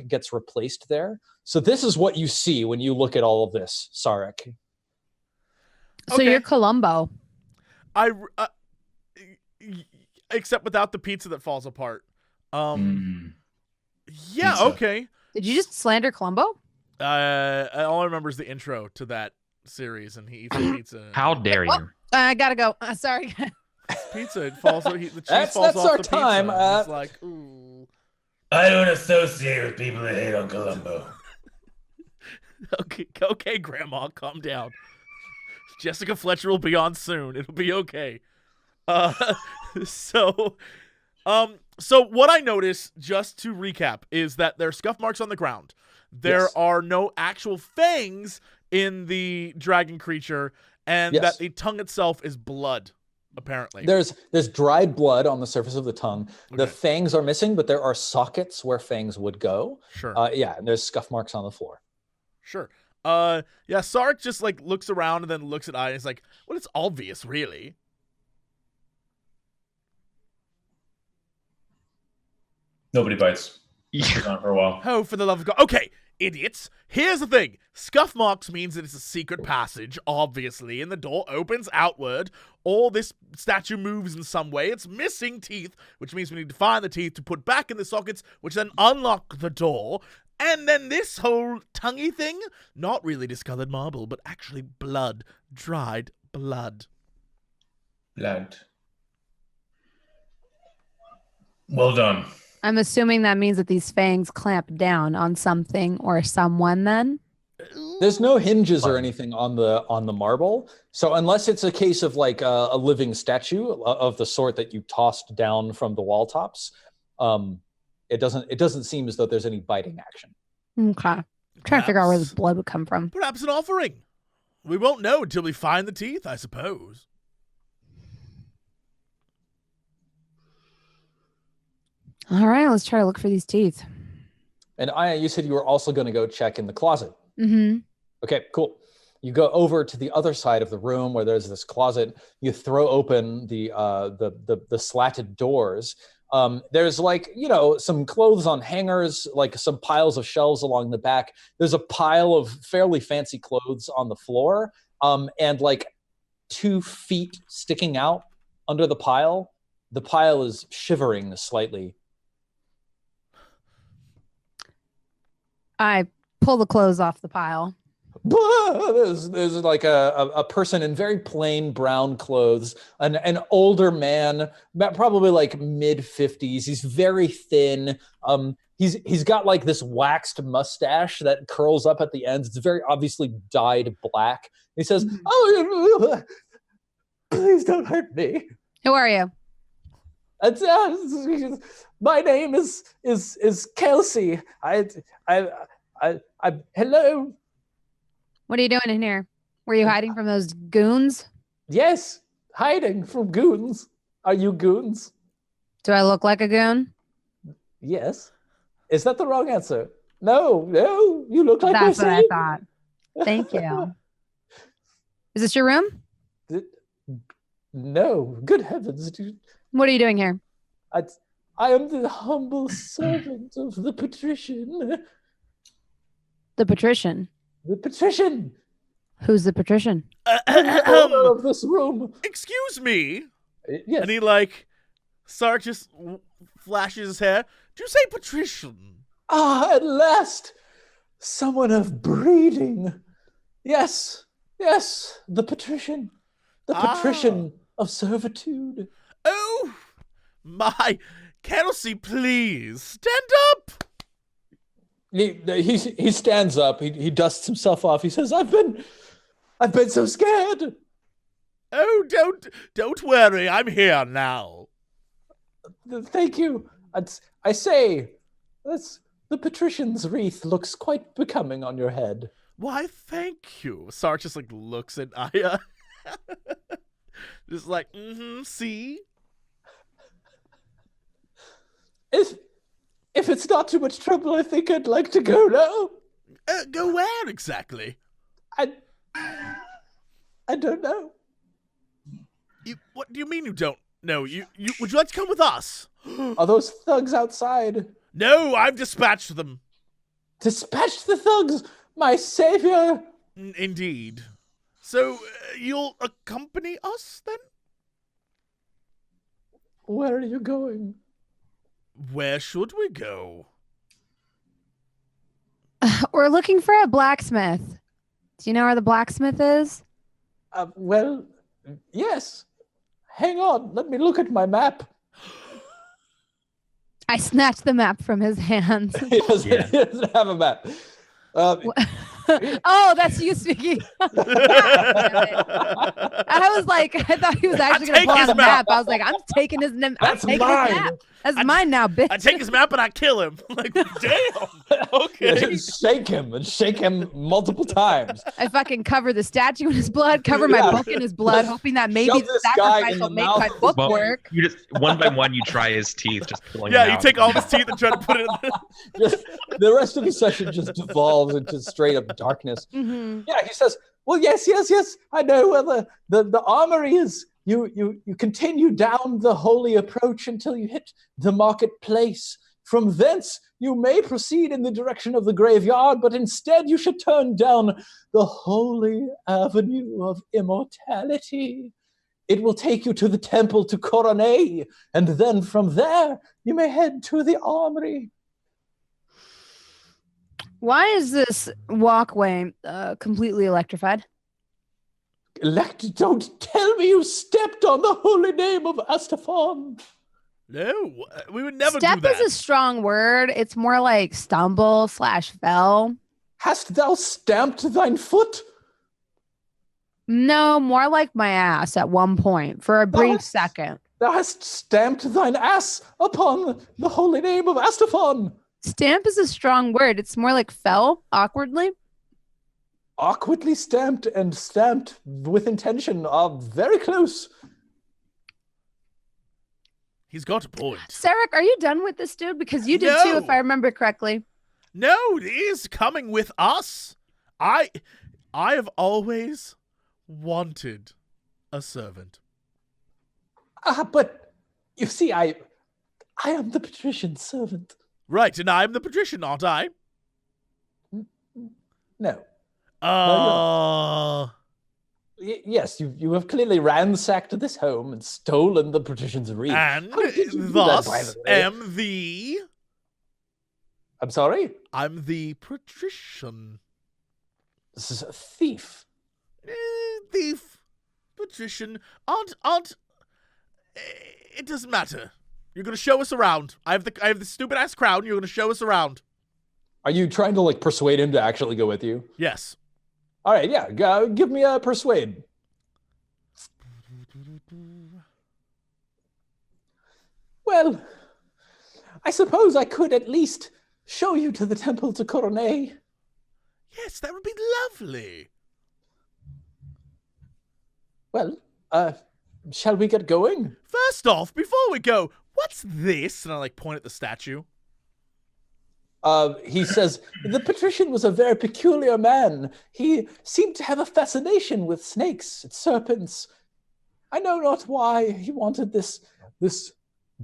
Gets replaced there. So this is what you see when you look at all of this, Sarek. So you're Columbo. Except without the pizza that falls apart. Yeah, Pizza. okay. Did you just slander Columbo? All I remember is the intro to that series, and he eats the pizza. How dare you? I gotta go. Sorry. Pizza, it falls. The cheese That's falls off our the time. Pizza. It's like, ooh. I don't associate with people that hate on Columbo. Okay, Grandma, calm down. Jessica Fletcher will be on soon. It'll be okay. So what I noticed, just to recap, is that there are scuff marks on the ground. There are no actual fangs in the dragon creature, and that the tongue itself is blood, apparently. There's dried blood on the surface of the tongue. Okay. The fangs are missing, but there are sockets where fangs would go. Sure. And there's scuff marks on the floor. Sure. Sark just like looks around and then looks at I and is like, well, it's obvious, really. Nobody bites. Yeah. Been on for a while. Oh, for the love of God. Okay, idiots. Here's the thing. Scuff marks means that it's a secret passage, obviously, and the door opens outward, or this statue moves in some way. It's missing teeth, which means we need to find the teeth to put back in the sockets, which then unlock the door. And then this whole tonguey thing, not really discolored marble, but actually blood. Dried blood. Blood. Well done. I'm assuming that means that these fangs clamp down on something or someone then? There's no hinges or anything on the marble. So unless it's a case of like a living statue of the sort that you tossed down from the wall tops, it doesn't seem as though there's any biting action. Okay. I'm trying to figure out where the blood would come from. Perhaps an offering. We won't know until we find the teeth, I suppose. All right, let's try to look for these teeth. And Aya, you said you were also going to go check in the closet. Mm-hmm. Okay, cool. You go over to the other side of the room where there's this closet. You throw open the slatted doors. There's like, some clothes on hangers, like some piles of shelves along the back. There's a pile of fairly fancy clothes on the floor, and like 2 feet sticking out under the pile. The pile is shivering slightly. I pull the clothes off the pile. There's like a person in very plain brown clothes, an older man, probably like mid-50s. He's very thin. He's got like this waxed mustache that curls up at the ends. It's very obviously dyed black. He says, "Oh, please don't hurt me. Who are you?" My name is Kelsey. Hello. What are you doing in here? Were you hiding from those goons? Yes, hiding from goons. Are you goons? Do I look like a goon? Yes. Is that the wrong answer? No, you look like That's what myself. I thought. Thank you. Is this your room? No, good heavens, dude. What are you doing here? I am the humble servant of the patrician. The patrician. The patrician. Who's the patrician? The owner of this room. Excuse me. Yes. And he Sark just flashes his hair. Do you say patrician? Ah, at last, someone of breeding. Yes, the patrician. The patrician of servitude. Oh, my. Kelsey, please, stand up. He stands up. He dusts himself off. He says, I've been so scared. Oh, don't worry. I'm here now. Thank you. I say, the patrician's wreath looks quite becoming on your head. Why, thank you. Sark just looks at Aya. Just see? If it's not too much trouble, I think I'd like to go now. Go where exactly? I don't know. What do you mean you don't know? Would you like to come with us? Are those thugs outside? No, I've dispatched them. Dispatched the thugs, my savior. Indeed. So you'll accompany us then? Where are you going? Where should we go? We're looking for a blacksmith. Do you know where the blacksmith is? Well, yes. Hang on. Let me look at my map. I snatched the map from his hands. He doesn't have a map. Oh, that's you speaking. I was like, I thought he was actually going to pull out a map. I was like, I'm taking his map. That's mine. That's mine now, bitch. I take his map and I kill him. Damn. Okay. Shake him multiple times. I fucking cover the statue in his blood, cover my book in his blood, hoping that maybe the sacrifice will make my book work. You just one by one, you try his teeth, just pulling. Yeah, them you out. take all his teeth and try to put it in. The rest of the session just devolves into straight up darkness. Mm-hmm. Yeah, he says, well, yes. I know where the armory is. You continue down the holy approach until you hit the marketplace. From thence, you may proceed in the direction of the graveyard, but instead you should turn down the holy avenue of immortality. It will take you to the temple to Coronet, and then from there, you may head to the armory. Why is this walkway completely electrified? Don't tell me you stepped on the holy name of Astafon. No, we would never Step do that. is a strong word. It's more like stumble/fell. Hast thou stamped thine foot? No, more like my ass at one point for a brief second. Thou hast stamped thine ass upon the holy name of Astafon. Stamp is a strong word. It's more like fell awkwardly. Awkwardly stamped and stamped with intention are very close. He's got a point. Sarek, are you done with this dude? Because you did too, if I remember correctly. No, he's coming with us. I have always wanted a servant. But you see, I am the patrician's servant. Right, and I'm the patrician, aren't I? No. Yes, you have clearly ransacked this home and stolen the patrician's wreath. And thus am the... I'm sorry? I'm the patrician. This is a thief. Thief. Patrician. Aren't... It doesn't matter. You're gonna show us around. I have the stupid ass crown. You're gonna show us around. Are you trying to like persuade him to actually go with you? Yes. All right, yeah. Give me a persuade. Well, I suppose I could at least show you to the temple to Coronet. Yes, that would be lovely. Well, shall we get going? First off, before we go, what's this? And I like point at the statue. He says, the patrician was a very peculiar man. He seemed to have a fascination with snakes and serpents. I know not why he wanted this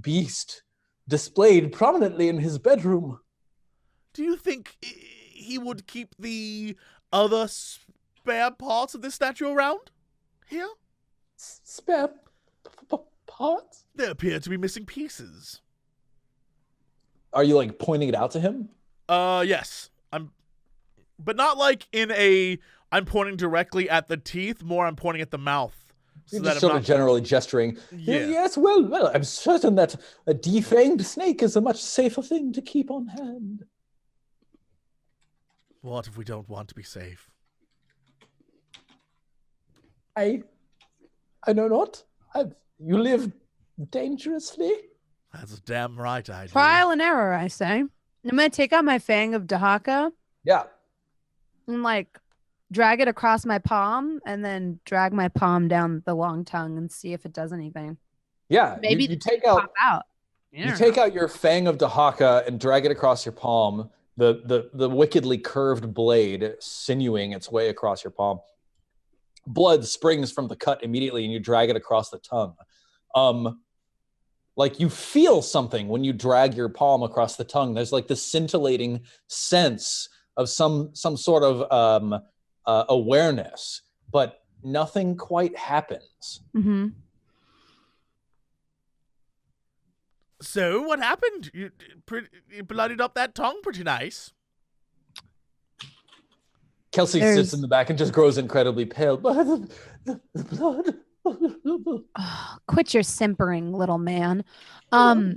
beast displayed prominently in his bedroom. Do you think he would keep the other spare parts of this statue around here? Spare parts? There appear to be missing pieces. Are you like pointing it out to him? Yes. But not like in a I'm pointing directly at the teeth, more I'm pointing at the mouth. You're just sort of generally gesturing. Yeah. Yes, well, I'm certain that a defanged snake is a much safer thing to keep on hand. What if we don't want to be safe? I know not. You live dangerously. That's damn right I do. Trial and error, I say. I'm gonna take out my Fang of Dahaka. Yeah. And like drag it across my palm and then drag my palm down the long tongue and see if it does anything. Yeah. Maybe you take out. You take out your Fang of Dahaka and drag it across your palm. The wickedly curved blade sinewing its way across your palm. Blood springs from the cut immediately, and you drag it across the tongue. Like you feel something when you drag your palm across the tongue. There's like this scintillating sense of some sort of awareness, but nothing quite happens. Mm-hmm. So what happened? You bloodied up that tongue pretty nice. Kelsey sits in the back and just grows incredibly pale. The blood. Oh, quit your simpering, little man. I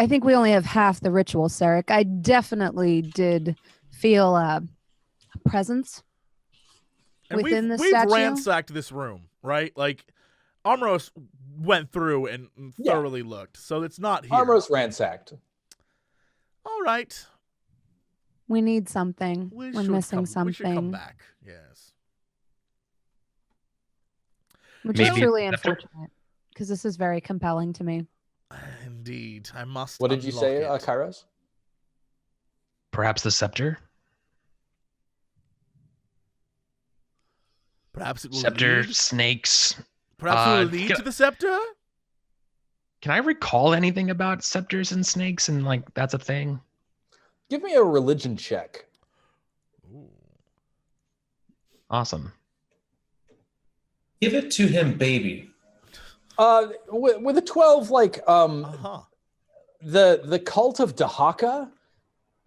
think we only have half the ritual, Sarek. I definitely did feel a presence within the statue. We've ransacked this room, right? Like, Armoros went through and thoroughly looked, so it's not here. Armoros ransacked. All right. We need something. We're missing something. We should come back. Yes. Which is truly unfortunate, because this is very compelling to me. Indeed. I must. What did you say, Kairos? Perhaps the scepter? Perhaps it will Scepter, lead. snakes. Perhaps it will lead to the scepter? Can I recall anything about scepters and snakes and like that's a thing? Give me a religion check. Ooh. Awesome. Give it to him, baby. With a 12, like the cult of Dahaka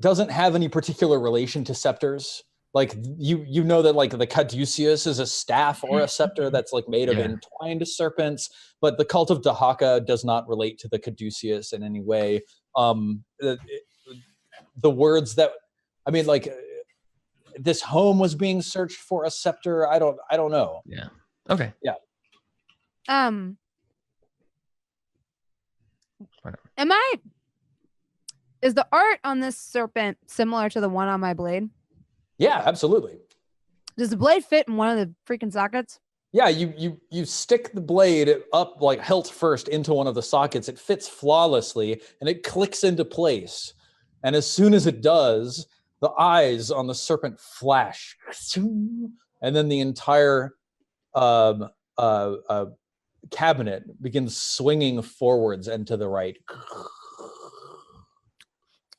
doesn't have any particular relation to scepters. Like you know that like the caduceus is a staff or a scepter that's like made of entwined serpents, but the cult of Dahaka does not relate to the caduceus in any way. The words that like this home was being searched for a scepter. I don't know. Yeah. Okay. Yeah. Is the art on this serpent similar to the one on my blade? Yeah, absolutely. Does the blade fit in one of the freaking sockets? Yeah, you stick the blade up like hilt first into one of the sockets. It fits flawlessly and it clicks into place. And as soon as it does, the eyes on the serpent flash, and then the entire cabinet begins swinging forwards and to the right.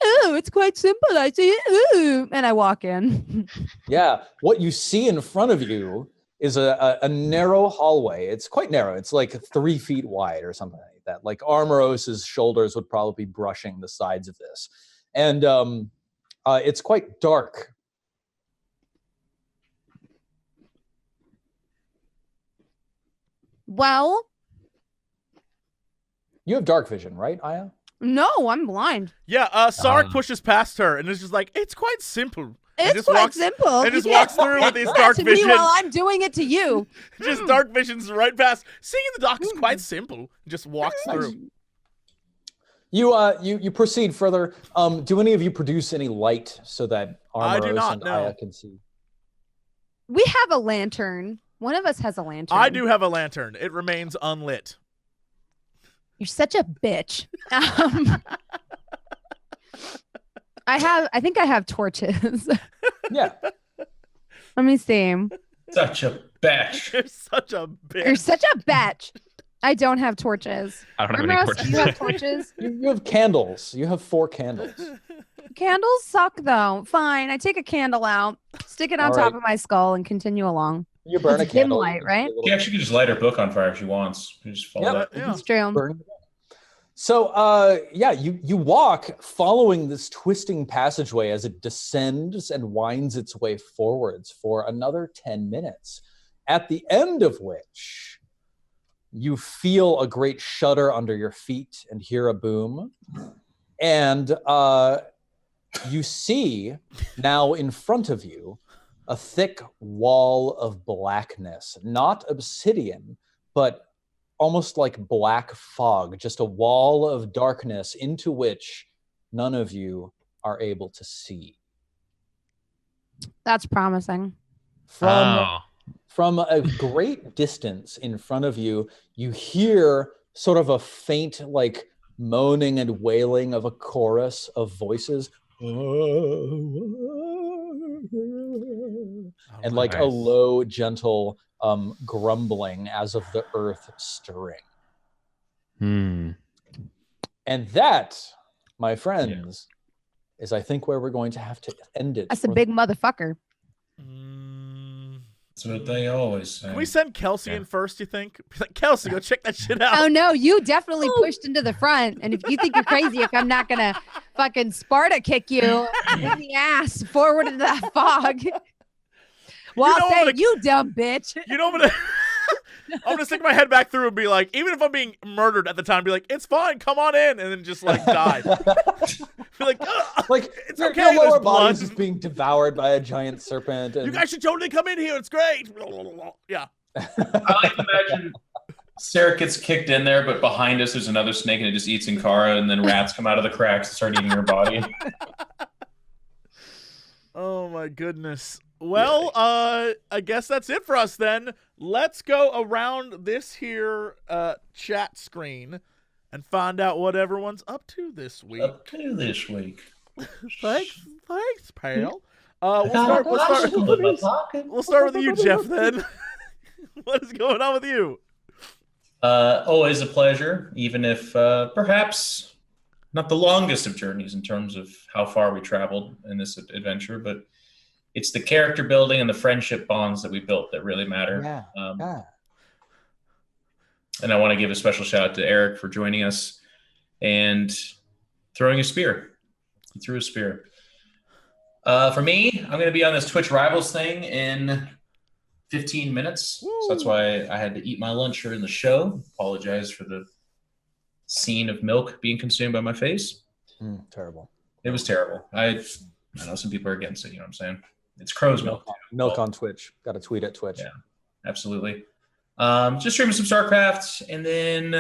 Oh, it's quite simple. I see it. Ooh. And I walk in. Yeah. What you see in front of you is a narrow hallway. It's quite narrow. It's like 3 feet wide or something like that. Like Armoros's shoulders would probably be brushing the sides of this. And it's quite dark. Well, you have dark vision, right, Aya? No, I'm blind. Yeah, Sark pushes past her and is just like, it's quite simple. It's quite simple. And just walks through with his dark vision. While I'm doing it to you. Just dark visions right past. Seeing in the dark is quite simple. Just walks through. You proceed further. Do any of you produce any light so that Armoros and Aya can see? We have a lantern. One of us has a lantern. I do have a lantern. It remains unlit. You're such a bitch. I think I have torches. Yeah. Let me see. Such a bitch. You're such a bitch. You're such a bitch. I don't have torches. I don't have any torches. Do you have torches? You have candles. You have 4 candles. Candles suck, though. Fine. I take a candle out, stick it on top of my skull, and continue along. You burn it's a candle. Dim light, right? She actually could just light her book on fire if she wants. You just follow that. It's true. So, you walk following this twisting passageway as it descends and winds its way forwards for another 10 minutes, at the end of which you feel a great shudder under your feet and hear a boom. And you see now in front of you a thick wall of blackness, not obsidian, but almost like black fog, just a wall of darkness into which none of you are able to see. That's promising. From a great distance in front of you, you hear sort of a faint, like, moaning and wailing of a chorus of voices. And like a low, gentle grumbling as of the earth stirring. And that, my friends, is I think where we're going to have to end it. That's a big motherfucker. That's what they always say. Can we send Kelsey in first, you think? Be like, Kelsey, go check that shit out. Oh, no, you definitely pushed into the front. And if you think you're crazy, if I'm not going to fucking Sparta kick you in the ass forward into that fog. Well, I'll say, you dumb bitch. You know, I'm gonna stick my head back through and be like, even if I'm being murdered at the time, be like, it's fine, come on in, and then just like die. Be like, it's okay. Your lower body is just being devoured by a giant serpent. And... You guys should totally come in here. It's great. Yeah. I like to imagine Sarah gets kicked in there, but behind us there's another snake and it just eats Inkara, and then rats come out of the cracks and start eating her body. Oh my goodness. Well, I guess that's it for us then. Let's go around this here chat screen and find out what everyone's up to this week. Thanks, pal. We'll start with you, Jeff, then. What is going on with you? Always a pleasure, even if perhaps not the longest of journeys in terms of how far we traveled in this adventure, but it's the character building and the friendship bonds that we built that really matter. And I want to give a special shout out to Eric for joining us and throwing a spear. He threw a spear. For me, I'm going to be on this Twitch Rivals thing in 15 minutes. Woo. So that's why I had to eat my lunch during the show. Apologize for the scene of milk being consumed by my face. Terrible. It was terrible. I know some people are against it. You know what I'm saying? It's crow's milk. Milk on Twitch. Got to tweet at Twitch. Yeah, absolutely. Just streaming some StarCraft, and then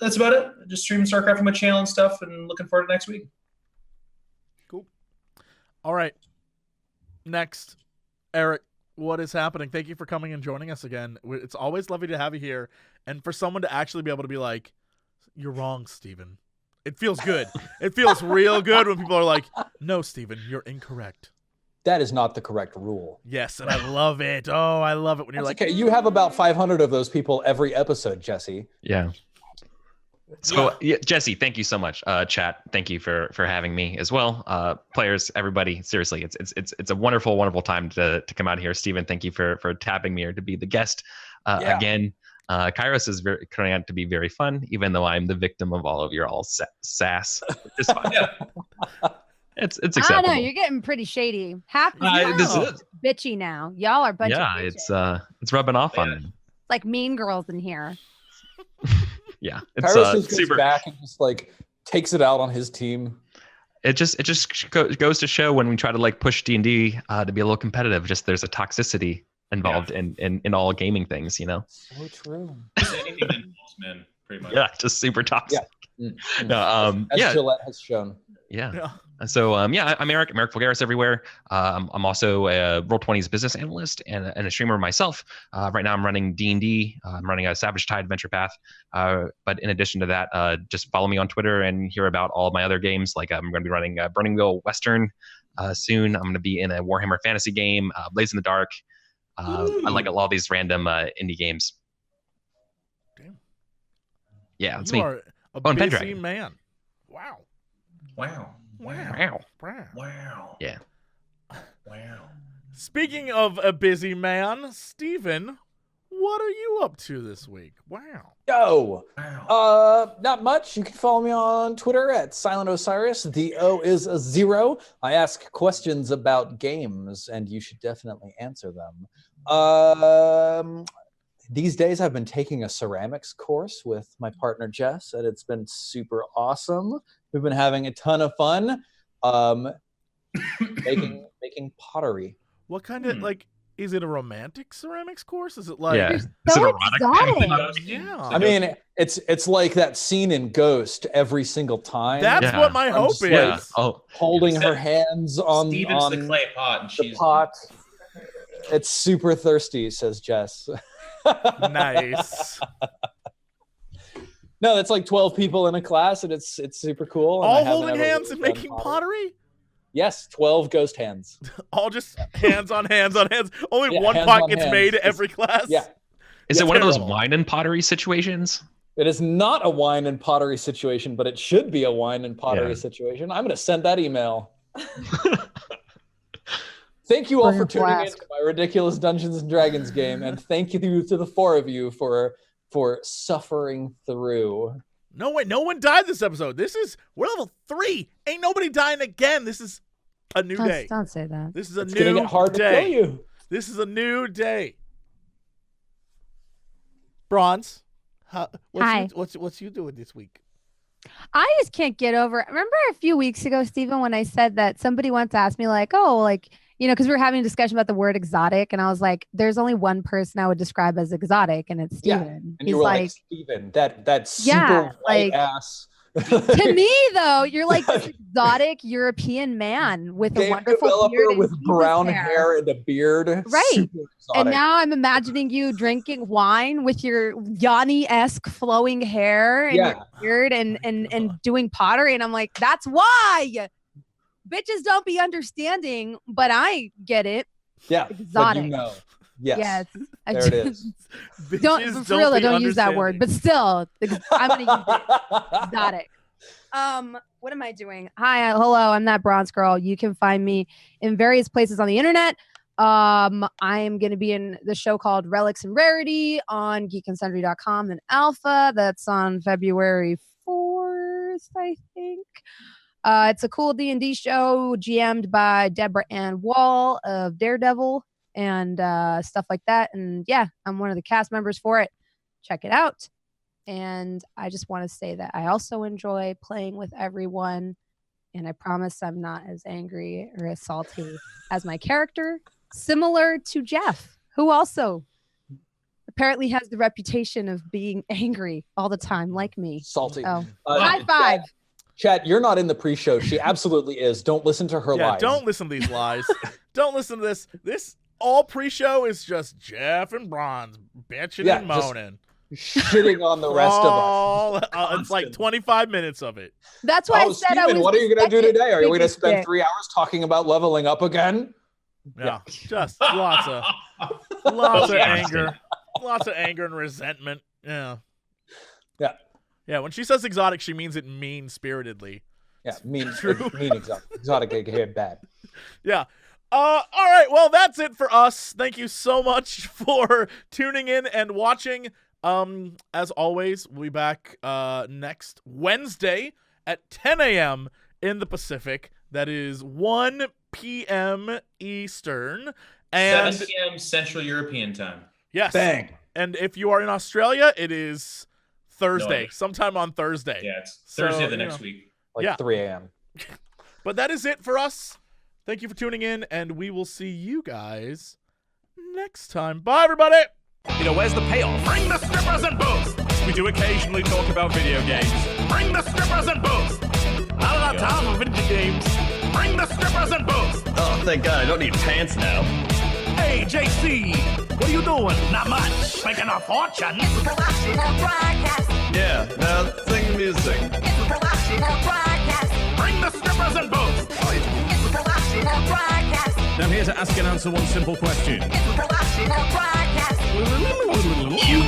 that's about it. Just streaming StarCraft on my channel and stuff, and looking forward to next week. Cool. All right. Next, Eric, what is happening? Thank you for coming and joining us again. It's always lovely to have you here, and for someone to actually be able to be like, "You're wrong, Steven." It feels good. It feels real good when people are like, "No, Steven, you're incorrect." That is not the correct rule. Yes, and I love it. Oh, I love it when you're like, okay, you have about 500 of those people every episode, Jesse. Yeah. So Jesse, thank you so much. Chat, thank you for having me as well. Players, everybody, seriously, it's a wonderful time to come out here. Steven, thank you for tapping me or to be the guest again. Kairos is turning out to be very fun, even though I'm the victim of all of your sass. It's fine. It's acceptable. I don't know. You're getting pretty shady. This is bitchy now. Y'all are a bunch of bitches. It's rubbing off on me. Like mean girls in here. Yeah, it's Kairos just super. goes back and just like takes it out on his team. It just goes to show when we try to like push D&D to be a little competitive. Just there's a toxicity involved in all gaming things, you know. So true. Just anything that involves men, pretty much. Yeah, just super toxic. Yeah. No, As Gillette has shown. Yeah. So I'm Eric Vulgaris everywhere. I'm also a Roll20's business analyst and a streamer myself. Right now I'm running D&D. I'm running a Savage Tide Adventure Path. But in addition to that, just follow me on Twitter and hear about all of my other games. Like I'm going to be running Burning Wheel Western soon. I'm going to be in a Warhammer fantasy game, Blaze in the Dark. I like a lot of these random indie games. Damn. Yeah, it's you me. Are a and busy Pendragon. man. Wow. Wow. Yeah. Wow. Speaking of a busy man, Steven, what are you up to this week? Wow. Yo. Wow. Not much. You can follow me on Twitter at Silent Osiris. The O is a 0. I ask questions about games, and you should definitely answer them. These days, I've been taking a ceramics course with my partner Jess, and it's been super awesome. We've been having a ton of fun, making pottery. What kind of is it a romantic ceramics course? Is it like Is So it erotic? Yeah. I mean, it's like that scene in Ghost every single time. That's what my hope is. Yeah. Oh, Holding her hands on Steven's the clay pot, and the she's pot. It's super thirsty, says Jess. Nice. No, it's like 12 people in a class, and it's super cool. And I All haven't holding ever hands really and done making pottery? Yes, 12 ghost hands. All just hands on hands on hands. Only Yeah, one hands pot on gets hands. made every class. Yeah. is Yeah, it one of those terrible. wine and pottery situations? It is not a wine and pottery situation, but it should be a wine and pottery Yeah. situation. I'm going to send that email. Thank you all Bring for a tuning in flask. to my ridiculous Dungeons and Dragons game, and thank you to the 4 of you for suffering through. No way, no one died this episode. We're level 3. Ain't nobody dying again. This is a new day. Don't say that. This is a It's going to new get hard to kill day. you. This is a new day. Bronze, Hi. what's you doing this week? I just can't get over. Remember a few weeks ago, Stephen, when I said that somebody once asked me, like, oh, like, because we were having a discussion about the word exotic, and I was like, there's only one person I would describe as exotic, and it's Yeah. Steven. And you were like, Steven, that super Yeah, white like- ass. To me, though, you're like this exotic European man with a Game wonderful developer beard with and brown Jesus hair and a beard. Right. Super exotic. And now I'm imagining you drinking wine with your Yanni-esque flowing hair and Yeah. your beard and doing pottery. And I'm like, that's why bitches don't be understanding, but I get it. Yeah. But Exotic. you know. Yes. I There it is. Don't Bitches for real, be don't use that word, but still, I'm gonna use it. Exotic. What am I doing? Hi, hello, I'm that bronze girl. You can find me in various places on the internet. I am going to be in the show called Relics and Rarity on geekandsundry.com and Alpha. That's on February 4th, I think. It's a cool D&D show GM'd by Deborah Ann Wall of Daredevil and stuff like that. And yeah, I'm one of the cast members for it. Check it out. And I just want to say that I also enjoy playing with everyone. And I promise I'm not as angry or as salty as my character, similar to Jeff, who also apparently has the reputation of being angry all the time, like me. Salty. So, high five. Chat, you're not in the pre-show. She absolutely is. Don't listen to her lies. Don't listen to these lies. Don't listen to this. This all pre-show is just Jeff and Bronze bitching and moaning. Shitting on the rest of us. It's like 25 minutes of it. That's why I said Steven, I was. what are you going to do today? Are you going to spend dick. 3 hours talking about leveling up again? Yeah. Just lots of anger. Lots of anger and resentment. Yeah. Yeah. Yeah, when she says exotic, she means it mean-spiritedly. Yeah, mean exotic. Exotic get bad. Yeah. All right, well, that's it for us. Thank you so much for tuning in and watching. As always, we'll be back next Wednesday at 10 a.m. in the Pacific. That is 1 p.m. Eastern. And 7 p.m. Central European time. Yes. Bang. And if you are in Australia, it is Thursday, sometime on Thursday. Yeah, it's Thursday of the next week. Like 3 a.m. But that is it for us. Thank you for tuning in, and we will see you guys next time. Bye, everybody. You know, where's the payoff? Bring the strippers and booze. We do occasionally talk about video games. Bring the strippers and booze. Not enough time for video games. Bring the strippers and booze. Oh, thank God, I don't need pants now. Hey, JC, what are you doing? Not much. Making a fortune. It's a production of broadcast. Yeah, now sing music. It's a production of broadcast. Bring the strippers and booze. It's a production of broadcast. I'm here to ask and answer one simple question. It's a production of broadcast. You